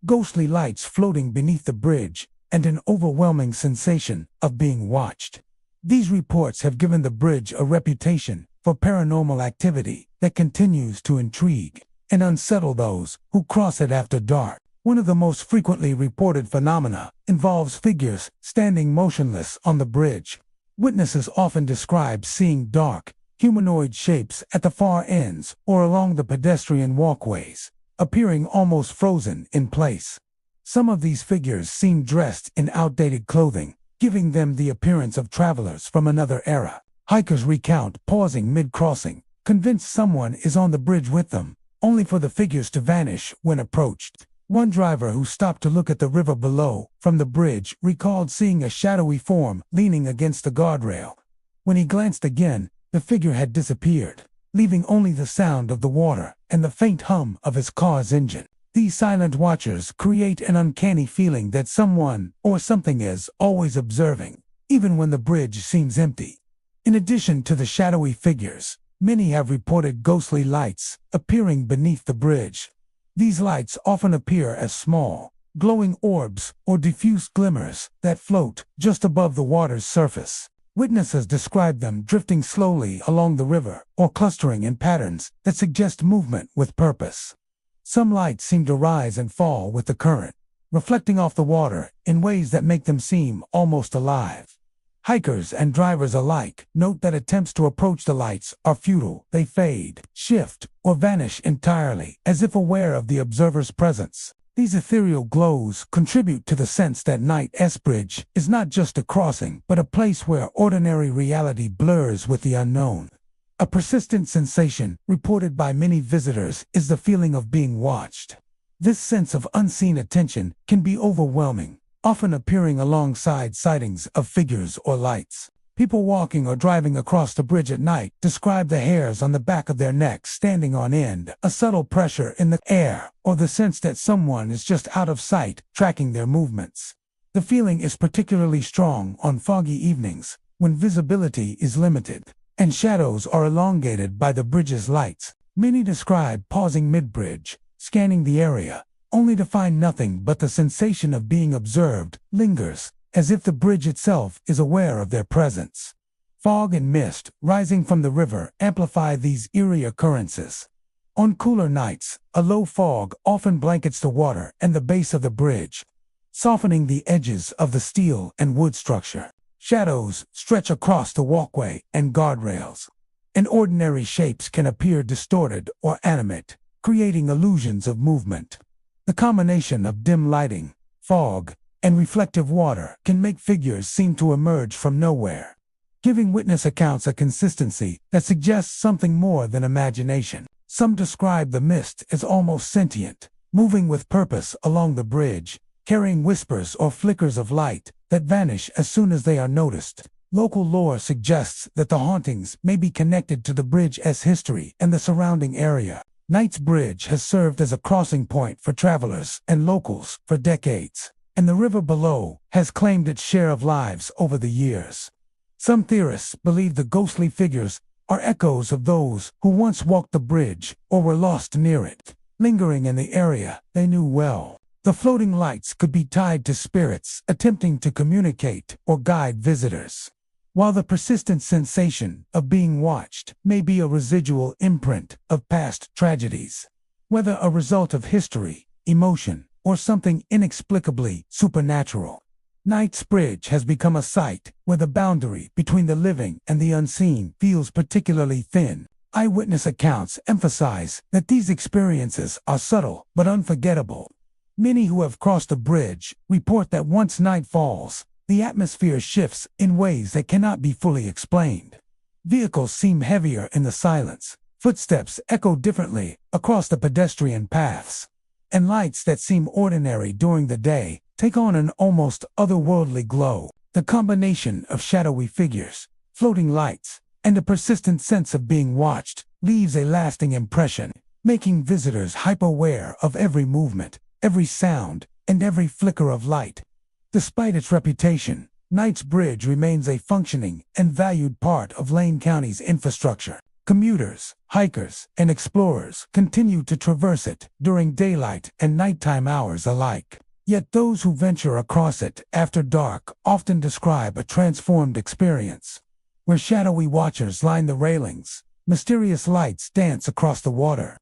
ghostly lights floating beneath the bridge, and an overwhelming sensation of being watched. These reports have given the bridge a reputation for paranormal activity that continues to intrigue and unsettle those who cross it after dark. One of the most frequently reported phenomena involves figures standing motionless on the bridge. Witnesses often describe seeing dark, humanoid shapes at the far ends or along the pedestrian walkways, appearing almost frozen in place. Some of these figures seem dressed in outdated clothing, giving them the appearance of travelers from another era. Hikers recount pausing mid-crossing, convinced someone is on the bridge with them, only for the figures to vanish when approached. One driver who stopped to look at the river below from the bridge recalled seeing a shadowy form leaning against the guardrail. When he glanced again, the figure had disappeared, leaving only the sound of the water and the faint hum of his car's engine. These silent watchers create an uncanny feeling that someone or something is always observing, even when the bridge seems empty. In addition to the shadowy figures, many have reported ghostly lights appearing beneath the bridge. These lights often appear as small, glowing orbs or diffuse glimmers that float just above the water's surface. Witnesses describe them drifting slowly along the river or clustering in patterns that suggest movement with purpose. Some lights seem to rise and fall with the current, reflecting off the water in ways that make them seem almost alive. Hikers and drivers alike note that attempts to approach the lights are futile. They fade, shift, or vanish entirely, as if aware of the observer's presence. These ethereal glows contribute to the sense that Knight's Bridge is not just a crossing, but a place where ordinary reality blurs with the unknown. A persistent sensation, reported by many visitors, is the feeling of being watched. This sense of unseen attention can be overwhelming, often appearing alongside sightings of figures or lights. People walking or driving across the bridge at night describe the hairs on the back of their necks standing on end, a subtle pressure in the air, or the sense that someone is just out of sight, tracking their movements. The feeling is particularly strong on foggy evenings, when visibility is limited, and shadows are elongated by the bridge's lights. Many describe pausing mid-bridge, scanning the area, only to find nothing but the sensation of being observed lingers, as if the bridge itself is aware of their presence. Fog and mist rising from the river amplify these eerie occurrences. On cooler nights, a low fog often blankets the water and the base of the bridge, softening the edges of the steel and wood structure. Shadows stretch across the walkway and guardrails, and ordinary shapes can appear distorted or animate, creating illusions of movement. The combination of dim lighting, fog, and reflective water can make figures seem to emerge from nowhere, giving witness accounts a consistency that suggests something more than imagination. Some describe the mist as almost sentient, moving with purpose along the bridge, carrying whispers or flickers of light that vanish as soon as they are noticed. Local lore suggests that the hauntings may be connected to the bridge's history and the surrounding area. Knight's Bridge has served as a crossing point for travelers and locals for decades, and the river below has claimed its share of lives over the years. Some theorists believe the ghostly figures are echoes of those who once walked the bridge or were lost near it, lingering in the area they knew well. The floating lights could be tied to spirits attempting to communicate or guide visitors, while the persistent sensation of being watched may be a residual imprint of past tragedies. Whether a result of history, emotion, or something inexplicably supernatural, Knight's Bridge has become a site where the boundary between the living and the unseen feels particularly thin. Eyewitness accounts emphasize that these experiences are subtle but unforgettable. Many who have crossed the bridge report that once night falls, the atmosphere shifts in ways that cannot be fully explained. Vehicles seem heavier in the silence, footsteps echo differently across the pedestrian paths, and lights that seem ordinary during the day take on an almost otherworldly glow. The combination of shadowy figures, floating lights, and a persistent sense of being watched leaves a lasting impression, making visitors hyper-aware of every movement, every sound, and every flicker of light. Despite its reputation, Knight's Bridge remains a functioning and valued part of Lane County's infrastructure. Commuters, hikers, and explorers continue to traverse it during daylight and nighttime hours alike. Yet those who venture across it after dark often describe a transformed experience, where shadowy watchers line the railings, mysterious lights dance across the water,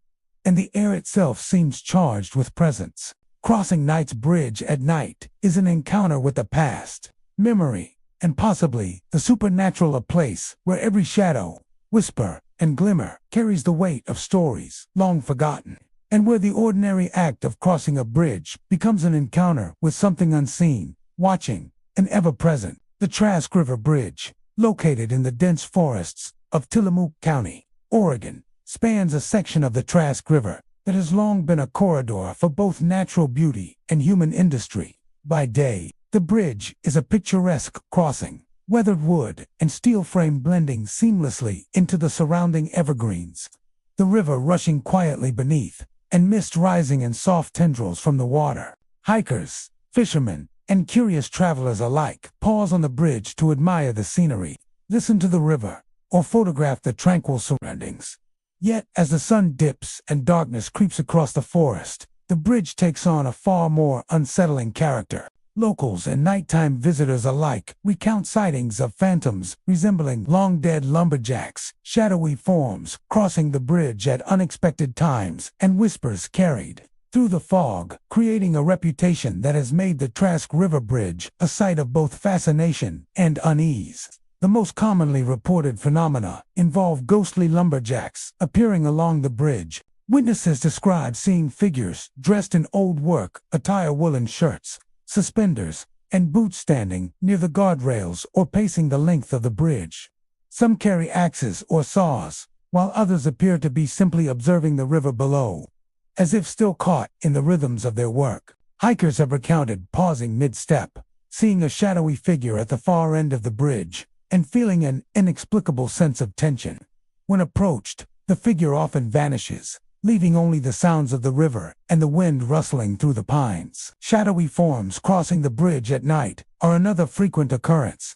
and the air itself seems charged with presence. Crossing Knight's Bridge at night is an encounter with the past, memory, and possibly the supernatural, a place where every shadow, whisper, and glimmer carries the weight of stories long forgotten, and where the ordinary act of crossing a bridge becomes an encounter with something unseen, watching, and ever-present. The Trask River Bridge, located in the dense forests of Tillamook County, Oregon, spans a section of the Trask River that has long been a corridor for both natural beauty and human industry. By day, the bridge is a picturesque crossing, weathered wood and steel frame blending seamlessly into the surrounding evergreens, the river rushing quietly beneath, and mist rising in soft tendrils from the water. Hikers, fishermen, and curious travelers alike pause on the bridge to admire the scenery, listen to the river, or photograph the tranquil surroundings. Yet, as the sun dips and darkness creeps across the forest, the bridge takes on a far more unsettling character. Locals and nighttime visitors alike recount sightings of phantoms resembling long-dead lumberjacks, shadowy forms crossing the bridge at unexpected times, and whispers carried through the fog, creating a reputation that has made the Trask River Bridge a site of both fascination and unease. The most commonly reported phenomena involve ghostly lumberjacks appearing along the bridge, Witnesses describe seeing figures dressed in old work attire, woolen shirts, suspenders, and boots standing near the guardrails or pacing the length of the bridge. Some carry axes or saws, while others appear to be simply observing the river below, as if still caught in the rhythms of their work. Hikers have recounted pausing mid-step, seeing a shadowy figure at the far end of the bridge, and feeling an inexplicable sense of tension. When approached, the figure often vanishes, leaving only the sounds of the river and the wind rustling through the pines. Shadowy forms crossing the bridge at night are another frequent occurrence.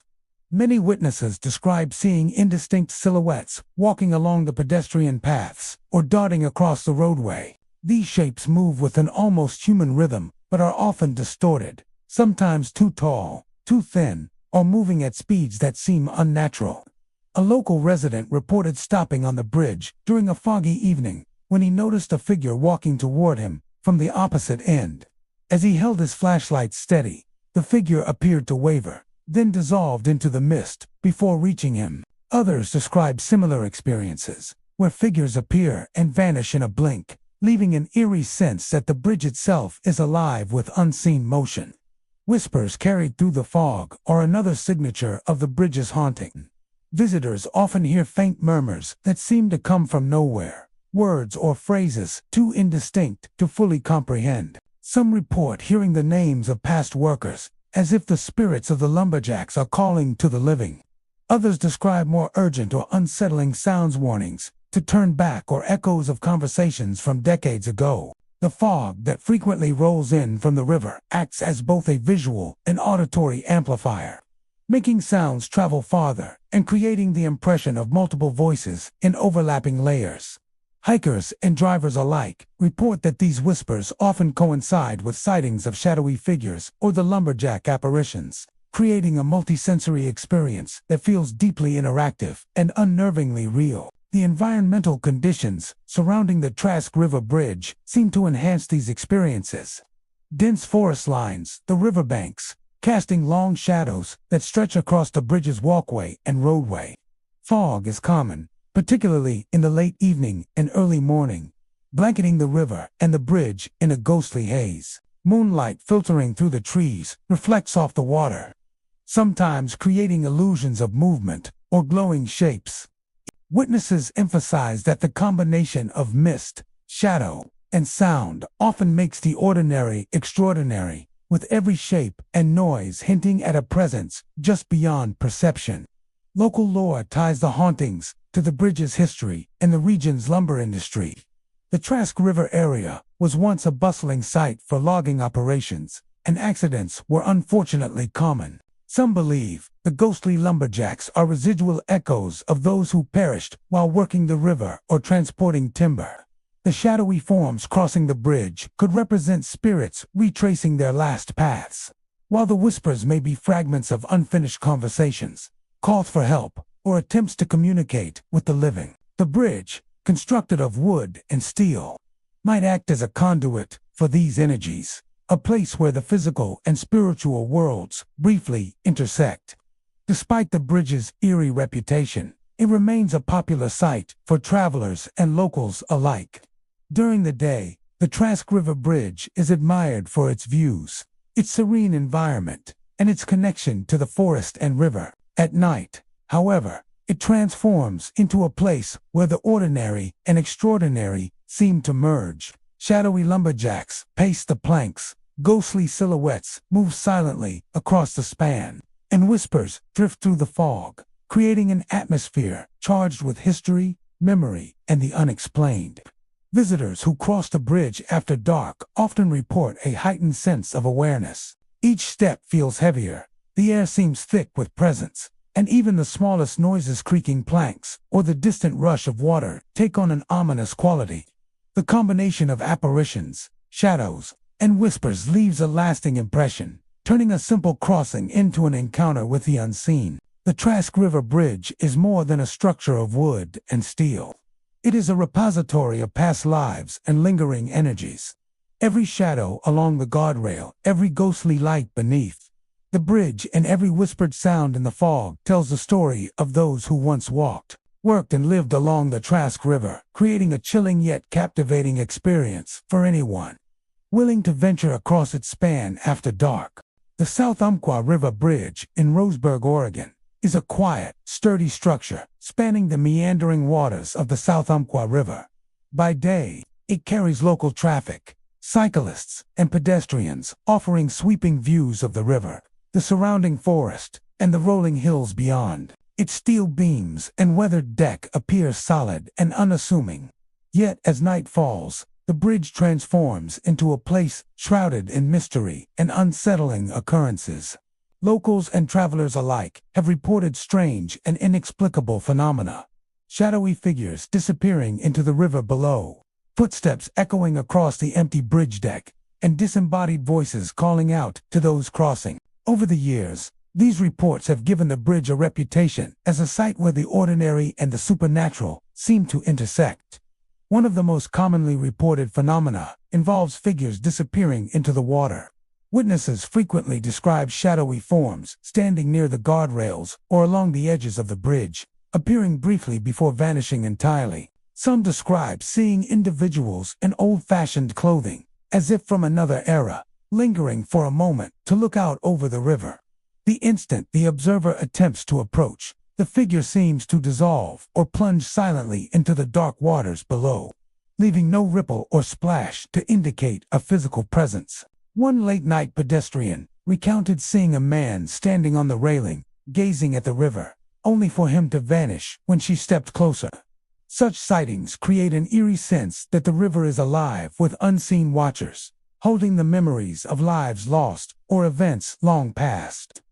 Many witnesses describe seeing indistinct silhouettes walking along the pedestrian paths or darting across the roadway. These shapes move with an almost human rhythm, but are often distorted, sometimes too tall, too thin, or moving at speeds that seem unnatural. A local resident reported stopping on the bridge during a foggy evening when he noticed a figure walking toward him from the opposite end. As he held his flashlight steady, the figure appeared to waver, then dissolved into the mist before reaching him. Others describe similar experiences, where figures appear and vanish in a blink, leaving an eerie sense that the bridge itself is alive with unseen motion. Whispers carried through the fog are another signature of the bridge's haunting. Visitors often hear faint murmurs that seem to come from nowhere, words or phrases too indistinct to fully comprehend. Some report hearing the names of past workers, as if the spirits of the lumberjacks are calling to the living. Others describe more urgent or unsettling sounds, warnings to turn back, or echoes of conversations from decades ago. The fog that frequently rolls in from the river acts as both a visual and auditory amplifier, making sounds travel farther and creating the impression of multiple voices in overlapping layers. Hikers and drivers alike report that these whispers often coincide with sightings of shadowy figures or the lumberjack apparitions, creating a multisensory experience that feels deeply interactive and unnervingly real. The environmental conditions surrounding the Trask River Bridge seem to enhance these experiences. Dense forest lines the riverbanks, casting long shadows that stretch across the bridge's walkway and roadway. Fog is common, particularly in the late evening and early morning, blanketing the river and the bridge in a ghostly haze. Moonlight filtering through the trees reflects off the water, sometimes creating illusions of movement or glowing shapes. Witnesses emphasize that the combination of mist, shadow, and sound often makes the ordinary extraordinary, with every shape and noise hinting at a presence just beyond perception. Local lore ties the hauntings to the bridge's history and the region's lumber industry. The Trask River area was once a bustling site for logging operations, and accidents were unfortunately common. Some believe the ghostly lumberjacks are residual echoes of those who perished while working the river or transporting timber. The shadowy forms crossing the bridge could represent spirits retracing their last paths, while the whispers may be fragments of unfinished conversations, calls for help, or attempts to communicate with the living. The bridge, constructed of wood and steel, might act as a conduit for these energies, a place where the physical and spiritual worlds briefly intersect. Despite the bridge's eerie reputation, it remains a popular site for travelers and locals alike. During the day, the Trask River Bridge is admired for its views, its serene environment, and its connection to the forest and river. At night, however, it transforms into a place where the ordinary and extraordinary seem to merge. Shadowy lumberjacks pace the planks, ghostly silhouettes move silently across the span, and whispers drift through the fog, creating an atmosphere charged with history, memory, and the unexplained. Visitors who cross the bridge after dark often report a heightened sense of awareness. Each step feels heavier, the air seems thick with presence, and even the smallest noises, creaking planks or the distant rush of water, take on an ominous quality. The combination of apparitions, shadows, and whispers leaves a lasting impression, turning a simple crossing into an encounter with the unseen. The Trask River Bridge is more than a structure of wood and steel. It is a repository of past lives and lingering energies. Every shadow along the guardrail, every ghostly light beneath the bridge, and every whispered sound in the fog tells the story of those who once walked worked and lived along the Trask River, creating a chilling yet captivating experience for anyone willing to venture across its span after dark. The South Umpqua River Bridge in Roseburg, Oregon, is a quiet, sturdy structure spanning the meandering waters of the South Umpqua River. By day, it carries local traffic, cyclists, and pedestrians, offering sweeping views of the river, the surrounding forest, and the rolling hills beyond. Its steel beams and weathered deck appear solid and unassuming. Yet as night falls, the bridge transforms into a place shrouded in mystery and unsettling occurrences. Locals and travelers alike have reported strange and inexplicable phenomena. Shadowy figures disappearing into the river below, footsteps echoing across the empty bridge deck, and disembodied voices calling out to those crossing. Over the years, these reports have given the bridge a reputation as a site where the ordinary and the supernatural seem to intersect. One of the most commonly reported phenomena involves figures disappearing into the water. Witnesses frequently describe shadowy forms standing near the guardrails or along the edges of the bridge, appearing briefly before vanishing entirely. Some describe seeing individuals in old-fashioned clothing, as if from another era, lingering for a moment to look out over the river. The instant the observer attempts to approach, the figure seems to dissolve or plunge silently into the dark waters below, leaving no ripple or splash to indicate a physical presence. One late-night pedestrian recounted seeing a man standing on the railing, gazing at the river, only for him to vanish when she stepped closer. Such sightings create an eerie sense that the river is alive with unseen watchers, holding the memories of lives lost or events long past.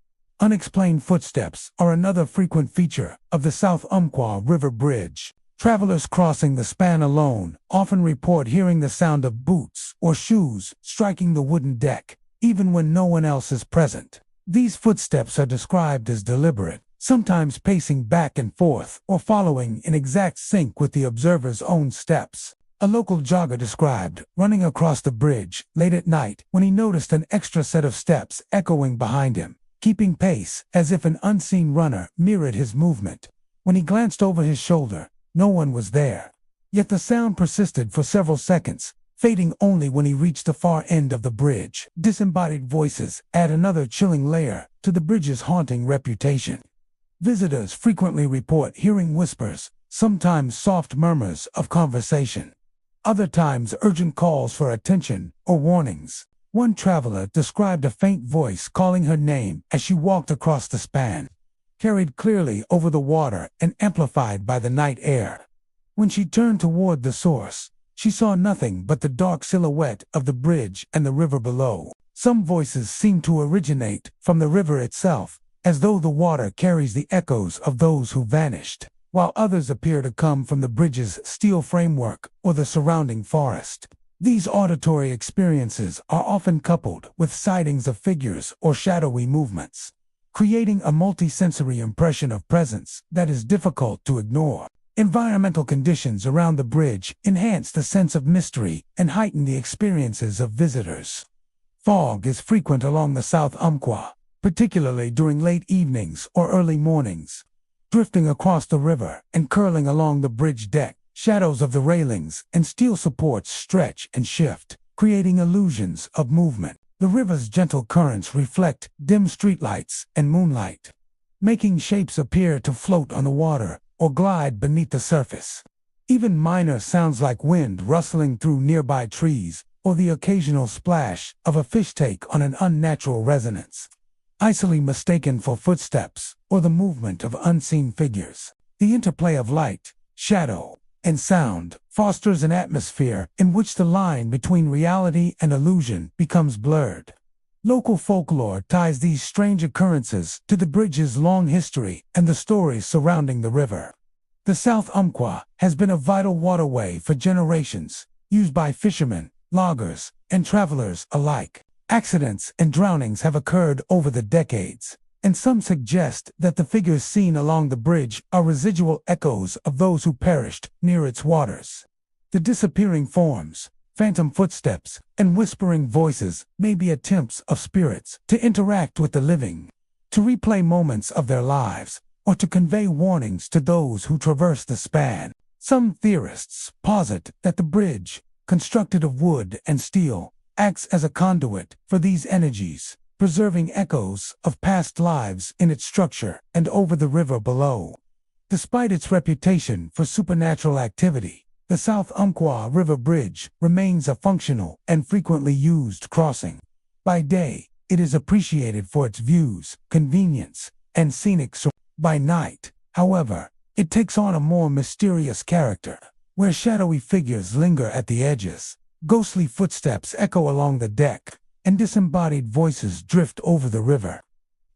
Unexplained footsteps are another frequent feature of the South Umpqua River Bridge. Travelers crossing the span alone often report hearing the sound of boots or shoes striking the wooden deck, even when no one else is present. These footsteps are described as deliberate, sometimes pacing back and forth or following in exact sync with the observer's own steps. A local jogger described running across the bridge late at night when he noticed an extra set of steps echoing behind him, keeping pace as if an unseen runner mirrored his movement. When he glanced over his shoulder, no one was there. Yet the sound persisted for several seconds, fading only when he reached the far end of the bridge. Disembodied voices add another chilling layer to the bridge's haunting reputation. Visitors frequently report hearing whispers, sometimes soft murmurs of conversation, other times urgent calls for attention or warnings. One traveler described a faint voice calling her name as she walked across the span, carried clearly over the water and amplified by the night air. When she turned toward the source, she saw nothing but the dark silhouette of the bridge and the river below. Some voices seem to originate from the river itself, as though the water carries the echoes of those who vanished, while others appear to come from the bridge's steel framework or the surrounding forest. These auditory experiences are often coupled with sightings of figures or shadowy movements, creating a multisensory impression of presence that is difficult to ignore. Environmental conditions around the bridge enhance the sense of mystery and heighten the experiences of visitors. Fog is frequent along the South Umpqua, particularly during late evenings or early mornings. Drifting across the river and curling along the bridge deck, shadows of the railings and steel supports stretch and shift, creating illusions of movement. The river's gentle currents reflect dim streetlights and moonlight, making shapes appear to float on the water or glide beneath the surface. Even minor sounds like wind rustling through nearby trees or the occasional splash of a fish take on an unnatural resonance, easily mistaken for footsteps or the movement of unseen figures. The interplay of light, shadow, and sound fosters an atmosphere in which the line between reality and illusion becomes blurred. Local folklore ties these strange occurrences to the bridge's long history and the stories surrounding the river. The South Umpqua has been a vital waterway for generations, used by fishermen, loggers, and travelers alike. Accidents and drownings have occurred over the decades, and some suggest that the figures seen along the bridge are residual echoes of those who perished near its waters. The disappearing forms, phantom footsteps, and whispering voices may be attempts of spirits to interact with the living, to replay moments of their lives, or to convey warnings to those who traverse the span. Some theorists posit that the bridge, constructed of wood and steel, acts as a conduit for these energies, preserving echoes of past lives in its structure and over the river below. Despite its reputation for supernatural activity, the South Umpqua River Bridge remains a functional and frequently used crossing. By day, it is appreciated for its views, convenience, and scenic surroundings. By night, however, it takes on a more mysterious character, where shadowy figures linger at the edges, ghostly footsteps echo along the deck, and disembodied voices drift over the river.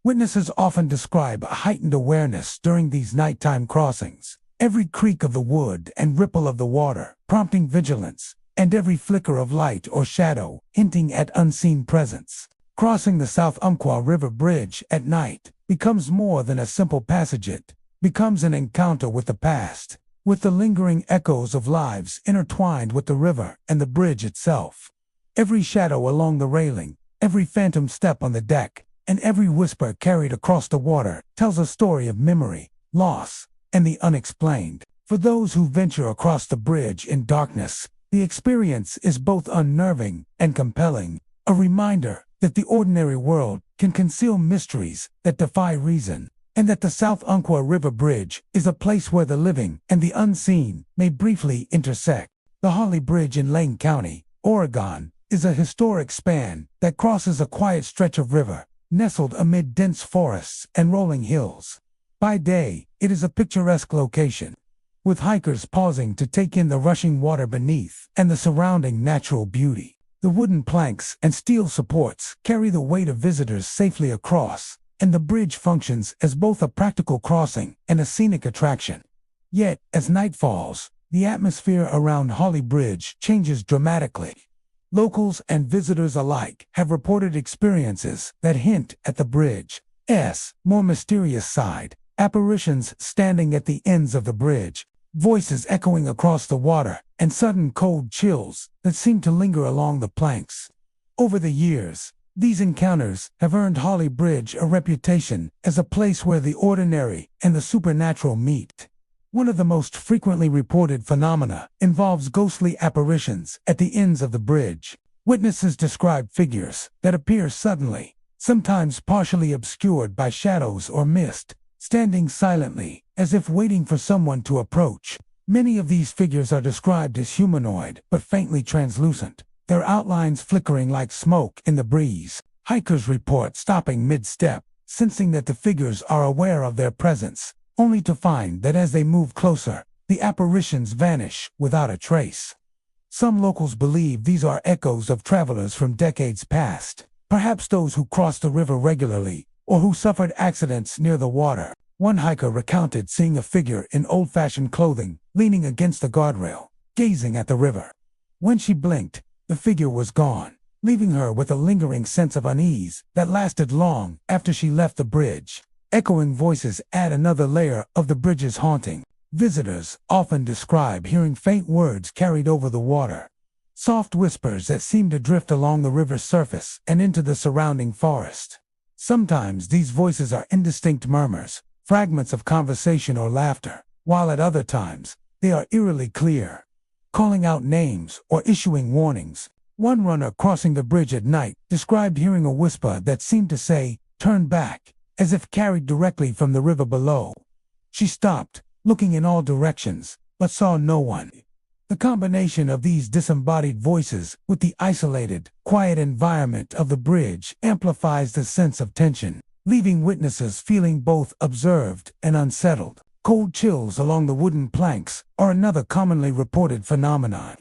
Witnesses often describe a heightened awareness during these nighttime crossings, every creak of the wood and ripple of the water prompting vigilance, and every flicker of light or shadow hinting at unseen presence. Crossing the South Umpqua River Bridge at night becomes more than a simple passage. It becomes an encounter with the past, with the lingering echoes of lives intertwined with the river and the bridge itself. Every shadow along the railing, every phantom step on the deck, and every whisper carried across the water tells a story of memory, loss, and the unexplained. For those who venture across the bridge in darkness, the experience is both unnerving and compelling, a reminder that the ordinary world can conceal mysteries that defy reason, and that the South Umpqua River Bridge is a place where the living and the unseen may briefly intersect. The Holly Bridge in Lane County, Oregon, is a historic span that crosses a quiet stretch of river, nestled amid dense forests and rolling hills. By day, it is a picturesque location, with hikers pausing to take in the rushing water beneath and the surrounding natural beauty. The wooden planks and steel supports carry the weight of visitors safely across, and the bridge functions as both a practical crossing and a scenic attraction. Yet, as night falls, the atmosphere around Holly Bridge changes dramatically. Locals and visitors alike have reported experiences that hint at the bridge's more mysterious side: apparitions standing at the ends of the bridge, voices echoing across the water, and sudden cold chills that seem to linger along the planks. Over the years, these encounters have earned Holly Bridge a reputation as a place where the ordinary and the supernatural meet. One of the most frequently reported phenomena involves ghostly apparitions at the ends of the bridge. Witnesses describe figures that appear suddenly, sometimes partially obscured by shadows or mist, standing silently, as if waiting for someone to approach. Many of these figures are described as humanoid, but faintly translucent, their outlines flickering like smoke in the breeze. Hikers report stopping mid-step, sensing that the figures are aware of their presence, only to find that as they move closer, the apparitions vanish without a trace. Some locals believe these are echoes of travelers from decades past, perhaps those who cross the river regularly, or who suffered accidents near the water. One hiker recounted seeing a figure in old-fashioned clothing, leaning against the guardrail, gazing at the river. When she blinked, the figure was gone, leaving her with a lingering sense of unease that lasted long after she left the bridge. Echoing voices add another layer of the bridge's haunting. Visitors often describe hearing faint words carried over the water, soft whispers that seem to drift along the river's surface and into the surrounding forest. Sometimes these voices are indistinct murmurs, fragments of conversation or laughter, while at other times, they are eerily clear, calling out names or issuing warnings. One runner crossing the bridge at night described hearing a whisper that seemed to say, "Turn back," as if carried directly from the river below. She stopped, looking in all directions, but saw no one. The combination of these disembodied voices with the isolated, quiet environment of the bridge amplifies the sense of tension, leaving witnesses feeling both observed and unsettled. Cold chills along the wooden planks are another commonly reported phenomenon.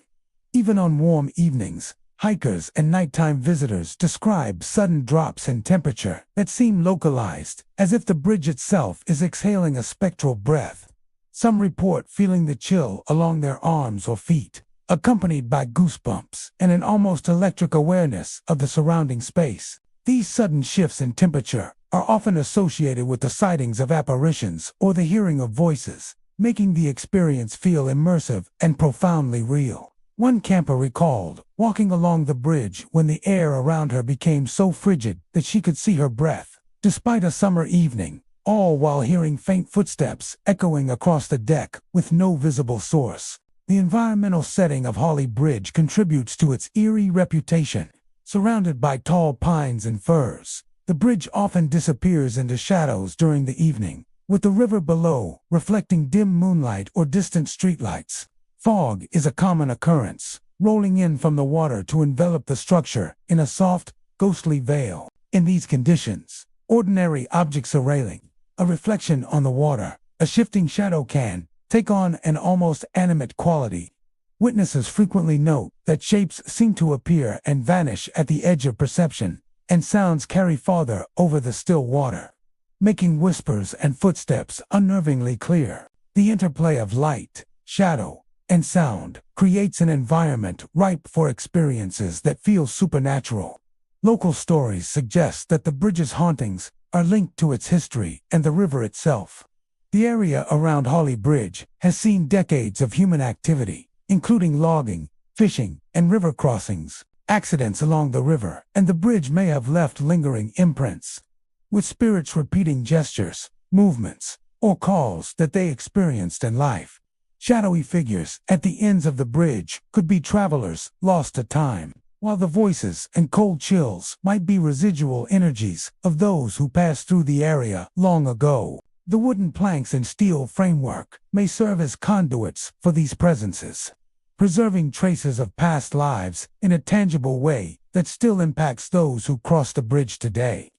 Even on warm evenings, hikers and nighttime visitors describe sudden drops in temperature that seem localized, as if the bridge itself is exhaling a spectral breath. Some report feeling the chill along their arms or feet, accompanied by goosebumps and an almost electric awareness of the surrounding space. These sudden shifts in temperature are often associated with the sightings of apparitions or the hearing of voices, making the experience feel immersive and profoundly real. One camper recalled walking along the bridge when the air around her became so frigid that she could see her breath. Despite a summer evening, all while hearing faint footsteps echoing across the deck with no visible source. The environmental setting of Holly Bridge contributes to its eerie reputation. Surrounded by tall pines and firs, the bridge often disappears into shadows during the evening, with the river below reflecting dim moonlight or distant streetlights. Fog is a common occurrence, rolling in from the water to envelop the structure in a soft, ghostly veil. In these conditions, ordinary objects, a railing, a reflection on the water, a shifting shadow can take on an almost animate quality. Witnesses frequently note that shapes seem to appear and vanish at the edge of perception, and sounds carry farther over the still water, making whispers and footsteps unnervingly clear. The interplay of light, shadow, and sound creates an environment ripe for experiences that feel supernatural. Local stories suggest that the bridge's hauntings are linked to its history and the river itself. The area around Holly Bridge has seen decades of human activity, including logging, fishing, and river crossings. Accidents along the river and the bridge may have left lingering imprints, with spirits repeating gestures, movements, or calls that they experienced in life. Shadowy figures at the ends of the bridge could be travelers lost to time, while the voices and cold chills might be residual energies of those who passed through the area long ago. The wooden planks and steel framework may serve as conduits for these presences, preserving traces of past lives in a tangible way that still impacts those who cross the bridge today.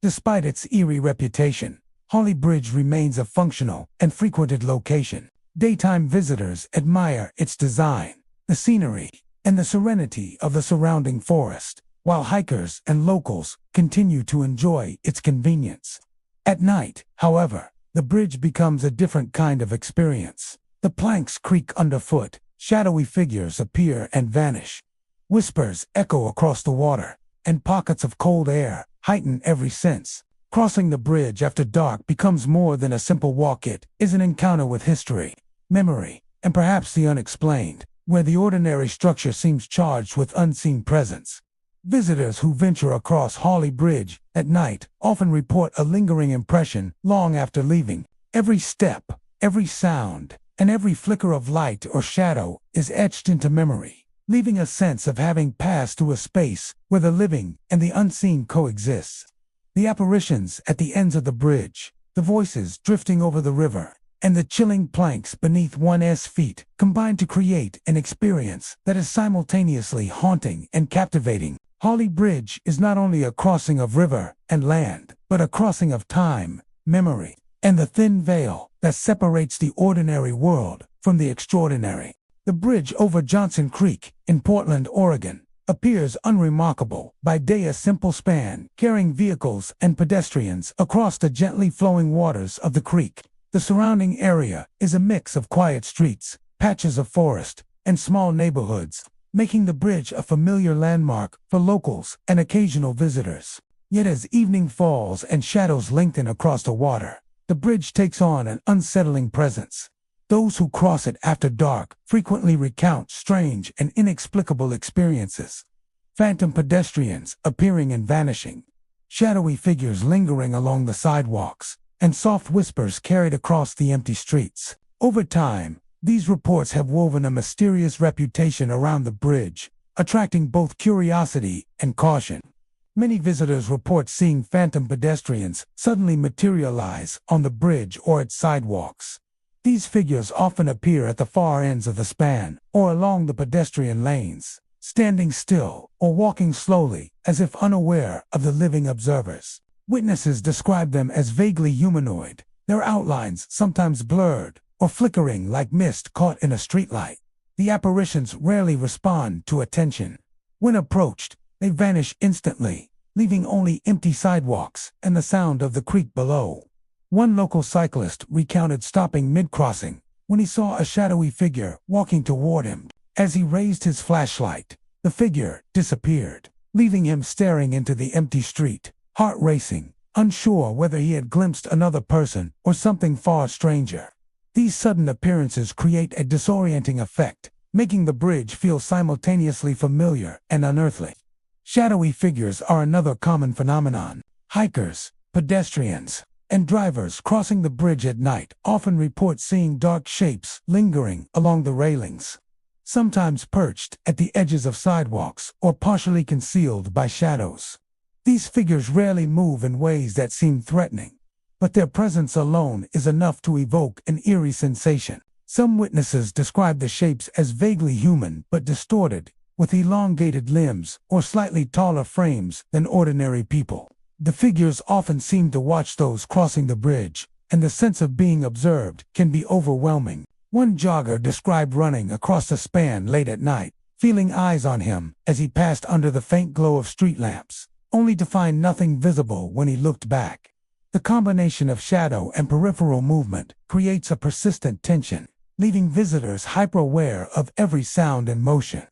Despite its eerie reputation, Holly Bridge remains a functional and frequented location. Daytime visitors admire its design, the scenery, and the serenity of the surrounding forest, while hikers and locals continue to enjoy its convenience. At night, however, the bridge becomes a different kind of experience. The planks creak underfoot, shadowy figures appear and vanish. Whispers echo across the water, and pockets of cold air heighten every sense. Crossing the bridge after dark becomes more than a simple walk. It is an encounter with history, memory, and perhaps the unexplained, where the ordinary structure seems charged with unseen presence. Visitors who venture across Holly Bridge at night often report a lingering impression long after leaving. Every step, every sound, and every flicker of light or shadow is etched into memory, leaving a sense of having passed through a space where the living and the unseen coexist. The apparitions at the ends of the bridge, the voices drifting over the river, and the chilling planks beneath one's feet combine to create an experience that is simultaneously haunting and captivating. Holly Bridge is not only a crossing of river and land, but a crossing of time, memory, and the thin veil that separates the ordinary world from the extraordinary. The bridge over Johnson Creek in Portland, Oregon, appears unremarkable by day, a simple span carrying vehicles and pedestrians across the gently flowing waters of the creek. The surrounding area is a mix of quiet streets, patches of forest, and small neighborhoods, making the bridge a familiar landmark for locals and occasional visitors. Yet as evening falls and shadows lengthen across the water, the bridge takes on an unsettling presence. Those who cross it after dark frequently recount strange and inexplicable experiences. Phantom pedestrians appearing and vanishing, shadowy figures lingering along the sidewalks, and soft whispers carried across the empty streets. Over time, these reports have woven a mysterious reputation around the bridge, attracting both curiosity and caution. Many visitors report seeing phantom pedestrians suddenly materialize on the bridge or its sidewalks. These figures often appear at the far ends of the span or along the pedestrian lanes, standing still or walking slowly as if unaware of the living observers. Witnesses describe them as vaguely humanoid, their outlines sometimes blurred or flickering like mist caught in a streetlight. The apparitions rarely respond to attention. When approached, they vanish instantly, leaving only empty sidewalks and the sound of the creek below. One local cyclist recounted stopping mid-crossing when he saw a shadowy figure walking toward him. As he raised his flashlight, the figure disappeared, leaving him staring into the empty street, heart racing, unsure whether he had glimpsed another person or something far stranger. These sudden appearances create a disorienting effect, making the bridge feel simultaneously familiar and unearthly. Shadowy figures are another common phenomenon. Hikers, pedestrians, and drivers crossing the bridge at night often report seeing dark shapes lingering along the railings, sometimes perched at the edges of sidewalks or partially concealed by shadows. These figures rarely move in ways that seem threatening, but their presence alone is enough to evoke an eerie sensation. Some witnesses describe the shapes as vaguely human but distorted, with elongated limbs or slightly taller frames than ordinary people. The figures often seem to watch those crossing the bridge, and the sense of being observed can be overwhelming. One jogger described running across the span late at night, feeling eyes on him as he passed under the faint glow of street lamps, only to find nothing visible when he looked back. The combination of shadow and peripheral movement creates a persistent tension, leaving visitors hyper-aware of every sound and motion.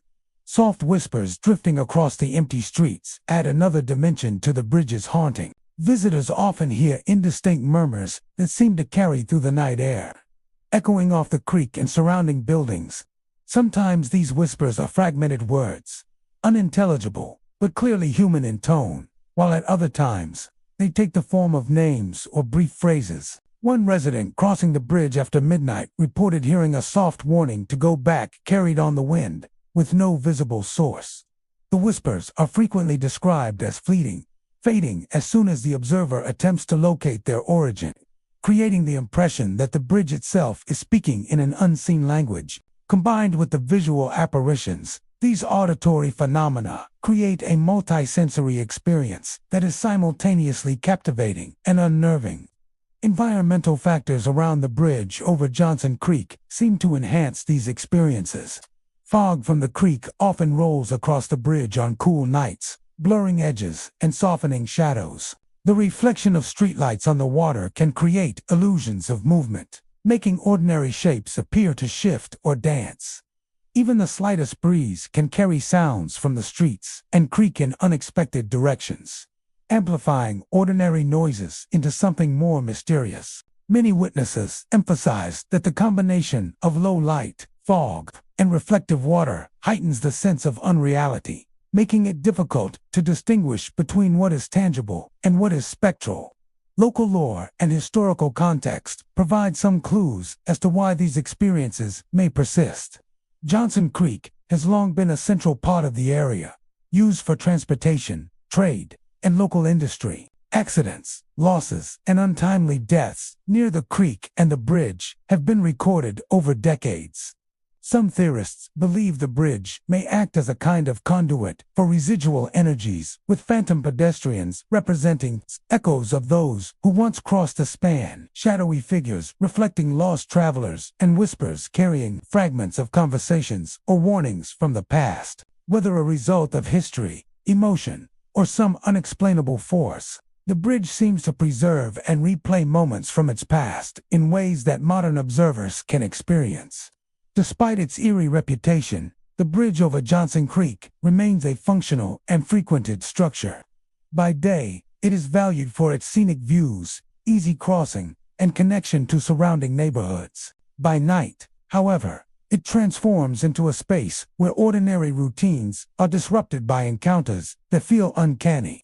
Soft whispers drifting across the empty streets add another dimension to the bridge's haunting. Visitors often hear indistinct murmurs that seem to carry through the night air, echoing off the creek and surrounding buildings. Sometimes these whispers are fragmented words, unintelligible, but clearly human in tone, while at other times, they take the form of names or brief phrases. One resident crossing the bridge after midnight reported hearing a soft warning to go back carried on the wind, with no visible source. The whispers are frequently described as fleeting, fading as soon as the observer attempts to locate their origin, creating the impression that the bridge itself is speaking in an unseen language. Combined with the visual apparitions, these auditory phenomena create a multi-sensory experience that is simultaneously captivating and unnerving. Environmental factors around the bridge over Johnson Creek seem to enhance these experiences. Fog from the creek often rolls across the bridge on cool nights, blurring edges and softening shadows. The reflection of streetlights on the water can create illusions of movement, making ordinary shapes appear to shift or dance. Even the slightest breeze can carry sounds from the streets and creak in unexpected directions, amplifying ordinary noises into something more mysterious. Many witnesses emphasize that the combination of low light, fog, and reflective water heightens the sense of unreality, making it difficult to distinguish between what is tangible and what is spectral. Local lore and historical context provide some clues as to why these experiences may persist. Johnson Creek has long been a central part of the area, used for transportation, trade, and local industry. Accidents, losses, and untimely deaths near the creek and the bridge have been recorded over decades. Some theorists believe the bridge may act as a kind of conduit for residual energies, with phantom pedestrians representing echoes of those who once crossed the span, shadowy figures reflecting lost travelers, and whispers carrying fragments of conversations or warnings from the past. Whether a result of history, emotion, or some unexplainable force, the bridge seems to preserve and replay moments from its past in ways that modern observers can experience. Despite its eerie reputation, the bridge over Johnson Creek remains a functional and frequented structure. By day, it is valued for its scenic views, easy crossing, and connection to surrounding neighborhoods. By night, however, it transforms into a space where ordinary routines are disrupted by encounters that feel uncanny.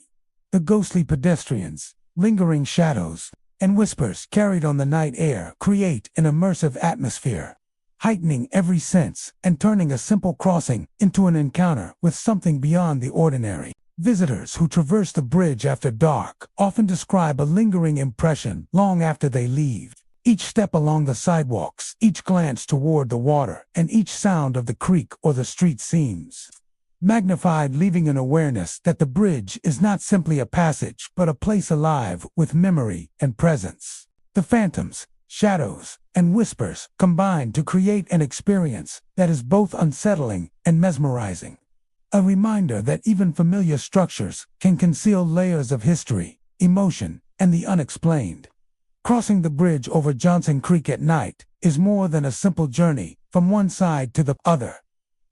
The ghostly pedestrians, lingering shadows, and whispers carried on the night air create an immersive atmosphere, heightening every sense and turning a simple crossing into an encounter with something beyond the ordinary. Visitors who traverse the bridge after dark often describe a lingering impression long after they leave. Each step along the sidewalks, each glance toward the water, and each sound of the creek or the street seems magnified, leaving an awareness that the bridge is not simply a passage but a place alive with memory and presence. The phantoms, shadows, and whispers combine to create an experience that is both unsettling and mesmerizing. A reminder that even familiar structures can conceal layers of history, emotion, and the unexplained. Crossing the bridge over Johnson Creek at night is more than a simple journey from one side to the other.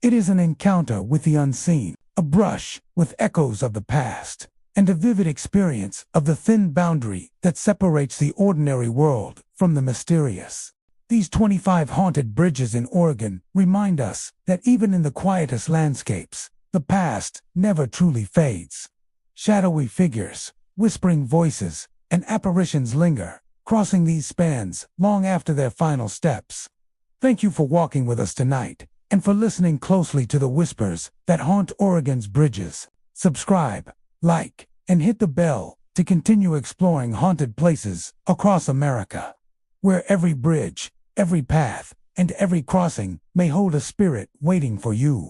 It is an encounter with the unseen, a brush with echoes of the past, and a vivid experience of the thin boundary that separates the ordinary world from the mysterious. These 25 haunted bridges in Oregon remind us that even in the quietest landscapes, the past never truly fades. Shadowy figures, whispering voices, and apparitions linger, crossing these spans long after their final steps. Thank you for walking with us tonight, and for listening closely to the whispers that haunt Oregon's bridges. Subscribe, like, and hit the bell to continue exploring haunted places across America, where every bridge, every path, and every crossing may hold a spirit waiting for you.